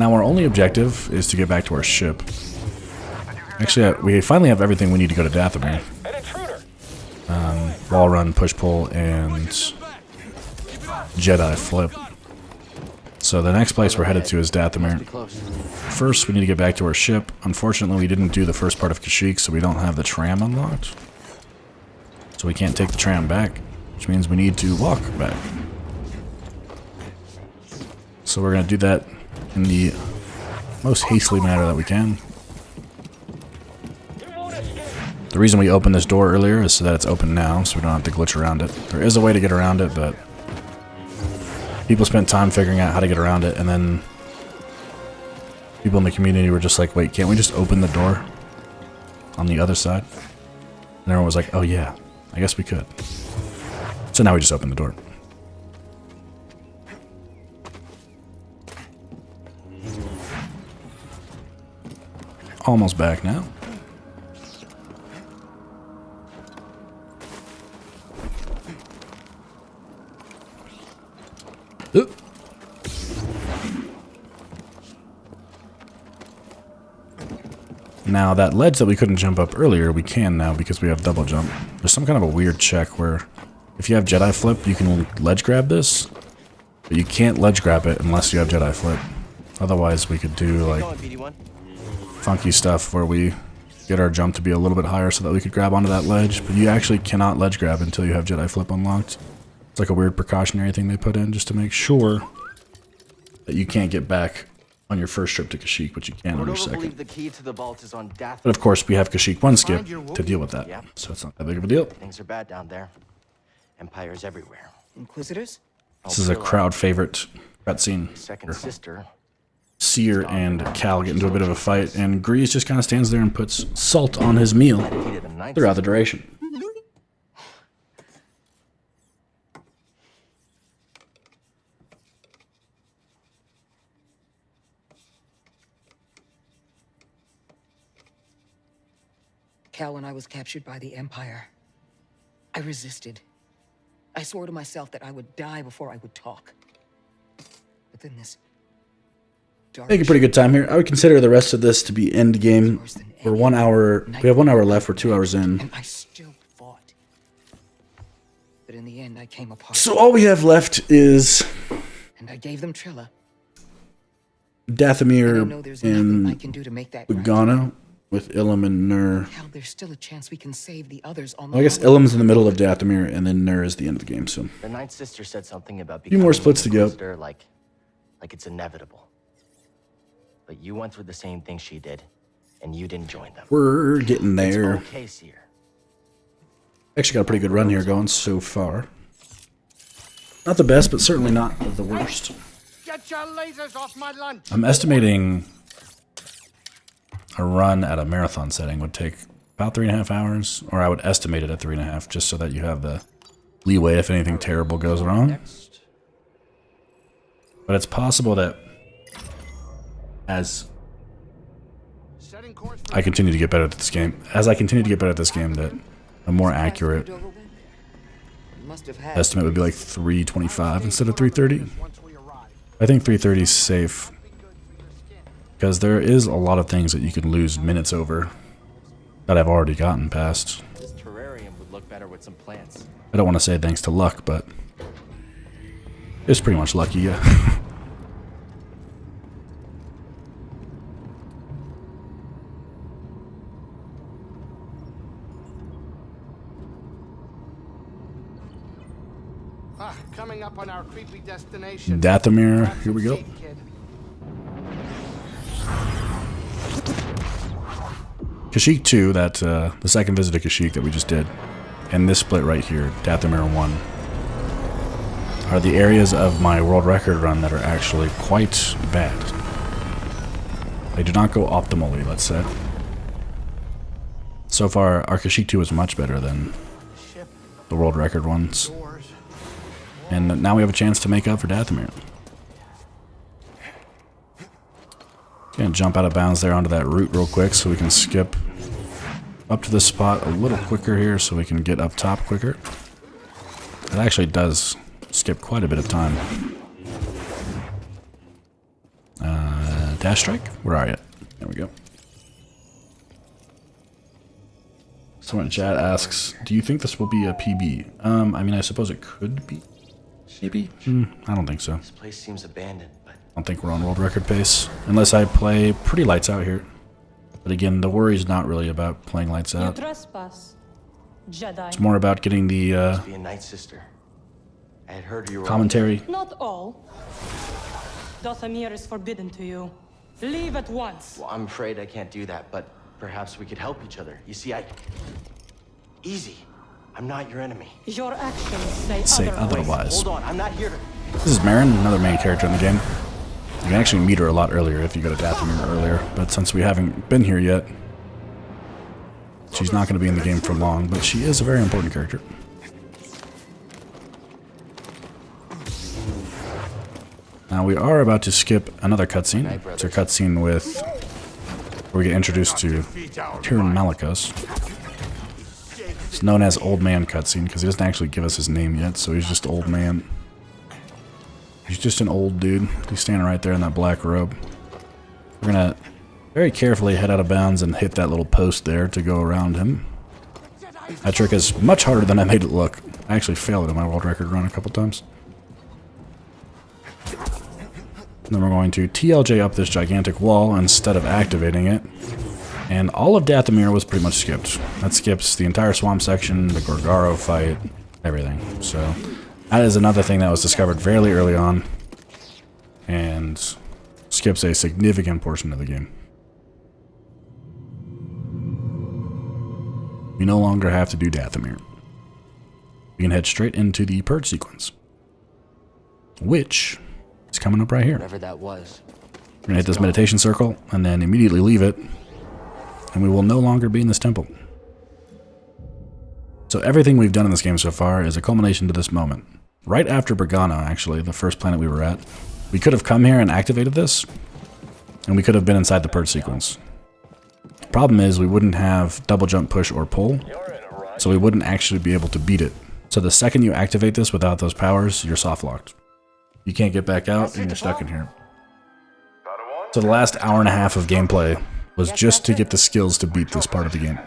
Now our only objective is to get back to our ship. Actually, we finally have everything we need to go to Dathomir. Wall run, push pull, and Jedi flip. So the next place we're headed to is Dathomir. First, we need to get back to our ship. Unfortunately, we didn't do the first part of Kashyyyk, so we don't have the tram unlocked. So we can't take the tram back, which means we need to walk back. So we're going to do that in the most hastily manner that we can. The reason we opened this door earlier is so that it's open now, so we don't have to glitch around it. There is a way to get around it, but people spent time figuring out how to get around it, and then people in the community were just like, wait, can't we just open the door on the other side? And everyone was like, oh yeah, I guess we could. So now we just open the door. Almost back now. Oop. Now that ledge that we couldn't jump up earlier, we can now because we have double jump. There's some kind of a weird check where if you have Jedi flip, you can ledge grab this, but you can't ledge grab it unless you have Jedi flip. Otherwise, we could do like funky stuff where we get our jump to be a little bit higher so that we could grab onto that ledge, but you actually cannot ledge grab until you have Jedi flip unlocked. It's like a weird precautionary thing they put in just to make sure that you can't get back on your first trip to Kashyyyk, but you can on your second. But of course, we have Kashyyyk 1 skip to deal with that, so it's not that big of a deal. Things are bad down there. Empires everywhere. Inquisitors? This is a crowd favorite cutscene. Second sister. Cere and Cal get into a bit of a fight, and Greez just kind of stands there and puts salt on his meal throughout the duration. Cal, when I was captured by the Empire, I resisted. I swore to myself that I would die before I would talk. But then this Make a pretty good time here. I would consider the rest of this to be end game. We're 1 hour. We have 1 hour left. We're 2 hours in. And I still fought. But in the end, I came apart. So all we have left is And I gave them Trilla. Dathomir and and Lugano with Ilum and Nur. Cal, there's still a chance we can save the others on the Well, I guess Ilum's in the middle of Dathomir, and then Nur is the end of the game. So The Ninth Sister said something about few more splits to go. like it's inevitable. But you went through the same thing she did, and you didn't join them. We're getting there. It's okay, Cere. Actually got a pretty good run here going so far. Not the best, but certainly not the worst. Get your lasers off my lunch. I'm estimating a run at a marathon setting would take about 3.5 hours, or I would estimate it at 3.5, just so that you have the leeway if anything terrible goes wrong. But it's possible that as I continue to get better at this game, that a more accurate estimate would be like 325 instead of 330. I think 330 is safe because there is a lot of things that you can lose minutes over that I've already gotten past. This terrarium would look better with some plants. I don't want to say thanks to luck, but it's pretty much lucky, yeah. Coming up on our creepy destination. Dathomir, here we go. Kashyyyk 2, that the second visit to Kashyyyk that we just did, and this split right here, Dathomir 1, are the areas of my world record run that are actually quite bad. They do not go optimally, let's say. So far, our Kashyyyk 2 is much better than the world record ones. And now we have a chance to make up for Dathomir. Gonna jump out of bounds there onto that route real quick so we can skip up to this spot a little quicker here so we can get up top quicker. It actually does skip quite a bit of time. Dash Strike? Where are you? There we go. Someone in chat asks, do you think this will be a PB? I mean, I suppose it could be. Maybe? I don't think so. This place seems abandoned, but... I don't think we're on world record pace. Unless I play pretty lights out here. But again, the worry is not really about playing lights out. Jedi. It's more about getting the Must be a Night Sister. I had heard you were... commentary. Not all. Dathomir is forbidden to you. Leave at once. Well, I'm afraid I can't do that, but perhaps we could help each other. You see, Easy. I'm not your enemy. Your actions say otherwise. Hold on, I'm not here to... This is Marin, another main character in the game. You can actually meet her a lot earlier if you go to Dathomir earlier, but since we haven't been here yet, she's not going to be in the game for long, but she is a very important character. Now we are about to skip another cutscene. It's a cutscene with where we get introduced to Tyrann Malicos. It's known as Old Man cutscene because he doesn't actually give us his name yet, so he's just Old Man. He's just an old dude. He's standing right there in that black robe. We're gonna very carefully head out of bounds and hit that little post there to go around him. That trick is much harder than I made it look. I actually failed it in my world record run a couple times. Then we're going to TLJ up this gigantic wall instead of activating it. And all of Dathomir was pretty much skipped. That skips the entire swamp section, the Gorgaro fight, everything. So that is another thing that was discovered fairly early on. And skips a significant portion of the game. We no longer have to do Dathomir. We can head straight into the Purge sequence. Which is coming up right here. Whatever that was. We're gonna hit this meditation circle and then immediately leave it. And we will no longer be in this temple. So everything we've done in this game so far is a culmination to this moment. Right after Bragano, actually, the first planet we were at, we could have come here and activated this, and we could have been inside the Purge sequence. The problem is we wouldn't have double jump, push, or pull, so we wouldn't actually be able to beat it. So the second you activate this without those powers, you're soft locked. You can't get back out, and you're stuck in here. So the last hour and a half of gameplay was just to get the skills to beat this part of the game.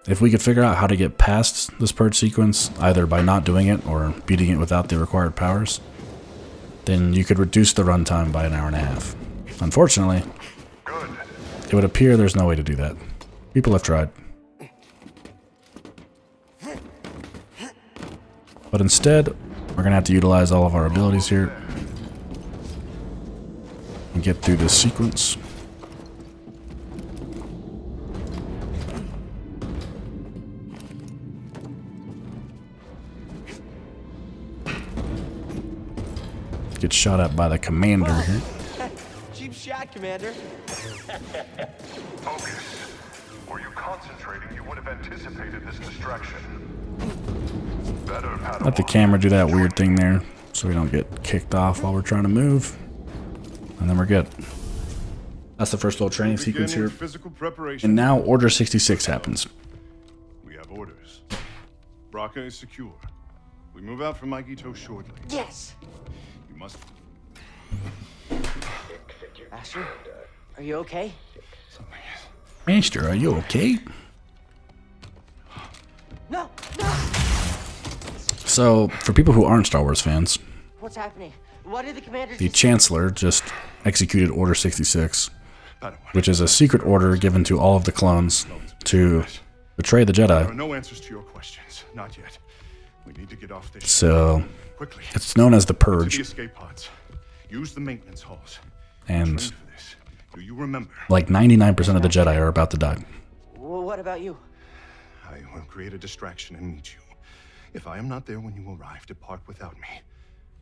If we could figure out how to get past this Purge sequence, either by not doing it or beating it without the required powers, then you could reduce the runtime by an hour and a half. Unfortunately, it would appear there's no way to do that. People have tried. But instead, we're going to have to utilize all of our abilities here and get through this sequence. Get shot at by the commander here. Cheap shot, Commander. Focus. Were you concentrating, you would have anticipated this distraction. Better, Padawan. Let the camera do that weird thing there so we don't get kicked off while we're trying to move. And then we're good. That's the first little training sequence here. And now Order 66 happens. We have orders. Bracca is secure. We move out from Maigito shortly. Yes. You must... Master, are you okay? Master, are you okay? No, no! So, for people who aren't Star Wars fans, What's happening? What did the commanders... The Chancellor just executed Order 66, which is a secret order given to all of the clones to betray the Jedi. There are no answers to your questions. Not yet. We need to get off this. So, it's known as the Purge. The escape pods. Use the maintenance halls. And do you remember? like 99% of the Jedi are about to die. Well, what about you? I will create a distraction and meet you. If I am not there when you arrive, depart without me.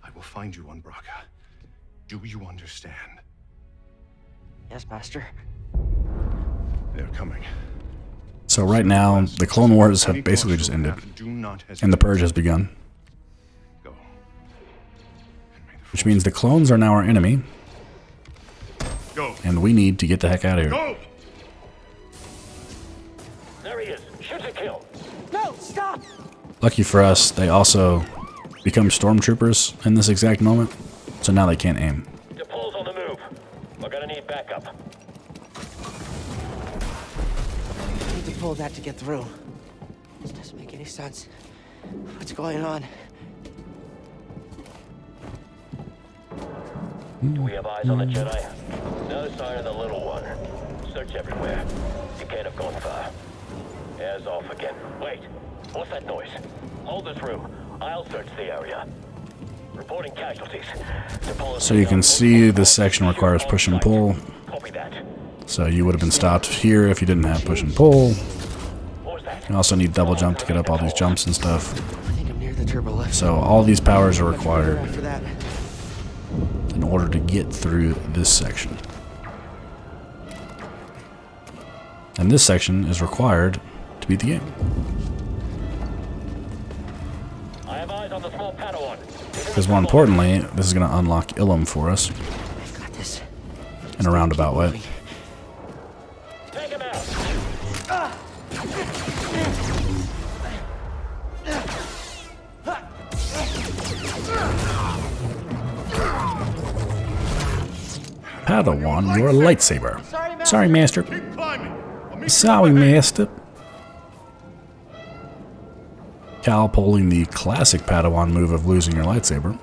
I will find you on Bracca. Do you understand? Yes, Master. They're coming. So right now, the Clone Wars have basically just ended, and the Purge has begun. Which means the clones are now our enemy, and we need to get the heck out of here. Go! There he is. Shoot to kill. No, stop! Lucky for us, they also become stormtroopers in this exact moment, so now they can't aim. Tapal's on the move. pull that to get through. This doesn't make any sense. What's going on? Do we have eyes on the Jedi? No sign of the little one. Search everywhere. You can't have gone far. Air's off again. Wait, what's that noise? Hold this room. I'll search the area. Reporting casualties. So you can see this section requires push and pull. Copy that. So you would have been stopped here if you didn't have push and pull. You also need double jump to get up all these jumps and stuff. I think I'm near the turbo lift. So all these powers are required After that. in order to get through this section. And this section is required to beat the game. I have eyes on the small Padawan. Because more importantly, this is going to unlock Ilum for us in a roundabout way. Take him out. Padawan, your lightsaber. Sorry, Master. Sorry, Master. Cal pulling the classic Padawan move of losing your lightsaber.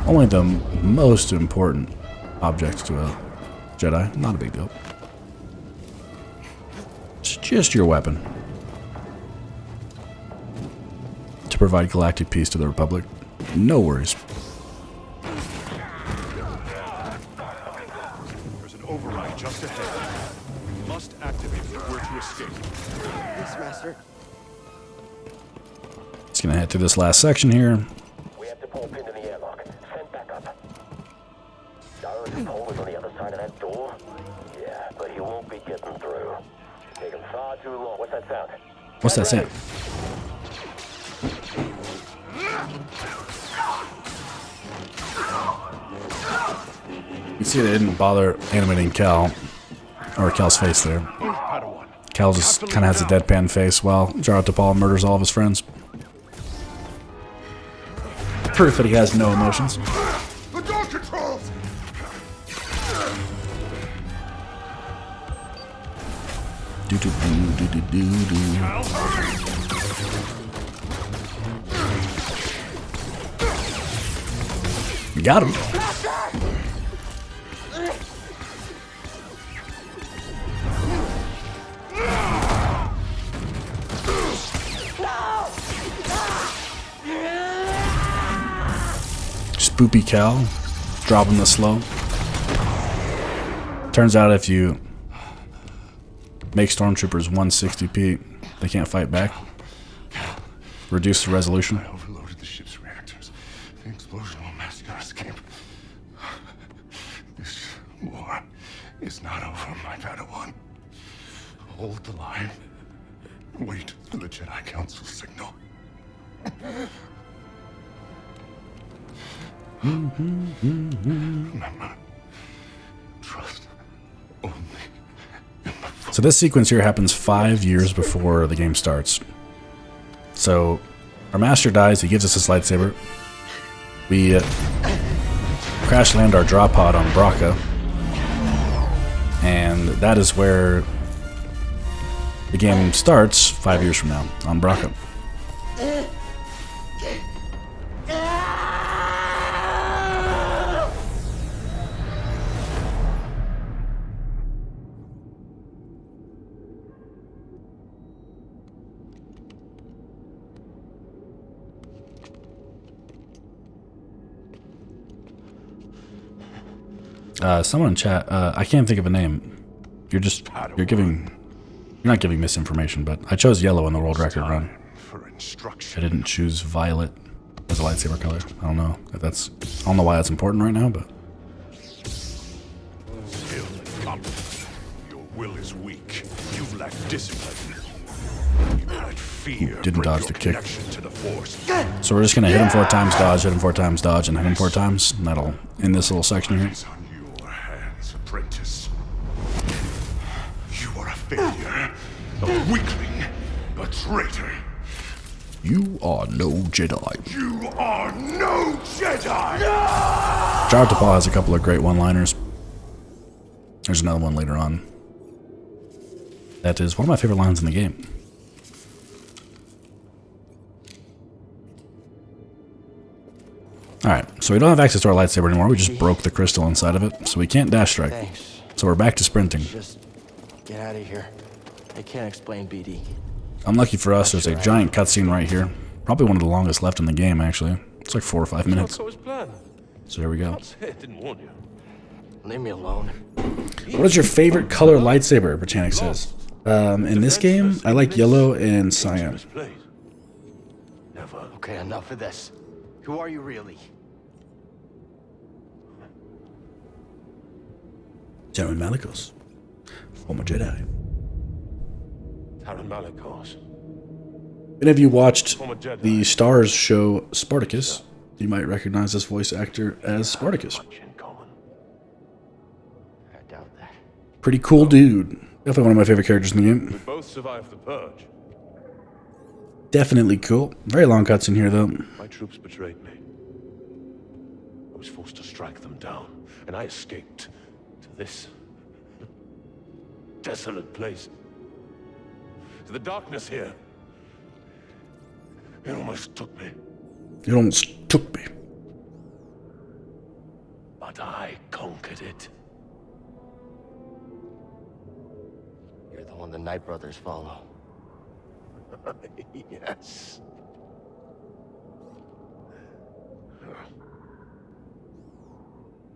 Only the most important objects to a Jedi. Not a big deal. It's just your weapon. To provide galactic peace to the Republic. No worries. There's an override just ahead. We must activate it if we're to escape. Yes, Master. It's gonna head through this last section here. We have to pull a pin in the airlock. Send back up. Jaro Tapal is on the other side of that door? Yeah, but he won't be getting through. Taking far too long. What's that sound? What's that sound? You see they didn't bother animating Cal, or Cal's face there. Cal just kind of has a deadpan face while Jaro Tapal murders all of his friends. Proof that he has no emotions. The door controls! Do do do do do do. Got him. Spoopy Cal, dropping the slow. Turns out if you make stormtroopers 160p, they can't fight back. Reduce the resolution. I overloaded the ship's reactors. The explosion will mask our escape. This war is not over, my Padawan. Hold the line. Wait for the Jedi Council signal. Remember, trust only. So this sequence here happens 5 years before the game starts. So our master dies, he gives us his lightsaber. We crash land our drop pod on Bracca. And that is where the game starts 5 years from now on Bracca. Someone in chat, I can't think of a name. You're not giving misinformation, but I chose yellow in the world record run. I didn't choose violet as a lightsaber color. I don't know if that's, I don't know why that's important right now, but. Still incompetent. Your will is weak. You lack discipline. You let fear Didn't dodge break the your kick. connection to the Force. So we're just gonna hit him 4 times, dodge, hit him 4 times, dodge, and hit him 4 times. And that'll end this little section here. Hands, apprentice. You are a failure, a weakling, a traitor. You are no Jedi. You are no Jedi! Jaro Tapal has a couple of great one-liners. There's another one later on. That is one of my favorite lines in the game. Alright, so we don't have access to our lightsaber anymore. We just broke the crystal inside of it, so we can't dash strike. Thanks. So we're back to sprinting. Just get out of here. I can't explain BD. Unlucky for us, there's a giant cutscene right here. Probably one of the longest left in the game, actually. It's like 4 or 5 minutes. So here we go. Leave me alone. What is your favorite color lightsaber? Britannic says. In this game, I like yellow and cyan. Okay, enough of this. Who are you really? Taron Malicos, former Jedi. Taron Malicos. If any of you watched the Stars show Spartacus, you might recognize this voice actor as Spartacus. I doubt that. Pretty cool dude. Definitely one of my favorite characters in the game. We both survived the purge. Definitely cool. Very long cuts in here, though. My troops betrayed me. I was forced to strike them down, and I escaped to this desolate place. To the darkness here. It almost took me. It almost took me. But I conquered it. You're the one the Knight Brothers follow. Yes.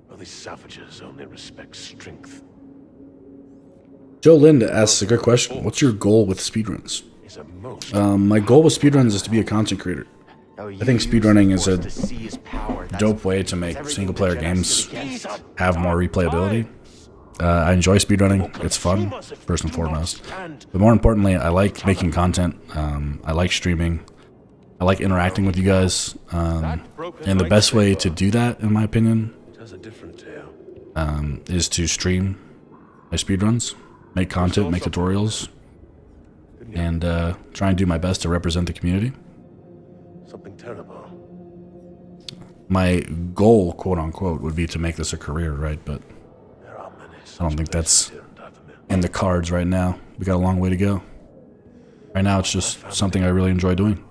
Well, these savages only respect strength. Joe Linda asks a good question. What's your goal with speedruns? My goal with speedruns is to be a content creator. I think speedrunning is a dope way to make single-player games have more replayability. I enjoy speedrunning. It's fun, first and foremost. But more importantly, I like making content. I like streaming. I like interacting with you guys. And the best way to do that, in my opinion, is to stream my speedruns, make content, make tutorials, and try and do my best to represent the community. Something terrible. My goal, quote unquote, would be to make this a career, right? But I don't think that's in the cards right now. We got a long way to go. Right now, it's just something I really enjoy doing.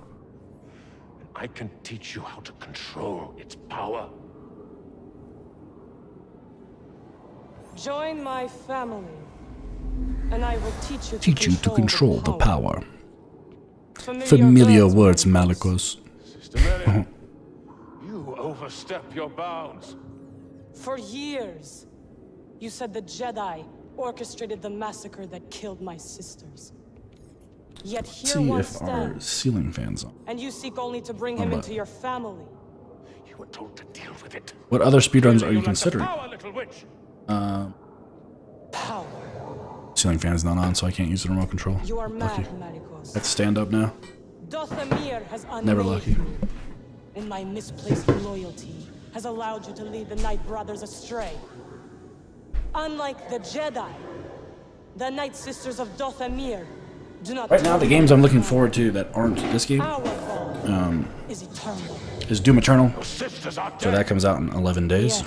I can teach you how to control its power. Join my family, and I will teach you to control the power. Familiar words, Malicos. Sister Mary, you overstep your bounds. For years, you said the Jedi orchestrated the massacre that killed my sisters. Yet here See one if our stands, ceiling fans on. and you seek only to bring him into your family. You were told to deal with it. What other speedruns are you considering? Power. Ceiling fan's not on, so I can't use the remote control. You are Lucky. mad, Malicos. Let's stand up now. Dothamir has Never unmade lucky. you, and my misplaced loyalty has allowed you to lead the Knight Brothers astray. Unlike the Jedi, the Night Sisters of Dothamir do not. Right now, the games I'm looking forward to that aren't this game is eternal. is Doom Eternal. So that comes out in 11 days.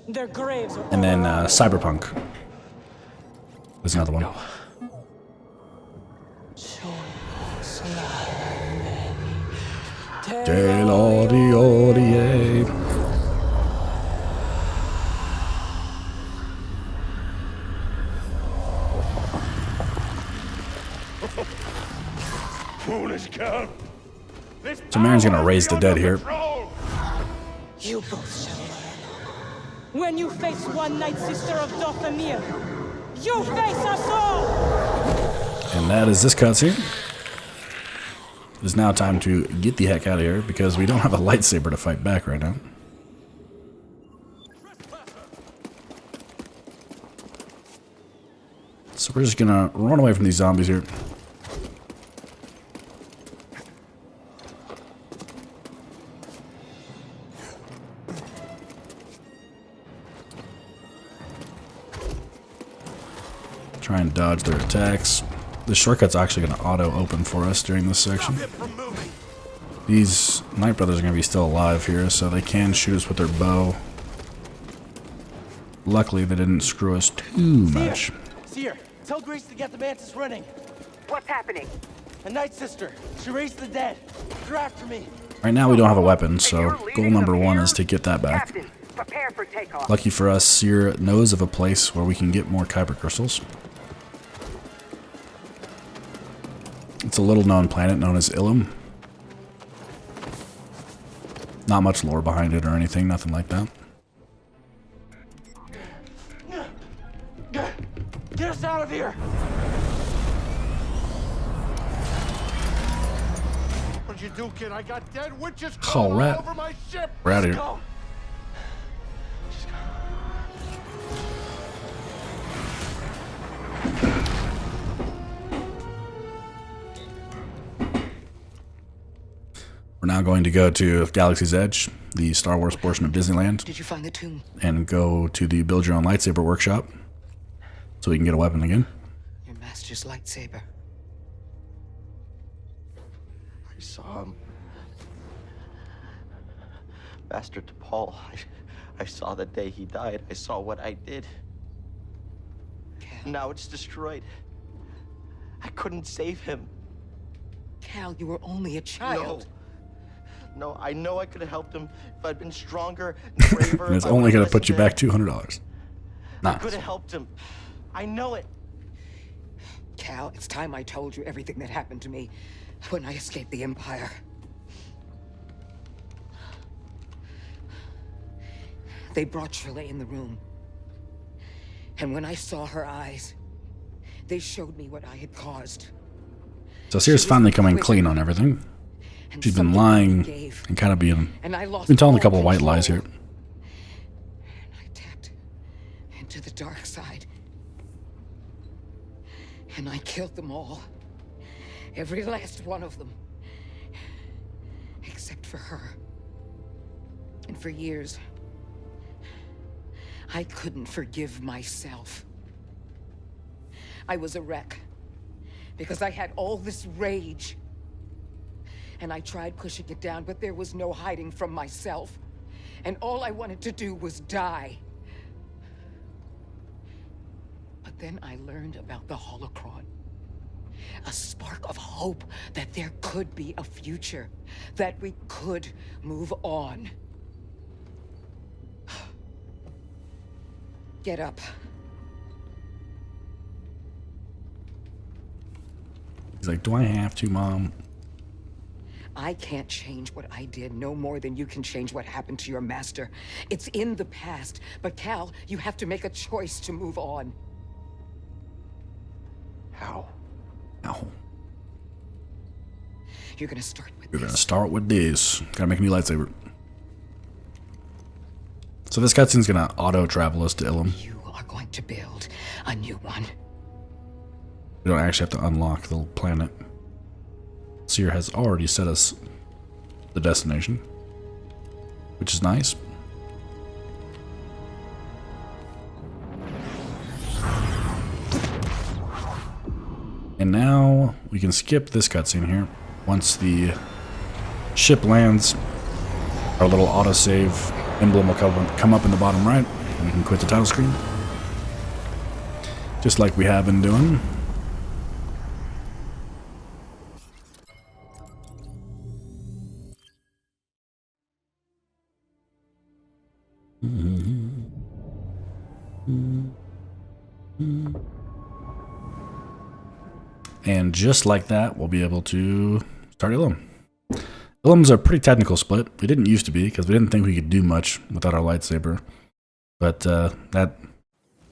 Their graves are And then Cyberpunk. There's another one. Foolish girl. So Marin's gonna raise the dead here. You both shall learn. When you face one Night Sister of Dothamir, you face us all! And that is this cutscene. It is now time to get the heck out of here because we don't have a lightsaber to fight back right now. So we're just gonna run away from these zombies here. Try and dodge their attacks. The shortcut's actually going to auto-open for us during this section. These Knight Brothers are going to be still alive here, so they can shoot us with their bow. Luckily, they didn't screw us too much. Cere, tell Greez to get the Mantis running. What's happening? A Night Sister. She raised the dead. They're after me. Right now, we don't have a weapon, so goal number 1 is to get that back. Captain, prepare for takeoff. Lucky for us, Cere knows of a place where we can get more kyber crystals. It's a little-known planet known as Ilum. Not much lore behind it or anything, nothing like that. Get us out of here! What'd you do, kid? I got dead witches All all right. over my ship. We're out of here. Go. We're now going to go to Galaxy's Edge, the Star Wars portion of Disneyland. Did you find the tomb? And go to the Build Your Own Lightsaber workshop so we can get a weapon again. Your master's lightsaber. I saw him. Master Tapal. I saw the day he died. I saw what I did. Cal. Now it's destroyed. I couldn't save him. Cal, you were only a child. No, I know I could have helped him if I'd been stronger and braver. And it's only going to put you back $200. I could have helped him. I know it. Cal, it's time I told you everything that happened to me when I escaped the Empire. They brought Shirley in the room. And when I saw her eyes, they showed me what I had caused. So Cere's finally coming clean on everything. She's been lying and kind of been telling a couple of white lies here. And I tapped into the dark side. And I killed them all. Every last one of them. Except for her. And for years, I couldn't forgive myself. I was a wreck. Because I had all this rage. And I tried pushing it down, but there was no hiding from myself. And all I wanted to do was die. But then I learned about the holocron. A spark of hope that there could be a future. That we could move on. Get up. He's like, do I have to, Mom? I can't change what I did no more than you can change what happened to your master. It's in the past. But Cal, you have to make a choice to move on. How? How? You're gonna start with You're gonna start with this. Gotta make a new lightsaber. So this cutscene's gonna auto-travel us to Ilum. You are going to build a new one. We don't actually have to unlock the planet. Cere has already set us the destination, which is nice. And now we can skip this cutscene here. Once the ship lands, our little autosave emblem will come up in the bottom right, and we can quit the title screen. Just like we have been doing. And just like that, we'll be able to start Ilum. Ilum's a pretty technical split. It didn't used to be, because we didn't think we could do much without our lightsaber. But that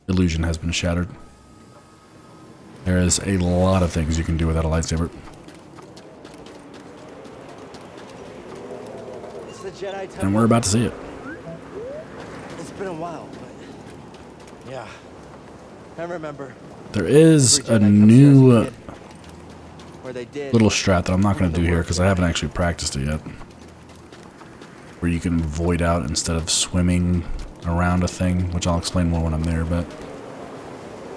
illusion has been shattered. There is a lot of things you can do without a lightsaber. It's the Jedi Temple. And we're about to see it. It's been a while, but yeah, I remember. There is a new where they did little strat that I'm not going to do here because I haven't actually practiced it yet. Where you can void out instead of swimming around a thing, which I'll explain more when I'm there, but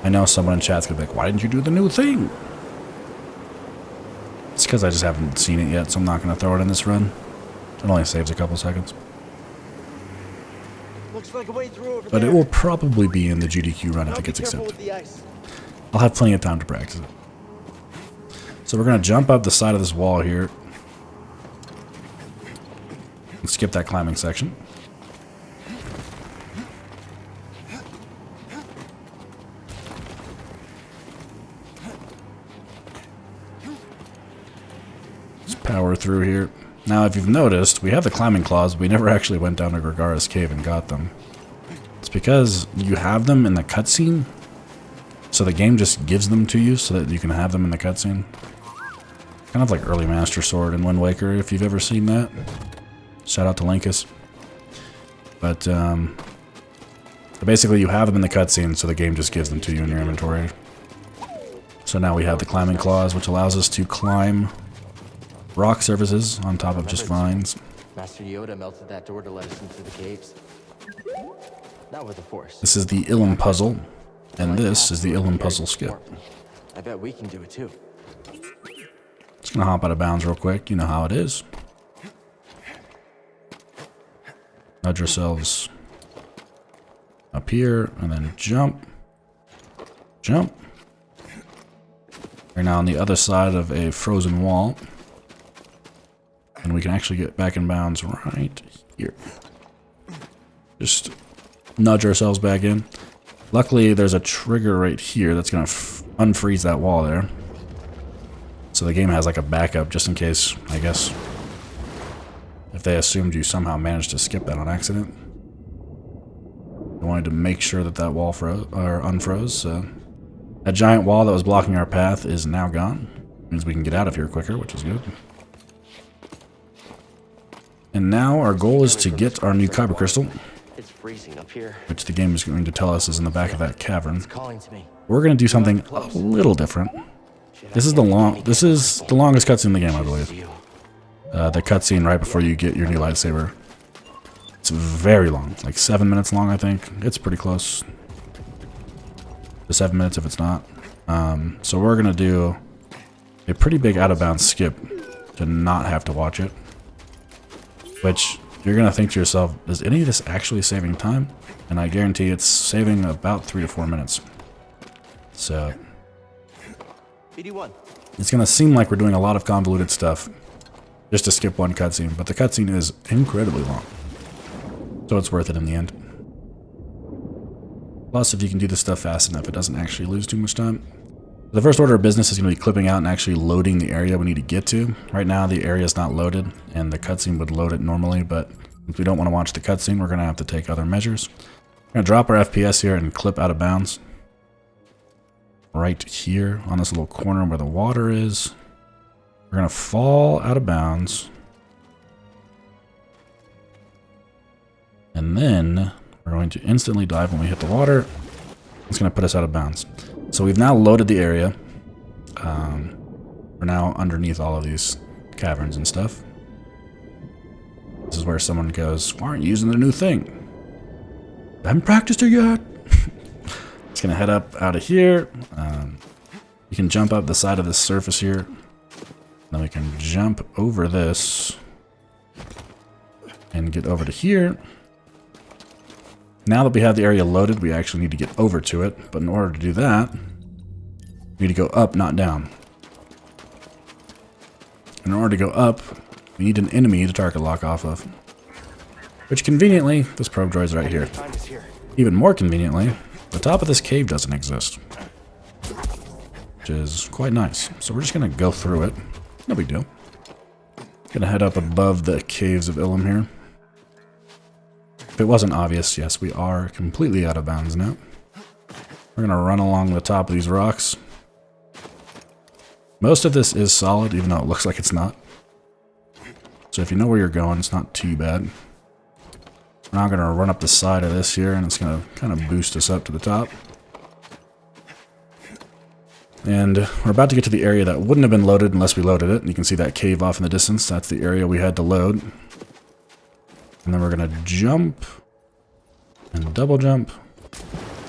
I know someone in chat's going to be like, why didn't you do the new thing? It's because I just haven't seen it yet, so I'm not going to throw it in this run. It only saves a couple seconds. Well, Looks like a way through over But there. it will probably be in the GDQ run if it gets accepted. I'll have plenty of time to practice it. So we're going to jump up the side of this wall here. And skip that climbing section. Let's power through here. Now, if you've noticed, we have the climbing claws, but we never actually went down to Gregaris Cave and got them. It's because you have them in the cutscene, so the game just gives them to you so that you can have them in the cutscene. Kind of like early Master Sword in Wind Waker, if you've ever seen that. Shout out to Linkus. But basically you have them in the cutscene, so the game just gives them to you in your inventory. So now we have the climbing claws, which allows us to climb rock surfaces on top of just vines. Master Yoda melted that door to let us into the caves. Not with the Force. This is the Ilum puzzle, and this is the Ilum puzzle skip. I bet we can do it too. Just gonna hop out of bounds real quick. You know how it is. Nudge yourselves up here, and then jump. Jump. We're now on the other side of a frozen wall. And we can actually get back in bounds right here. Just nudge ourselves back in. Luckily, there's a trigger right here that's going to unfreeze that wall there. So the game has like a backup just in case, I guess, if they assumed you somehow managed to skip that on accident. I wanted to make sure that that wall froze, or unfroze. So that giant wall that was blocking our path is now gone. Means we can get out of here quicker, which is good. And now our goal is to get our new kyber crystal, It's freezing up here. which the game is going to tell us is in the back of that cavern. It's calling to me. We're going to do something a little different. This is the longest cutscene in the game, I believe. The cutscene right before you get your new lightsaber. It's very long, like 7 minutes long, I think. It's pretty close to 7 minutes if it's not. So we're going to do a pretty big out-of-bounds skip to not have to watch it. Which, you're going to think to yourself, is any of this actually saving time? And I guarantee it's saving about 3 to 4 minutes. So, BD1. it's going to seem like we're doing a lot of convoluted stuff just to skip one cutscene, but the cutscene is incredibly long. So it's worth it in the end. Plus, if you can do this stuff fast enough, it doesn't actually lose too much time. The first order of business is going to be clipping out and actually loading the area we need to get to. Right now, the area is not loaded, and the cutscene would load it normally, but if we don't want to watch the cutscene, we're going to have to take other measures. We're going to drop our FPS here and clip out of bounds. Right here on this little corner where the water is. We're going to fall out of bounds. And then we're going to instantly dive when we hit the water. It's going to put us out of bounds. So we've now loaded the area. We're now underneath all of these caverns and stuff. This is where someone goes, why aren't you using the new thing? I haven't practiced it yet. It's going to head up out of here. You can jump up the side of this surface here. Then we can jump over this and get over to here. Now that we have the area loaded, we actually need to get over to it. But in order to do that, we need to go up, not down. In order to go up, we need an enemy to target lock off of. Which conveniently, this probe droid's right here. Even more conveniently, the top of this cave doesn't exist. Which is quite nice. So we're just going to go through it. No big deal. Gonna head up above the caves of Ilum here. If it wasn't obvious, yes, we are completely out of bounds now. We're gonna run along the top of these rocks. Most of this is solid, even though it looks like it's not. So if you know where you're going, it's not too bad. We're now gonna run up the side of this here, and it's gonna kind of boost us up to the top. And we're about to get to the area that wouldn't have been loaded unless we loaded it. And you can see that cave off in the distance. That's the area we had to load. And then we're going to jump and double jump.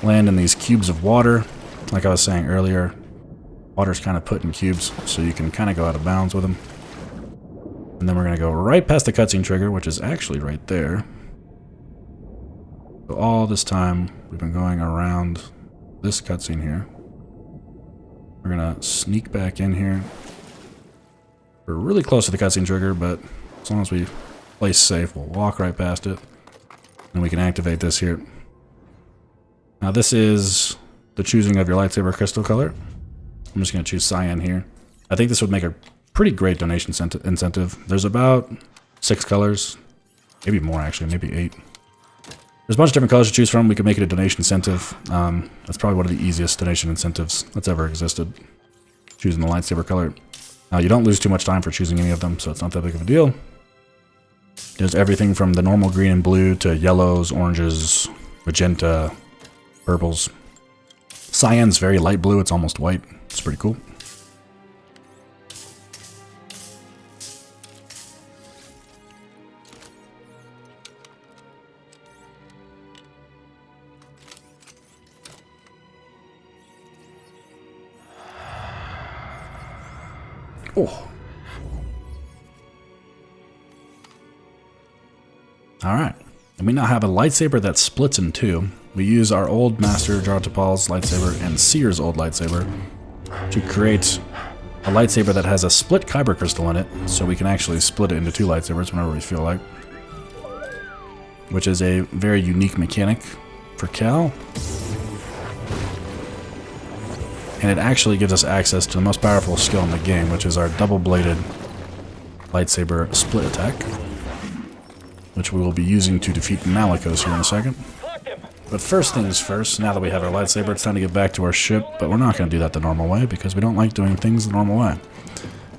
Land in these cubes of water. Like I was saying earlier, water's kind of put in cubes, so you can kind of go out of bounds with them. And then we're going to go right past the cutscene trigger, which is actually right there. So all this time, we've been going around this cutscene here. We're gonna sneak back in here. We're really close to the cutscene trigger, but as long as we play safe, we'll walk right past it. And we can activate this here. Now this is the choosing of your lightsaber crystal color. I'm just gonna choose cyan here. I think this would make a pretty great donation incentive. There's about 6 colors, maybe more actually, maybe 8. There's a bunch of different colors to choose from. We could make it a donation incentive. That's probably one of the easiest donation incentives that's ever existed. Choosing the lightsaber color. Now you don't lose too much time for choosing any of them, so it's not that big of a deal. There's everything from the normal green and blue to yellows, oranges, magenta, purples. Cyan's very light blue, it's almost white. It's pretty cool. Oh. Alright. And we now have a lightsaber that splits in 2. We use our old master Jaro Tapal's lightsaber and Cere's old lightsaber to create a lightsaber that has a split kyber crystal in it, so we can actually split it into 2 lightsabers whenever we feel like. Which is a very unique mechanic for Cal. And it actually gives us access to the most powerful skill in the game, which is our double-bladed lightsaber split attack, which we will be using to defeat Malicos here in a second. But first things first, now that we have our lightsaber, it's time to get back to our ship, but we're not going to do that the normal way, because we don't like doing things the normal way.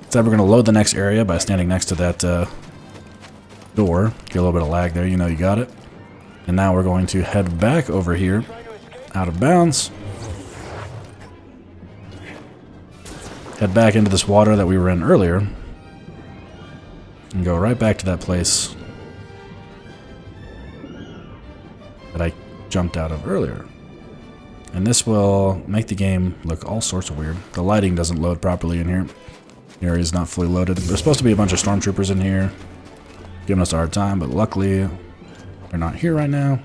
Instead, we're going to load the next area by standing next to that door. Get a little bit of lag there, you know you got it. And now we're going to head back over here, out of bounds. Head back into this water that we were in earlier. And go right back to that place that I jumped out of earlier. And this will make the game look all sorts of weird. The lighting doesn't load properly in here. The area is not fully loaded. There's supposed to be a bunch of stormtroopers in here giving us a hard time, but luckily they're not here right now.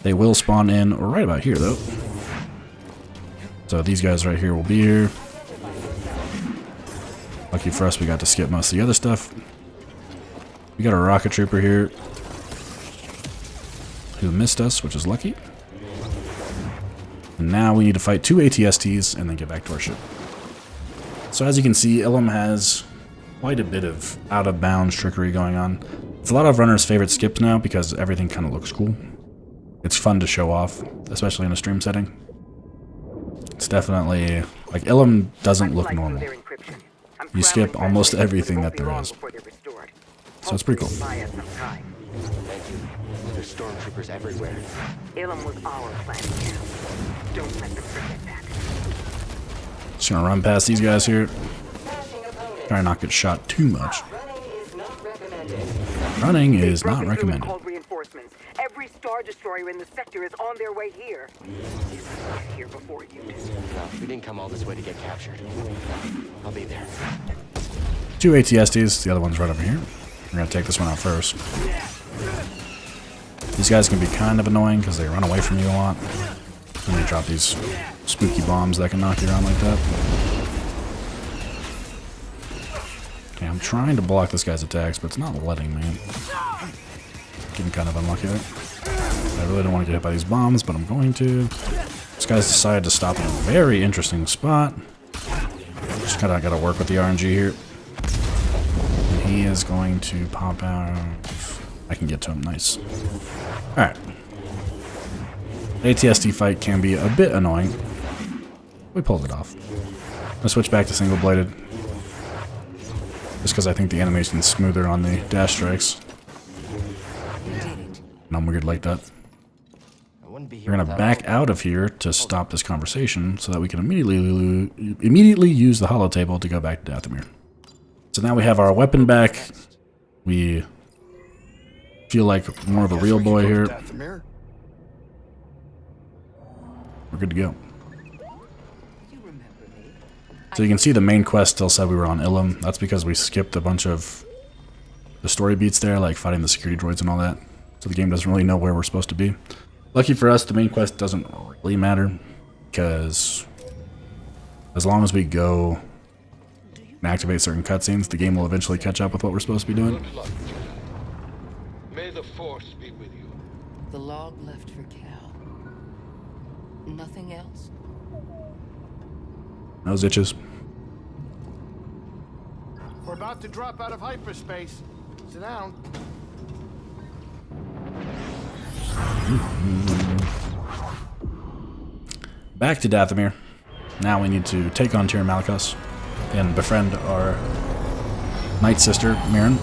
They will spawn in right about here though. So these guys right here will be here. Lucky for us, we got to skip most of the other stuff. We got a rocket trooper here who missed us, which is lucky. And now we need to fight 2 ATSTs and then get back to our ship. So as you can see, Ilum has quite a bit of out-of-bounds trickery going on. It's a lot of runners' favorite skips now because everything kind of looks cool. It's fun to show off, especially in a stream setting. It's definitely, like, Ilum doesn't look normal. You skip almost everything that there is. So it's pretty cool. Thank you. There's stormtroopers everywhere. Ilum was our planet. Don't let them forget that. Just gonna run past these guys here. Try to not get shot too much. Running is not recommended. Called reinforcements. Every Star Destroyer in the sector is on their way here. Here before you do. No, we didn't come all this way to get captured. I'll be there. 2 ATSTs, the other one's right over here. We're gonna take this one out first. These guys can be kind of annoying because they run away from you a lot. And they drop these spooky bombs that can knock you around like that. Okay, I'm trying to block this guy's attacks, but it's not letting me. Getting kind of unlucky there. I really don't want to get hit by these bombs, but I'm going to. This guy's decided to stop in a very interesting spot. Just kind of got to work with the RNG here. And he is going to pop out. I can get to him. Nice. Alright. ATST fight can be a bit annoying. We pulled it off. I'm going to switch back to single-bladed. Just because I think the animation's smoother on the dash strikes. And I'm weird like that. We're going to back out of here to stop this conversation so that we can immediately use the holotable to go back to Dathomir. So now we have our weapon back. We feel like more of a real boy here. We're good to go. So you can see the main quest still said we were on Ilum. That's because we skipped a bunch of the story beats there, like fighting the security droids and all that. so the game doesn't really know where we're supposed to be. Lucky for us, the main quest doesn't really matter, because as long as we go and activate certain cutscenes, the game will eventually catch up with what we're supposed to be doing. Good luck, Jedi. May the Force be with you. The log left for Cal. Nothing else? Those itches. We're about to drop out of hyperspace. Sit down. Back to Dathomir. Now we need to take on Tir Malakos and befriend our Night Sister, Mirren.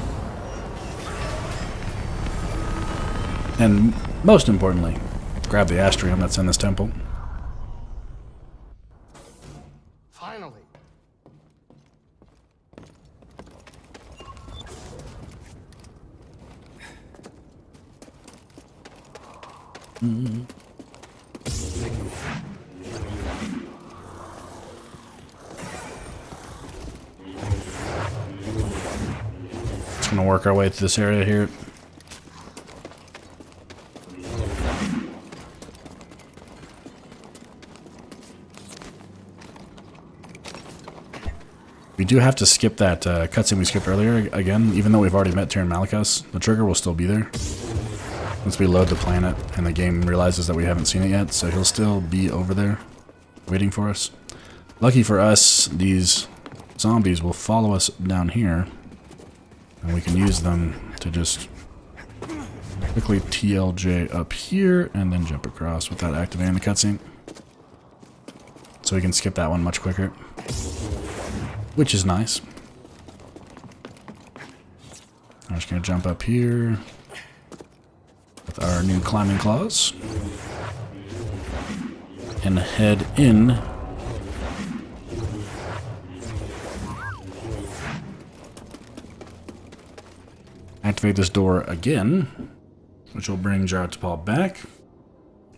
And most importantly, grab the Astrium that's in this temple. Finally. Just gonna work our way through this area here. We do have to skip that cutscene we skipped earlier again, even though we've already met Tir Malakos. The trigger will still be there once we load the planet and the game realizes that we haven't seen it yet, so he'll still be over there waiting for us. Lucky for us, these zombies will follow us down here, and we can use them to just quickly TLJ up here and then jump across without activating the cutscene. So we can skip that one much quicker, which is nice. I'm just gonna jump up here with our new climbing claws and head in. Activate this door again, which will bring Jaro Tapal back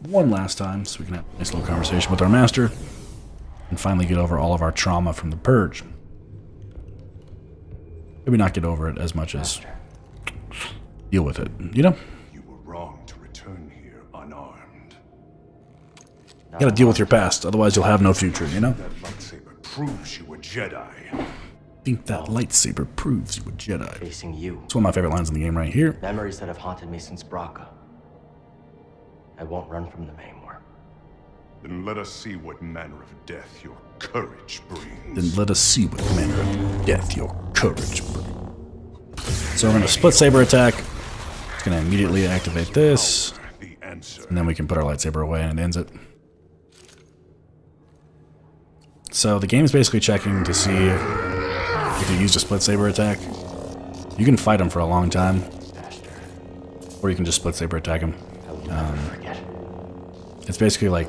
one last time so we can have a nice little conversation with our master and finally get over all of our trauma from the Purge. Maybe not get over it as much as deal with it, you know? You were wrong to return here unarmed. You gotta deal with your past, otherwise you'll have no future, you know? That lightsaber proves you a Jedi. I think that lightsaber proves you a Jedi. Facing you. It's one of my favorite lines in the game right here. Memories that have haunted me since Bracca. I won't run from them anymore. Then let us see what manner of death your courage brings. Then let us see what manner of death your courage brings. So we're gonna split saber attack. It's gonna immediately activate this. And then we can put our lightsaber away and it ends it. So the game's basically checking to see if you use a split saber attack. You can fight him for a long time, or you can just split saber attack him. It's basically like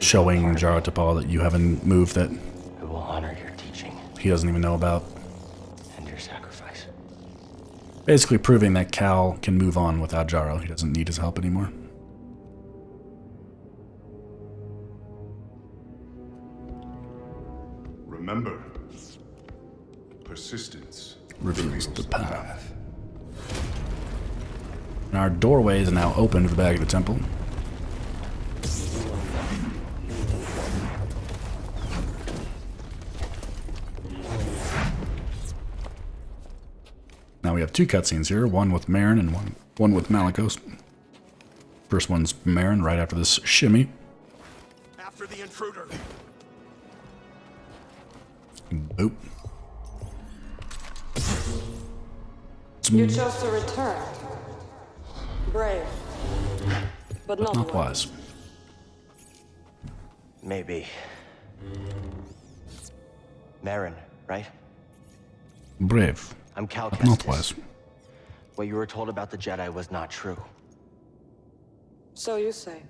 showing Jaro Tapal that you have a move that I will honor your teaching he doesn't even know about. and your sacrifice. Basically proving that Cal can move on without Jaro. He doesn't need his help anymore. Remember, persistence Reveals the path. And our doorway is now open to the back of the temple. Now we have two cutscenes here, one with Mirren and one with Malakos. First one's Mirren right after this shimmy. After the intruder. Boop. You chose to return. Brave. But not wise. Maybe. Marin, right? Brave. I'm Cal But Kestis. not wise. What you were told about the Jedi was not true. So you say.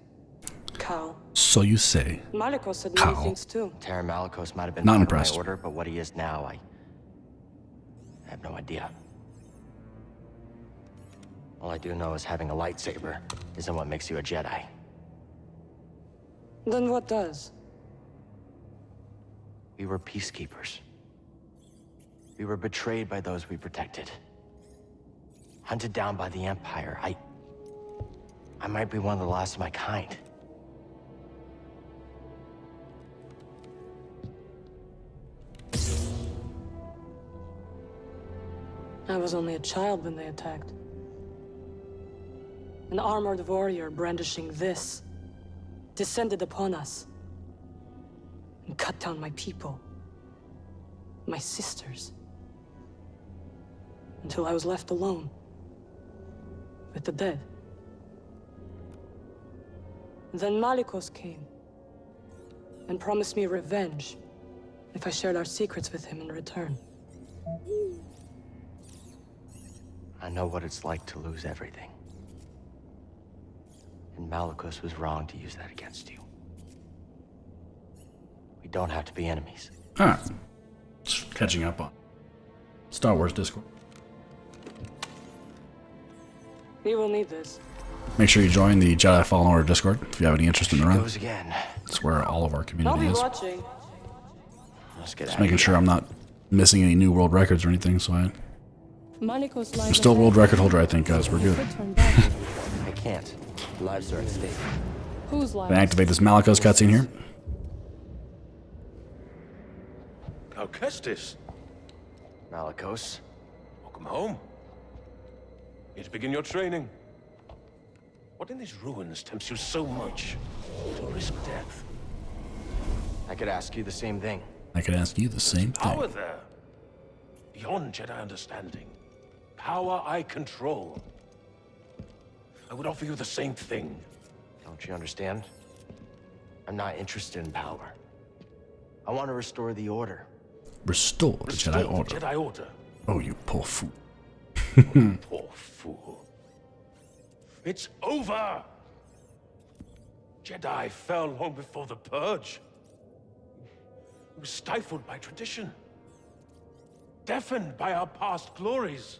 Cal. So you say. Malakos said many Cal. things too. Terra Malakos might have been Not part impressed. of my order, but what he is now, I have no idea. All I do know is having a lightsaber isn't what makes you a Jedi. Then what does? We were peacekeepers. We were betrayed by those we protected. Hunted down by the Empire. I might be one of the last of my kind. I was only a child when they attacked. An armored warrior brandishing this descended upon us and cut down my people, my sisters, until I was left alone with the dead. Then Malicos came and promised me revenge if I shared our secrets with him in return. I know what it's like to lose everything. And Malicos was wrong to use that against you. We don't have to be enemies. Alright. Just catching up on Star Wars Discord. We will need this. Make sure you join the Jedi Fallen Order Discord if you have any interest in the run. Goes again. That's where all of our I'll community be is. watching. Just making sure I'm not missing any new world records or anything, so I'm Malicos still world record holder, I think, guys. We're good. I can't. Lives are at stake. Whose lives? Gonna activate this Malicos cutscene here. Cal Kestis. Malicos. Welcome home. Here to begin your training. What in these ruins tempts you so much to risk death? I could ask you the same thing. I could ask you the same Power thing. there. Beyond Jedi understanding. Power I control. I would offer you the same thing. Don't you understand? I'm not interested in power. I want to restore the Order. Restore the Jedi Order. Jedi Order. Oh, you poor fool. Poor fool. It's over! Jedi fell long before the Purge. It was stifled by tradition. Deafened by our past glories.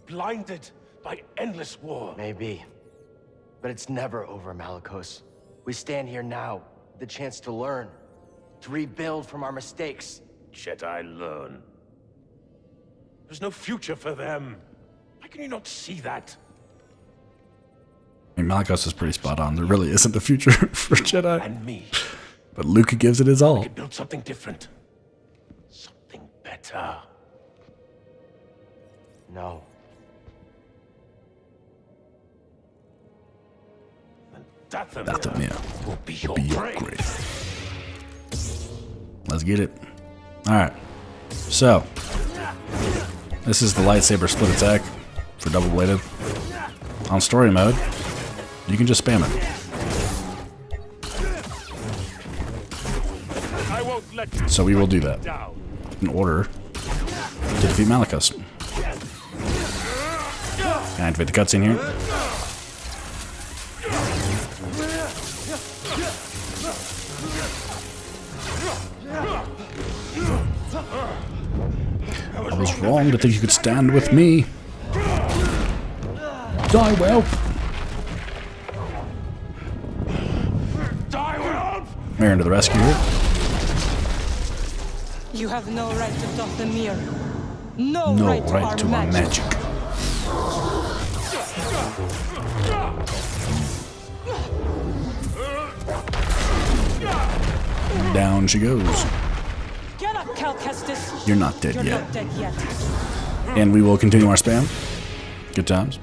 Blinded by endless war. Maybe. But it's never over, Malicos. We stand here now, with the chance to learn. To rebuild from our mistakes. Jedi learn. There's no future for them. Why can you not see that? I mean, Malicos is pretty spot on. There really isn't a future for Jedi. And me. But Luke gives it his all. We could build something different. Something better. No. Dathomir will be your grave. Let's get it. Alright. So, this is the lightsaber split attack for double bladed. On story mode, you can just spam it. So we will do that in order to defeat Malicos. Activate the cutscene here. I was wrong to think you could stand with me. Die well. Marin to the rescue here. You have no right to Dathomir. No right to our magic. Down she goes. Get up, Cal Kestis. You're not dead You're yet. not dead yet. And we will continue our spam. Good times.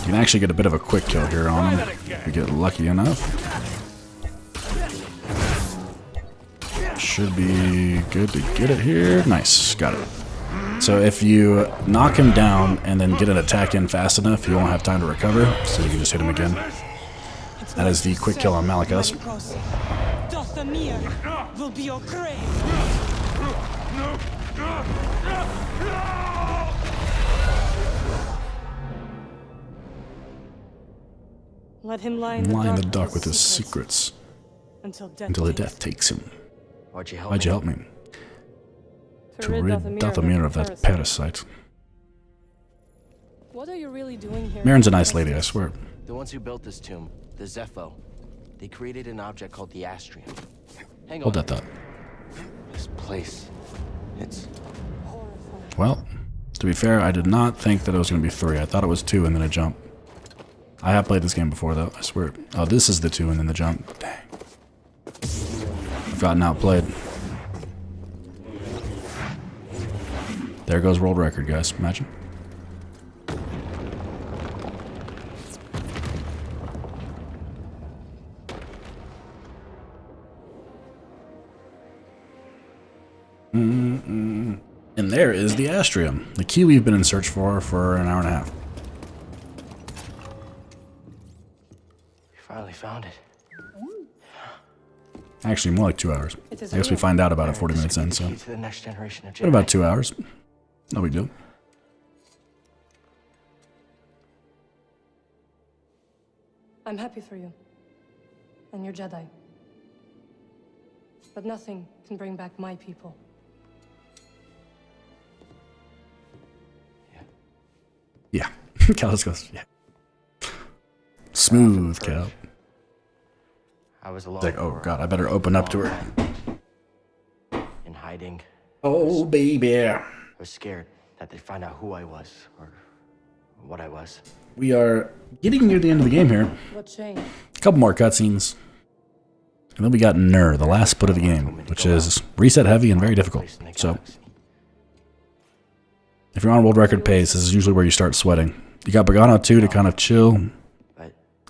You can actually get a bit of a quick kill here on him if we get lucky enough. Should be good to get it here. Nice, got it. So if you knock him down and then get an attack in fast enough, he won't have time to recover, so you can just hit him again. That is the quick kill on Malicos. Dathomir will be your grave. Let him lie in the dark with his secrets until the death takes him. Why'd you help me? To rid Dathomir of that parasite. What are you really doing here? Marin's a nice lady, I swear. The ones who built this tomb, the Zepho, they created an object called the Astrium. Hang Hold on. that thought. This place, it's... Well, To be fair, I did not think that it was going to be 3. I thought it was 2 and then a jump. I have played this game before, though. I swear. Oh, this is the 2 and then the jump. Dang. I've gotten outplayed. There goes world record, guys. Imagine. And there is the Astrium, the key we've been in search for an hour and a half. We finally found it. Actually, more like 2 hours. I guess we find out about it 40 minutes in, so. To the next generation of Jedi. Been about 2 hours. No big deal. I'm happy for you. And your Jedi. But nothing can bring back my people. Yeah. Cal goes, yeah. Smooth, Cal. I was alone. It's like, oh god, I better open up to her. In hiding. Oh, baby. I was scared that they'd find out who I was, or what I was. We are getting near the end of the game here. What changed? A couple more cutscenes. And then we got the last split of the game, which is reset heavy and very difficult. So, if you're on world record pace, this is usually where you start sweating. You got Bogano 2 to kind of chill,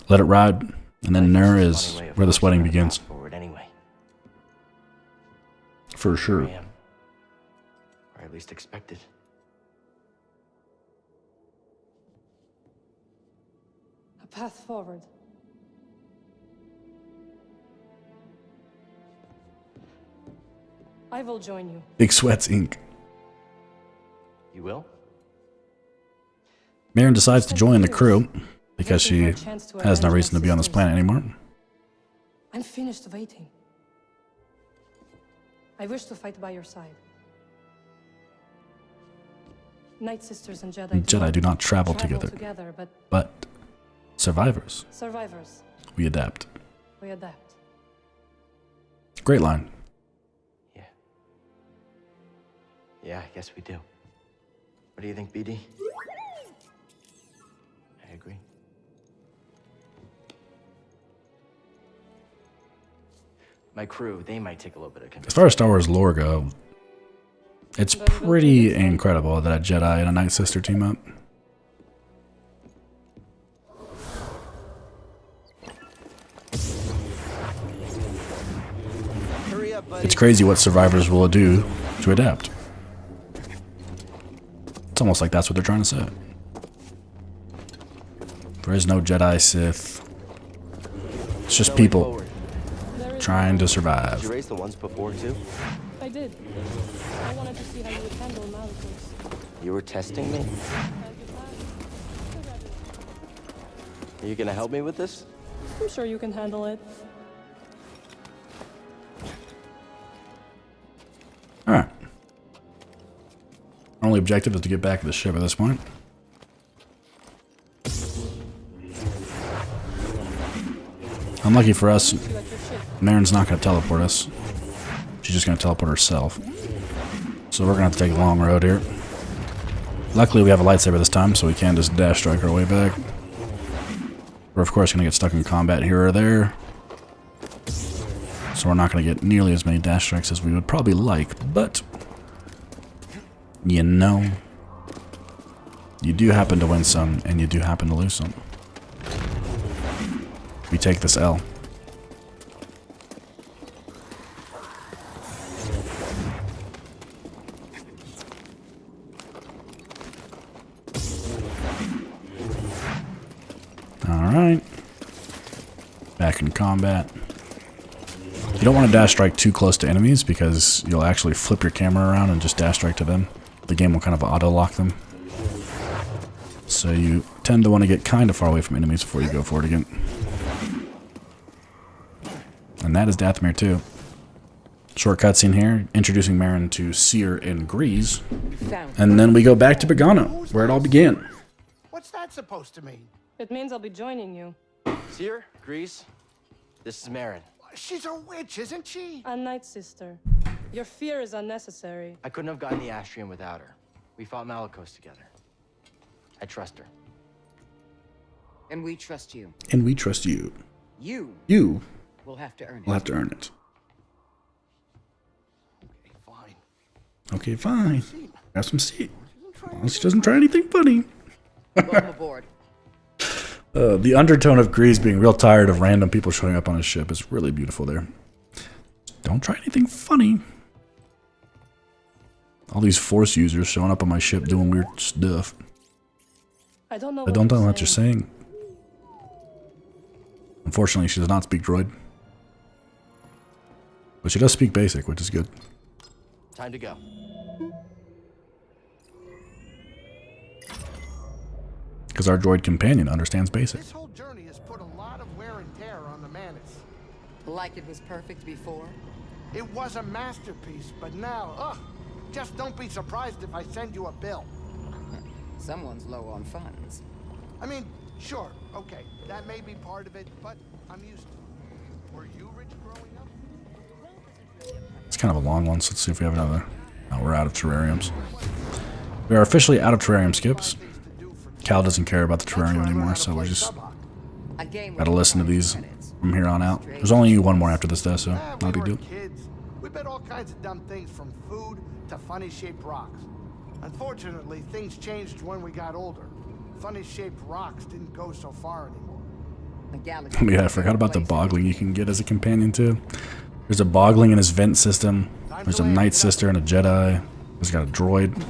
let it ride, and then is where the sweating begins. For sure. Or at least expected. A path forward. I will join you. Big Sweats Inc. You will? Merrin decides to join the crew because she has no reason to be on this planet anymore. I'm finished waiting. I wish to fight by your side. Night Sisters and Jedi do not travel together, but survivors. Survivors. We adapt. We adapt. Great line. Yeah, I guess we do. What do you think, BD? I agree. My crew, they might take a little bit of convincing. As far as Star Wars lore go, it's pretty incredible that a Jedi and a Night Sister team up. It's crazy what survivors will do to adapt. It's almost like that's what they're trying to say. There is no Jedi Sith. It's just people trying to survive. Did you raise the ones before too? I did. I wanted to see how you would handle Malachus. You were testing me? Are you gonna help me with this? I'm sure you can handle it. Alright. Our only objective is to get back to the ship at this point. Unlucky for us, Merrin's not going to teleport us. She's just going to teleport herself. So we're going to have to take the long road here. Luckily we have a lightsaber this time, so we can just dash strike our way back. We're of course going to get stuck in combat here or there. So we're not going to get nearly as many dash strikes as we would probably like, but you know, you do happen to win some, and you do happen to lose some. We take this L. Alright. Back in combat. You don't want to dash strike too close to enemies because you'll actually flip your camera around and just dash strike to them. The game will kind of auto-lock them. So you tend to want to get kind of far away from enemies before you go for it again. And that is Dathomir too. Short cutscene here, introducing Merrin to Cere and Greez. And then we go back to Bogano, where it all began. What's that supposed to mean? It means I'll be joining you. Cere, Greez, this is Merrin. She's a witch, isn't she? A Night Sister. Your fear is unnecessary. I couldn't have gotten the Astrium without her. We fought Malicos together. I trust her. And we trust you. And we trust you. You Will have to earn it. We'll have to earn it. Fine. Okay, fine. Have some seat. As long as she doesn't try anything funny. Welcome aboard. The undertone of Greez being real tired of random people showing up on his ship is really beautiful there. Don't try anything funny. All these Force users showing up on my ship doing weird stuff. I don't know. I don't know what you're saying. Unfortunately, she does not speak droid. But she does speak basic, which is good. Time to go. Because our droid companion understands basic. This whole journey has put a lot of wear and tear on the Mantis. Like it was perfect before? It was a masterpiece, but now, just don't be surprised if I send you a bill. Someone's low on funds. I mean, sure, okay, that may be part of it, but I'm used to it. Were you rich growing up? It's kind of a long one, so let's see if we have another. No, we're out of terrariums. We are officially out of terrarium skips. Cal doesn't care about the terrarium anymore, so we just gotta listen to these from here on out. There's only one more after this, though, so not a big deal. Kids. We bet all kinds of dumb things, from food to funny-shaped rocks. Unfortunately, things changed when we got older. Funny-shaped rocks didn't go so far anymore. Oh yeah, I forgot about the boggling you can get as a companion, too. There's a boggling in his vent system. There's a Night Sister and a Jedi. He's got a droid.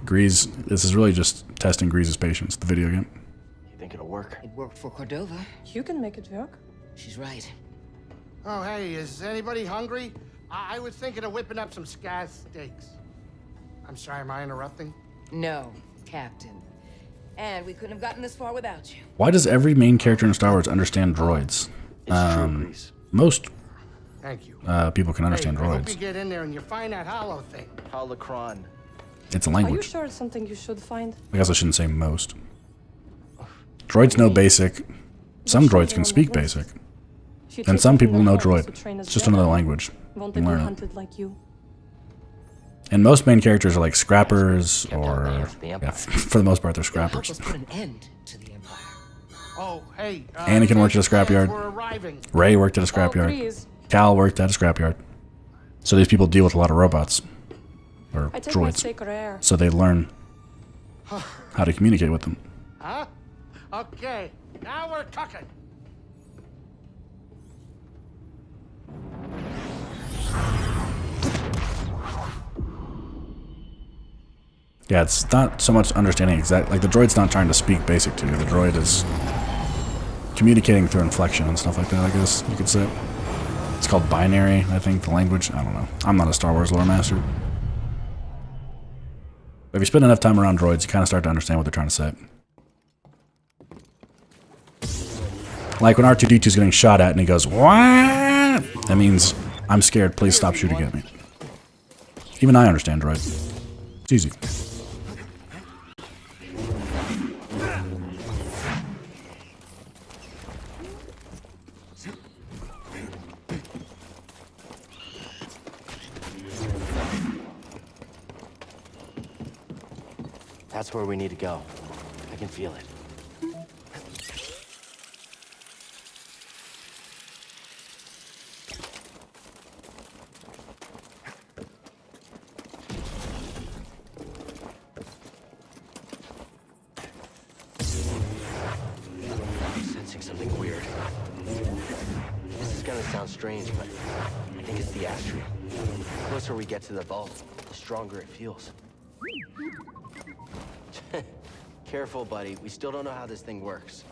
Greez, this is really just testing Greez's patience, the video game. You think it'll work? It worked for Cordova. You can make it work. She's right. Oh, hey, is anybody hungry? I was thinking of whipping up some scaz steaks. I'm sorry, am I interrupting? No, Captain. And we couldn't have gotten this far without you. Why does every main character in Star Wars understand droids? Most Thank you. people can understand I hope droids. you get in there and you find that hollow thing. Holocron. It's a Are you language. sure it's something you should find? I guess I shouldn't say most. Droids know basic. Some droids can speak basic. And some people know droid. It's just another language. You can learn it. Hunted like you. And most main characters are like scrappers, or yeah, for the most part, they're scrappers. Put an end to the Empire. Oh, hey. Anakin worked at a scrapyard. Rey worked at a scrapyard. Greez. Cal worked at a scrapyard. So these people deal with a lot of robots. Or I take my droids. steak rare. So they learn how to communicate with them. Huh? Okay, now we're cooking. Yeah, it's not so much understanding exact. Like the droid's not trying to speak basic to you. The droid is communicating through inflection and stuff like that, I guess you could say. It's called binary, I think, the language. I don't know. I'm not a Star Wars lore master. But if you spend enough time around droids, you kind of start to understand what they're trying to say. Like when R2-D2 is getting shot at and he goes, "What?" That means, I'm scared, please stop shooting at me. Even I understand droid. It's easy. That's where we need to go. I can feel it. I'm sensing something weird. This is gonna sound strange, but I think it's the Astria. The closer we get to the vault, the stronger it feels. Careful, buddy. We still don't know how this thing works.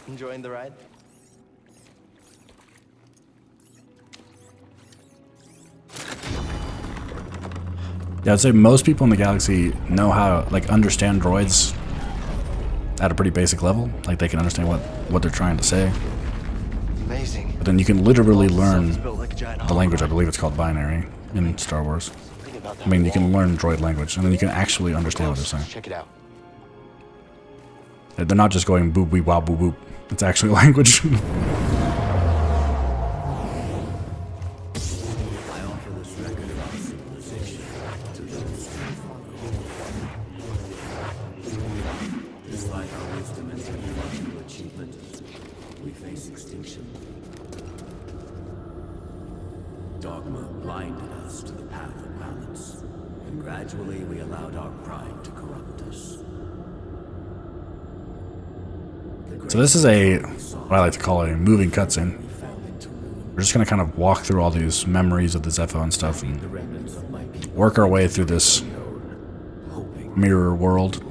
Enjoying the ride? Yeah, I'd say most people in the galaxy know how, like, understand droids at a pretty basic level. Like, they can understand what they're trying to say. Amazing. But then you can literally learn the language. I believe it's called binary in Star Wars. I mean, you can learn droid language, and then you can actually understand what they're saying. Check it out. They're not just going boop, wee, wow, boop, boop. It's actually a language. we face extinction. Dogma blinded us to the path of balance, and gradually we allowed our pride to corrupt us. So this is what I like to call a moving cutscene. We're just going to kind of walk through all these memories of the Zepho and stuff and work our way through this mirror world.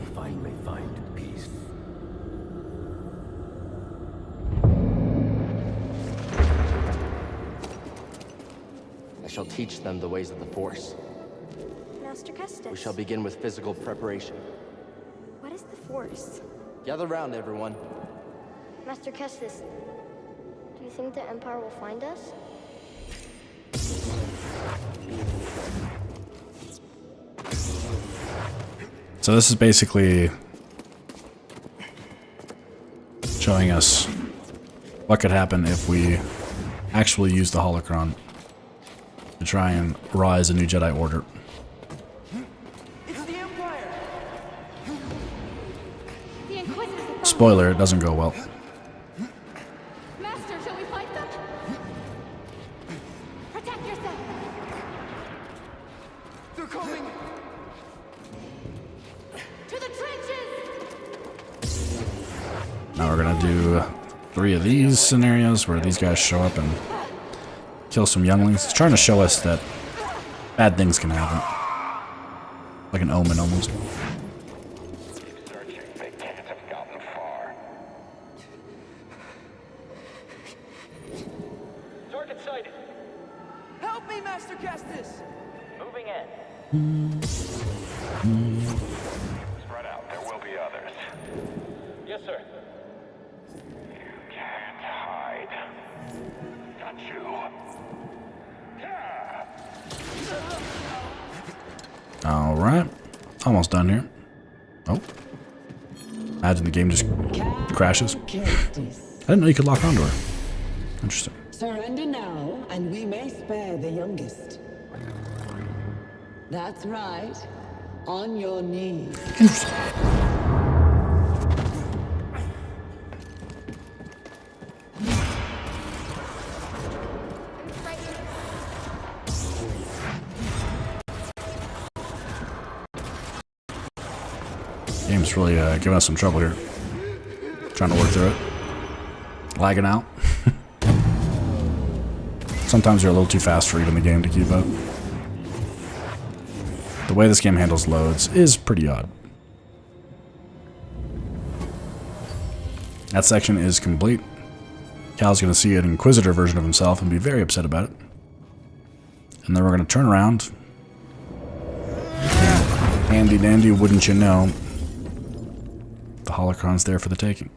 I shall teach them the ways of the Force. Master Kestis. We shall begin with physical preparation. What is the Force? Gather round, everyone. Master Kestis, do you think the Empire will find us? So this is basically showing us what could happen if we actually use the holocron to try and rise a new Jedi Order. It's the Empire. The Inquisitors. Spoiler, it doesn't go well. Master, shall we fight them? Protect yourself. They're coming. To the trenches. Now we're gonna do 3 of these scenarios where these guys show up and kill some younglings. It's trying to show us that bad things can happen. Like an omen almost. Searching, they can't have gotten far. Target sighted. Help me, Master Kestis. Moving in. Spread out. There will be others. Yes, sir. You can't hide. Not you. Alright. Almost done here. Oh. Imagine the game just crashes. I didn't know you could lock onto her. Interesting. Surrender now, and we may spare the youngest. That's right. On your knees. Game's really giving us some trouble here. Trying to work through it. Lagging out. Sometimes you're a little too fast for even the game to keep up. The way this game handles loads is pretty odd. That section is complete. Cal's going to see an Inquisitor version of himself and be very upset about it. And then we're going to turn around. Handy dandy, wouldn't you know? The holocron's there for the taking.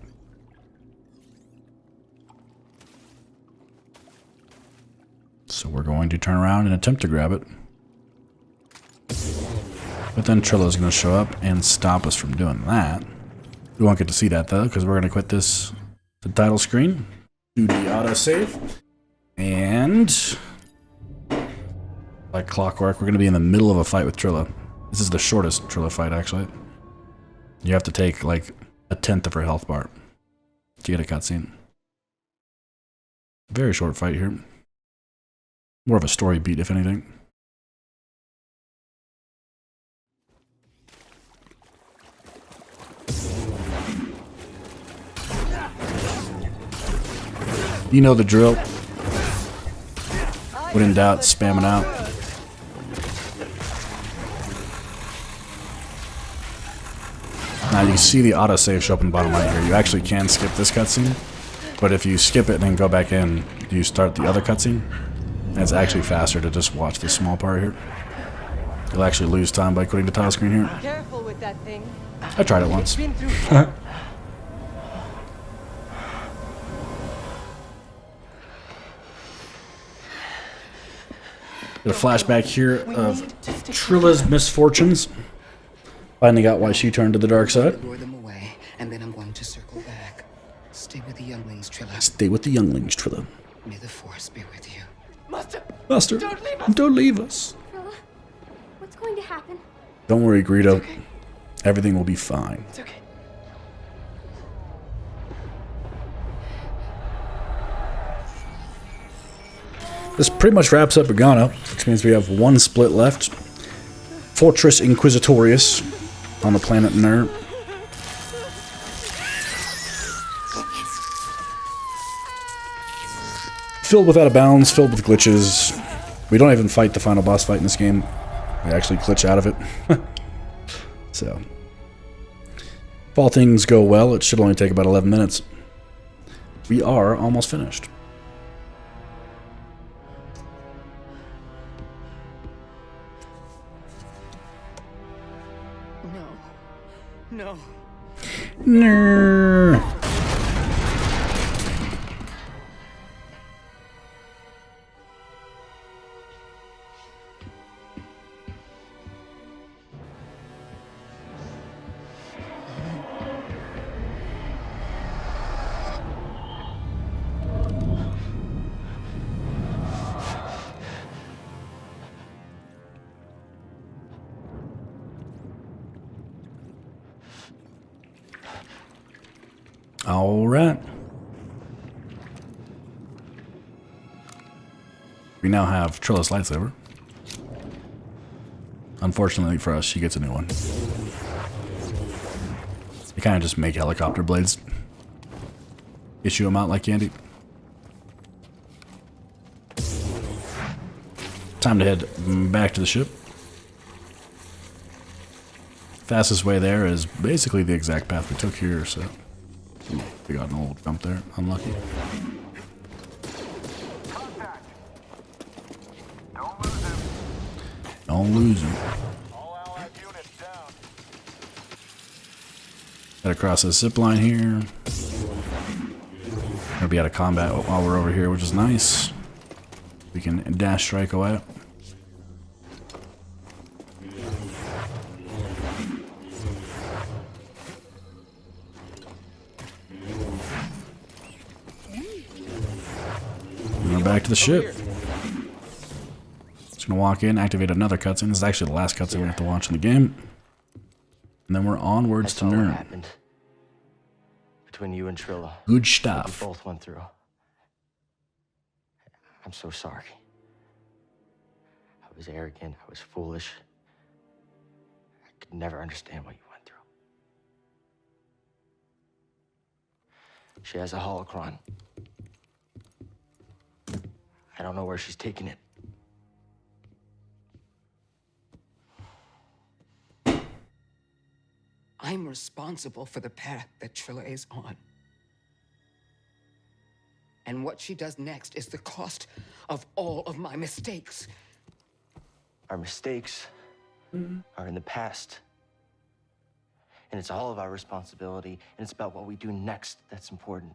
So we're going to turn around and attempt to grab it. But then Trilla's going to show up and stop us from doing that. We won't get to see that though, because we're going to quit the title screen, do the autosave, and like clockwork, we're going to be in the middle of a fight with Trilla. This is the shortest Trilla fight, actually. You have to take like 1/10 of her health bar to get a cutscene. Very short fight here. More of a story beat, if anything. You know the drill. When in doubt, spam it out. Now you see the autosave show up in the bottom right here. You actually can skip this cutscene, but if you skip it and then go back in, you start the other cutscene, and it's actually faster to just watch this small part here. You'll actually lose time by quitting the title screen here. Careful with that thing. I tried it once. Get a flashback here of Trilla's misfortunes. Finding out why she turned to the dark side. Lure them away, and then I'm going to circle back. Stay with the younglings, Trilla. Stay with the younglings, Trilla. May the Force be with you. Master, don't leave us! Don't leave us. Trilla, what's going to happen? Don't worry, Greedo. Okay. Everything will be fine. It's okay. This pretty much wraps up Agano, which means we have one split left. Fortress Inquisitorius on the planet Ner. Filled with out of bounds, filled with glitches. We don't even fight the final boss fight in this game. We actually glitch out of it. So, if all things go well, it should only take about 11 minutes. We are almost finished. No. No. All right. We now have Trilla's lightsaber. Unfortunately for us, she gets a new one. They kind of just make helicopter blades. Issue them out like candy. Time to head back to the ship. Fastest way there is basically the exact path we took here, so... We got an old jump there. Unlucky. Don't lose him. Gotta cross this zip line here. Gonna be out of combat while we're over here, which is nice. We can dash strike away. Back to the ship. Just gonna walk in, activate another cutscene. This is actually the last cutscene we have to watch in the game. And then we're onwards to Nern. Happened between you and Trilla. Good stuff. We both went through. I'm so sorry. I was arrogant. I was foolish. I could never understand what you went through. She has a holocron. I don't know where she's taking it. I'm responsible for the path that Trilla is on. And what she does next is the cost of all of my mistakes. Our mistakes are in the past. And it's all of our responsibility, and it's about what we do next that's important.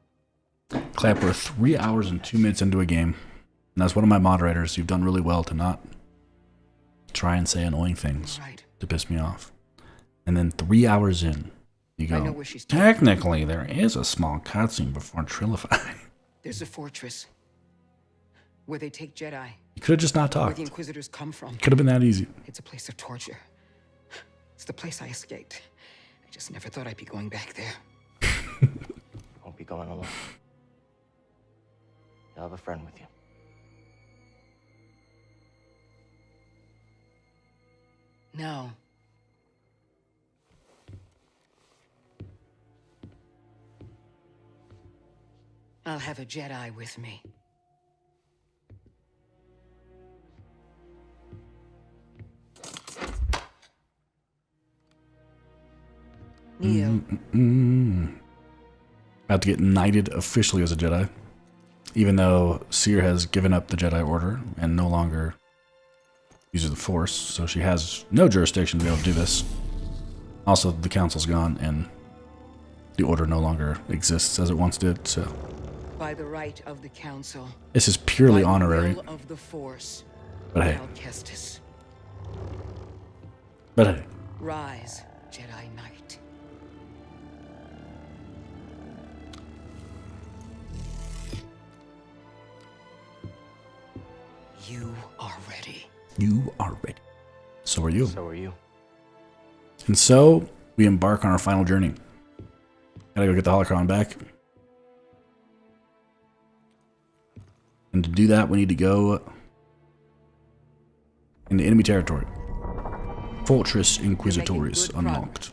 Clap, we're 3 hours and 2 minutes into a game. And as one of my moderators, you've done really well to not try and say annoying things to piss me off. And then 3 hours in, you go, technically, there is a small cutscene before Trillify. There's a fortress where they take Jedi. You could have just not Where talked. the Inquisitors come from. It could have been that easy. It's a place of torture. It's the place I escaped. I just never thought I'd be going back there. Won't be going alone. You'll have a friend with you. No. I'll have a Jedi with me. Neo. About to get knighted officially as a Jedi. Even though Cere has given up the Jedi Order and no longer uses the Force, so she has no jurisdiction to be able to do this. Also, the Council's gone and the Order no longer exists as it once did, so... By the right of the Council. This is purely by honorary. The will of the Force. But hey. Cal Kestis. But hey. Rise, Jedi Knight. You are ready. You are ready. So are you. So are you. And so, we embark on our final journey. Gotta go get the holocron back. And And to do that, we need to go into enemy territory. Fortress Inquisitors unlocked.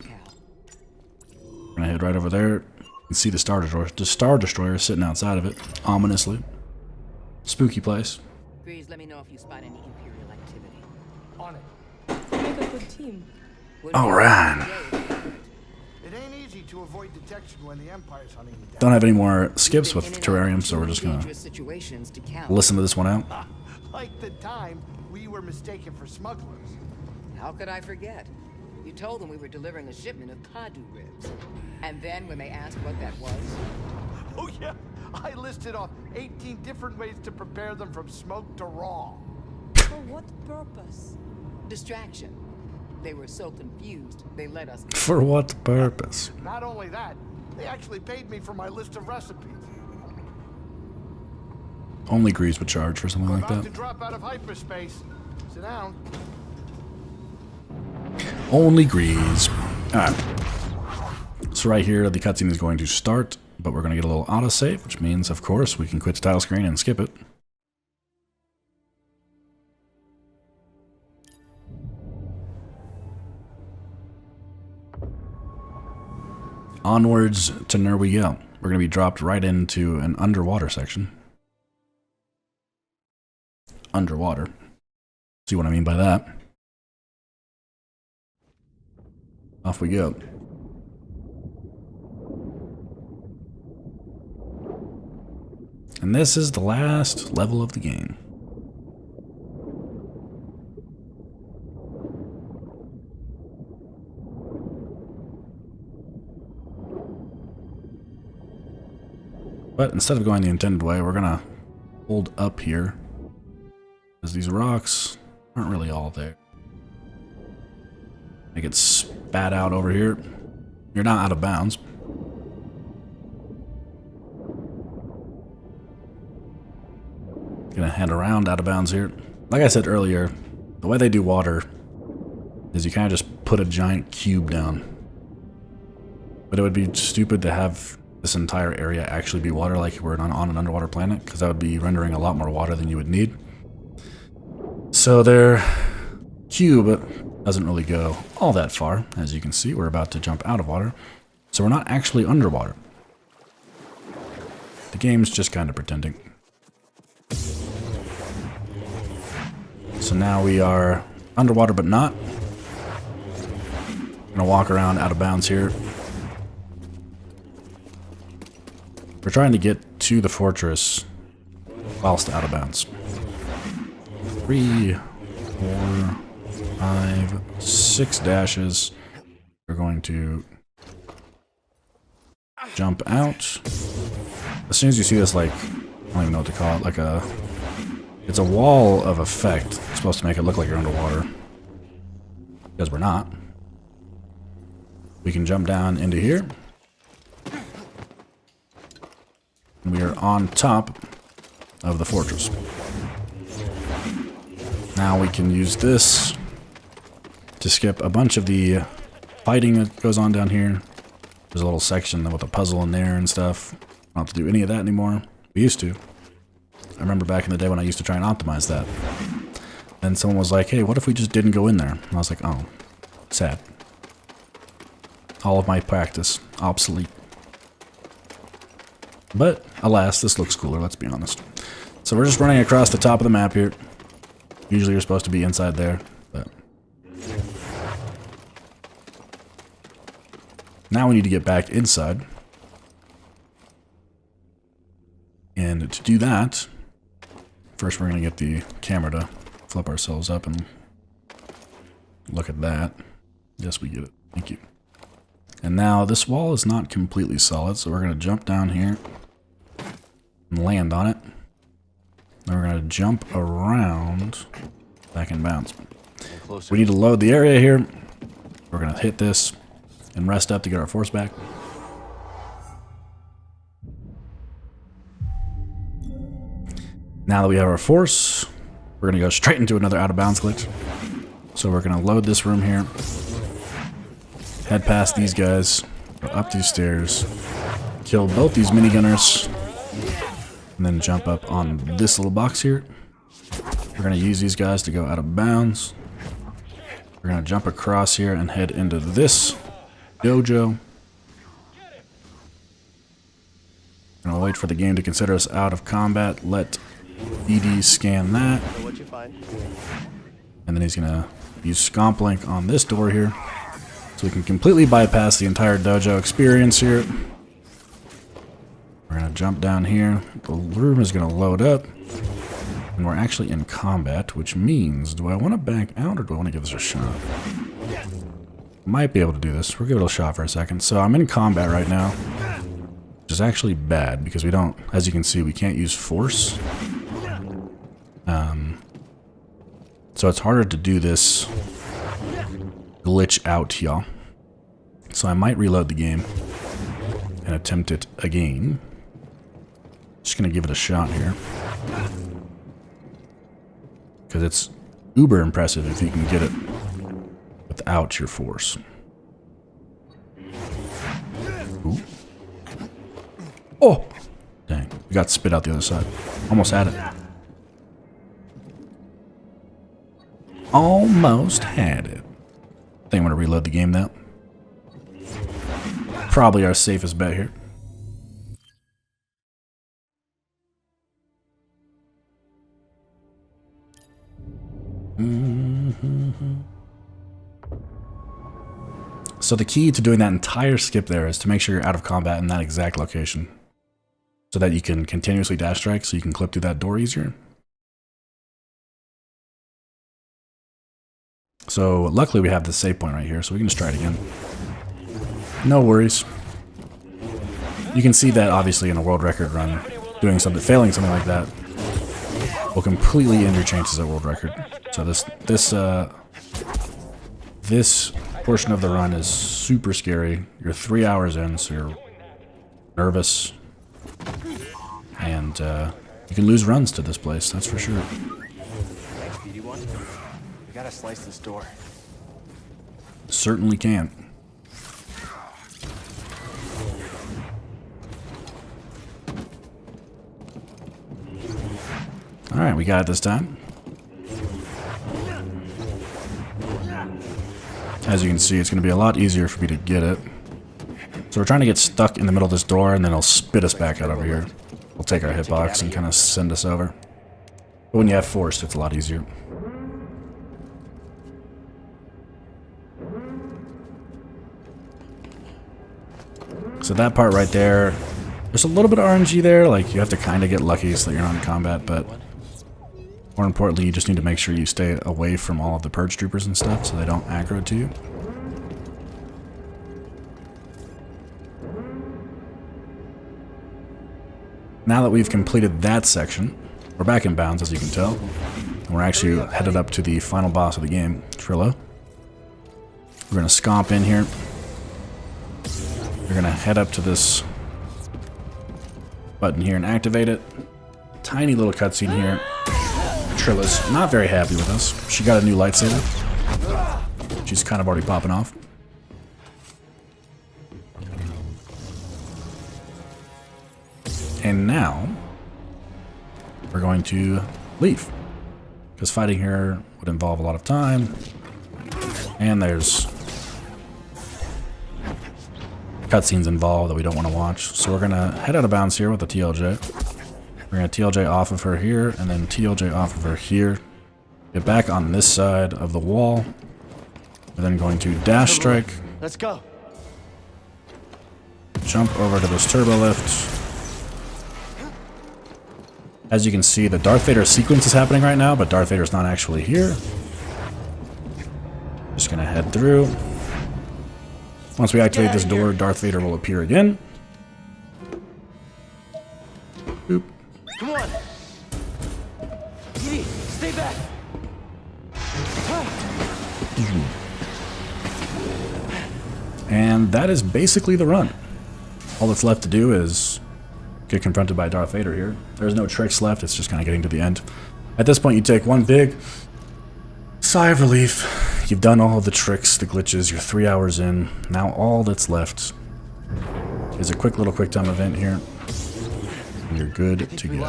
We're gonna head right over there and see the Star Destroyer. The Star Destroyer sitting outside of it, ominously. Spooky place. Greez, let me know if you spot any Imperial activity. On it. Make a good team. Alright. It ain't easy to avoid detection when the Empire's hunting you down. Don't have any more skips with Terrarium, so we're just gonna listen to this one out. Like the time we were mistaken for smugglers. How could I forget? You told them we were delivering a shipment of Kadu ribs. And then when they asked what that was... Oh yeah, I listed off 18 different ways to prepare them from smoked to raw. For what purpose? Distraction. They were so confused, they let us... For what purpose? Not only that, they actually paid me for my list of recipes. Only Greez would charge for something like About to that. drop out of hyperspace. Sit down. Only Greez. Alright. So right here, the cutscene is going to start, but we're going to get a little autosave, which means, of course, we can quit the title screen and skip it. Onwards to where we go. We're going to be dropped right into an underwater section. Underwater. See what I mean by that? Off we go. And this is the last level of the game. But instead of going the intended way, we're gonna hold up here, because these rocks aren't really all there. They get spat out over here. You're not out of bounds. Gonna head around out of bounds here. Like I said earlier, the way they do water is you kind of just put a giant cube down. But it would be stupid to have this entire area actually be water like we're on an underwater planet, because that would be rendering a lot more water than you would need. So their cube doesn't really go all that far. As you can see, we're about to jump out of water. So we're not actually underwater. The game's just kind of pretending. So now we are underwater but not. I'm gonna walk around out of bounds here. We're trying to get to the fortress whilst out of bounds. 3, 4, 5, 6 dashes. We're going to jump out. As soon as you see this, like, I don't even know what to call it, like it's a wall of effect. It's supposed to make it look like you're underwater. Because we're not. We can jump down into here. And we are on top of the fortress. Now we can use this to skip a bunch of the fighting that goes on down here. There's a little section with a puzzle in there and stuff. I don't have to do any of that anymore. We used to. I remember back in the day when I used to try and optimize that. And someone was like, hey, what if we just didn't go in there? And I was like, oh, sad. All of my practice, obsolete. But, alas, this looks cooler, let's be honest. So we're just running across the top of the map here. Usually you're supposed to be inside there, but... Now we need to get back inside. And to do that, first we're going to get the camera to flip ourselves up and look at that. Yes, we get it. Thank you. And now this wall is not completely solid, so we're going to jump down here and land on it. Then we're going to jump around back in bounds. We need to load the area here. We're going to hit this and rest up to get our force back. Now that we have our force, we're going to go straight into another out of bounds glitch. So we're going to load this room here. Head past these guys, go up these stairs, kill both these minigunners, and then jump up on this little box here. We're going to use these guys to go out of bounds. We're going to jump across here and head into this dojo. We're going to wait for the game to consider us out of combat. Let BD scan that. And then he's going to use Scomp Link on this door here. So we can completely bypass the entire dojo experience here. We're going to jump down here. The room is going to load up. And we're actually in combat, which means, do I want to back out or do I want to give this a shot? Might be able to do this. We'll give it a shot for a second. So I'm in combat right now, which is actually bad because we don't, as you can see, we can't use force. So it's harder to do this glitch out, y'all. So I might reload the game and attempt it again. Just gonna give it a shot here. Because it's uber impressive if you can get it without your force. Ooh. Oh! Dang, we got spit out the other side. Almost had it. Almost had it. I think I'm going to reload the game now. Probably our safest bet here. So the key to doing that entire skip there is to make sure you're out of combat in that exact location. So that you can continuously dash strike so you can clip through that door easier. So luckily we have the save point right here, so we can just try it again. No worries. You can see that obviously in a world record run, doing something, failing something like that will completely end your chances at world record. So this portion of the run is super scary. You're 3 hours in, so you're nervous, and you can lose runs to this place. That's for sure. Thanks, BD1. We gotta slice this door. Certainly can. Alright, we got it this time. As you can see, it's going to be a lot easier for me to get it. So we're trying to get stuck in the middle of this door, and then it'll spit us back out over here. We'll take our hitbox and kind of send us over. But when you have force, it's a lot easier. So that part right there, there's a little bit of RNG there. Like, you have to kind of get lucky so that you're not in combat, but more importantly, you just need to make sure you stay away from all of the purge troopers and stuff so they don't aggro to you. Now that we've completed that section, we're back in bounds, as you can tell. And we're actually headed up to the final boss of the game, Trillo. We're going to scomp in here. We're going to head up to this button here and activate it. Tiny little cutscene here. Trilla's not very happy with us. She got a new lightsaber. She's kind of already popping off. And now we're going to leave, because fighting her would involve a lot of time, and there's cutscenes involved that we don't want to watch. So we're gonna head out of bounds here with the TLJ. We're going to TLJ off of her here, and then TLJ off of her here. Get back on this side of the wall. We're then going to dash strike. Let's go. Jump over to this turbo lift. As you can see, the Darth Vader sequence is happening right now, but Darth Vader's not actually here. Just going to head through. Once we activate this door, Darth Vader will appear again. Boop. Come on! BD, stay back! And that is basically the run. All that's left to do is get confronted by Darth Vader here. There's no tricks left, it's just kind of getting to the end. At this point, you take one big sigh of relief. You've done all of the tricks, the glitches, you're 3 hours in. Now all that's left is a quick little quick time event here. and you're good to go.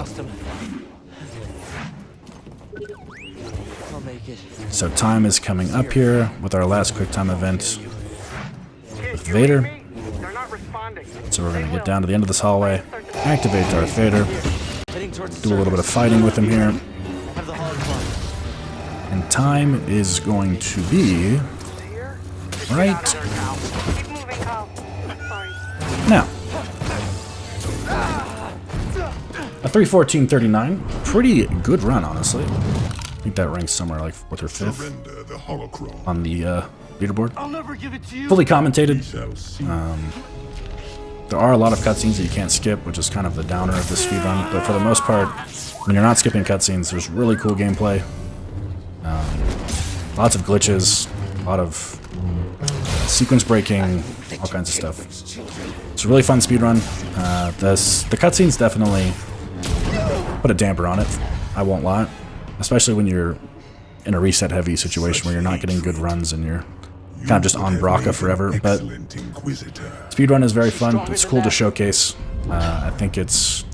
I'll make it. So time is coming up here with our last quick time event with Vader. So we're going to get down to the end of this hallway, activate Darth Vader, do a little bit of fighting with him here. And time is going to be right now. A 3:14:39, pretty good run, honestly. I think that ranks somewhere like 4th or 5th on the leaderboard. Fully commentated. There are a lot of cutscenes that you can't skip, which is kind of the downer of this speedrun. But for the most part, when you're not skipping cutscenes, there's really cool gameplay. Lots of glitches, a lot of sequence breaking, all kinds of stuff. It's a really fun speedrun. The cutscenes definitely put a damper on it, I won't lie. Especially when you're in a reset heavy situation where you're not getting good runs and you're kind of just on Bracca forever. But speedrun is very fun. It's cool to showcase. I think it's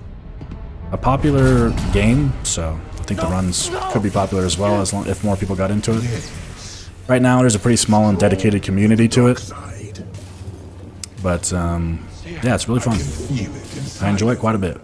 a popular game, so I think the runs could be popular as well if more people got into it. Right now, there's a pretty small and dedicated community to it. But yeah, it's really fun. I enjoy it quite a bit.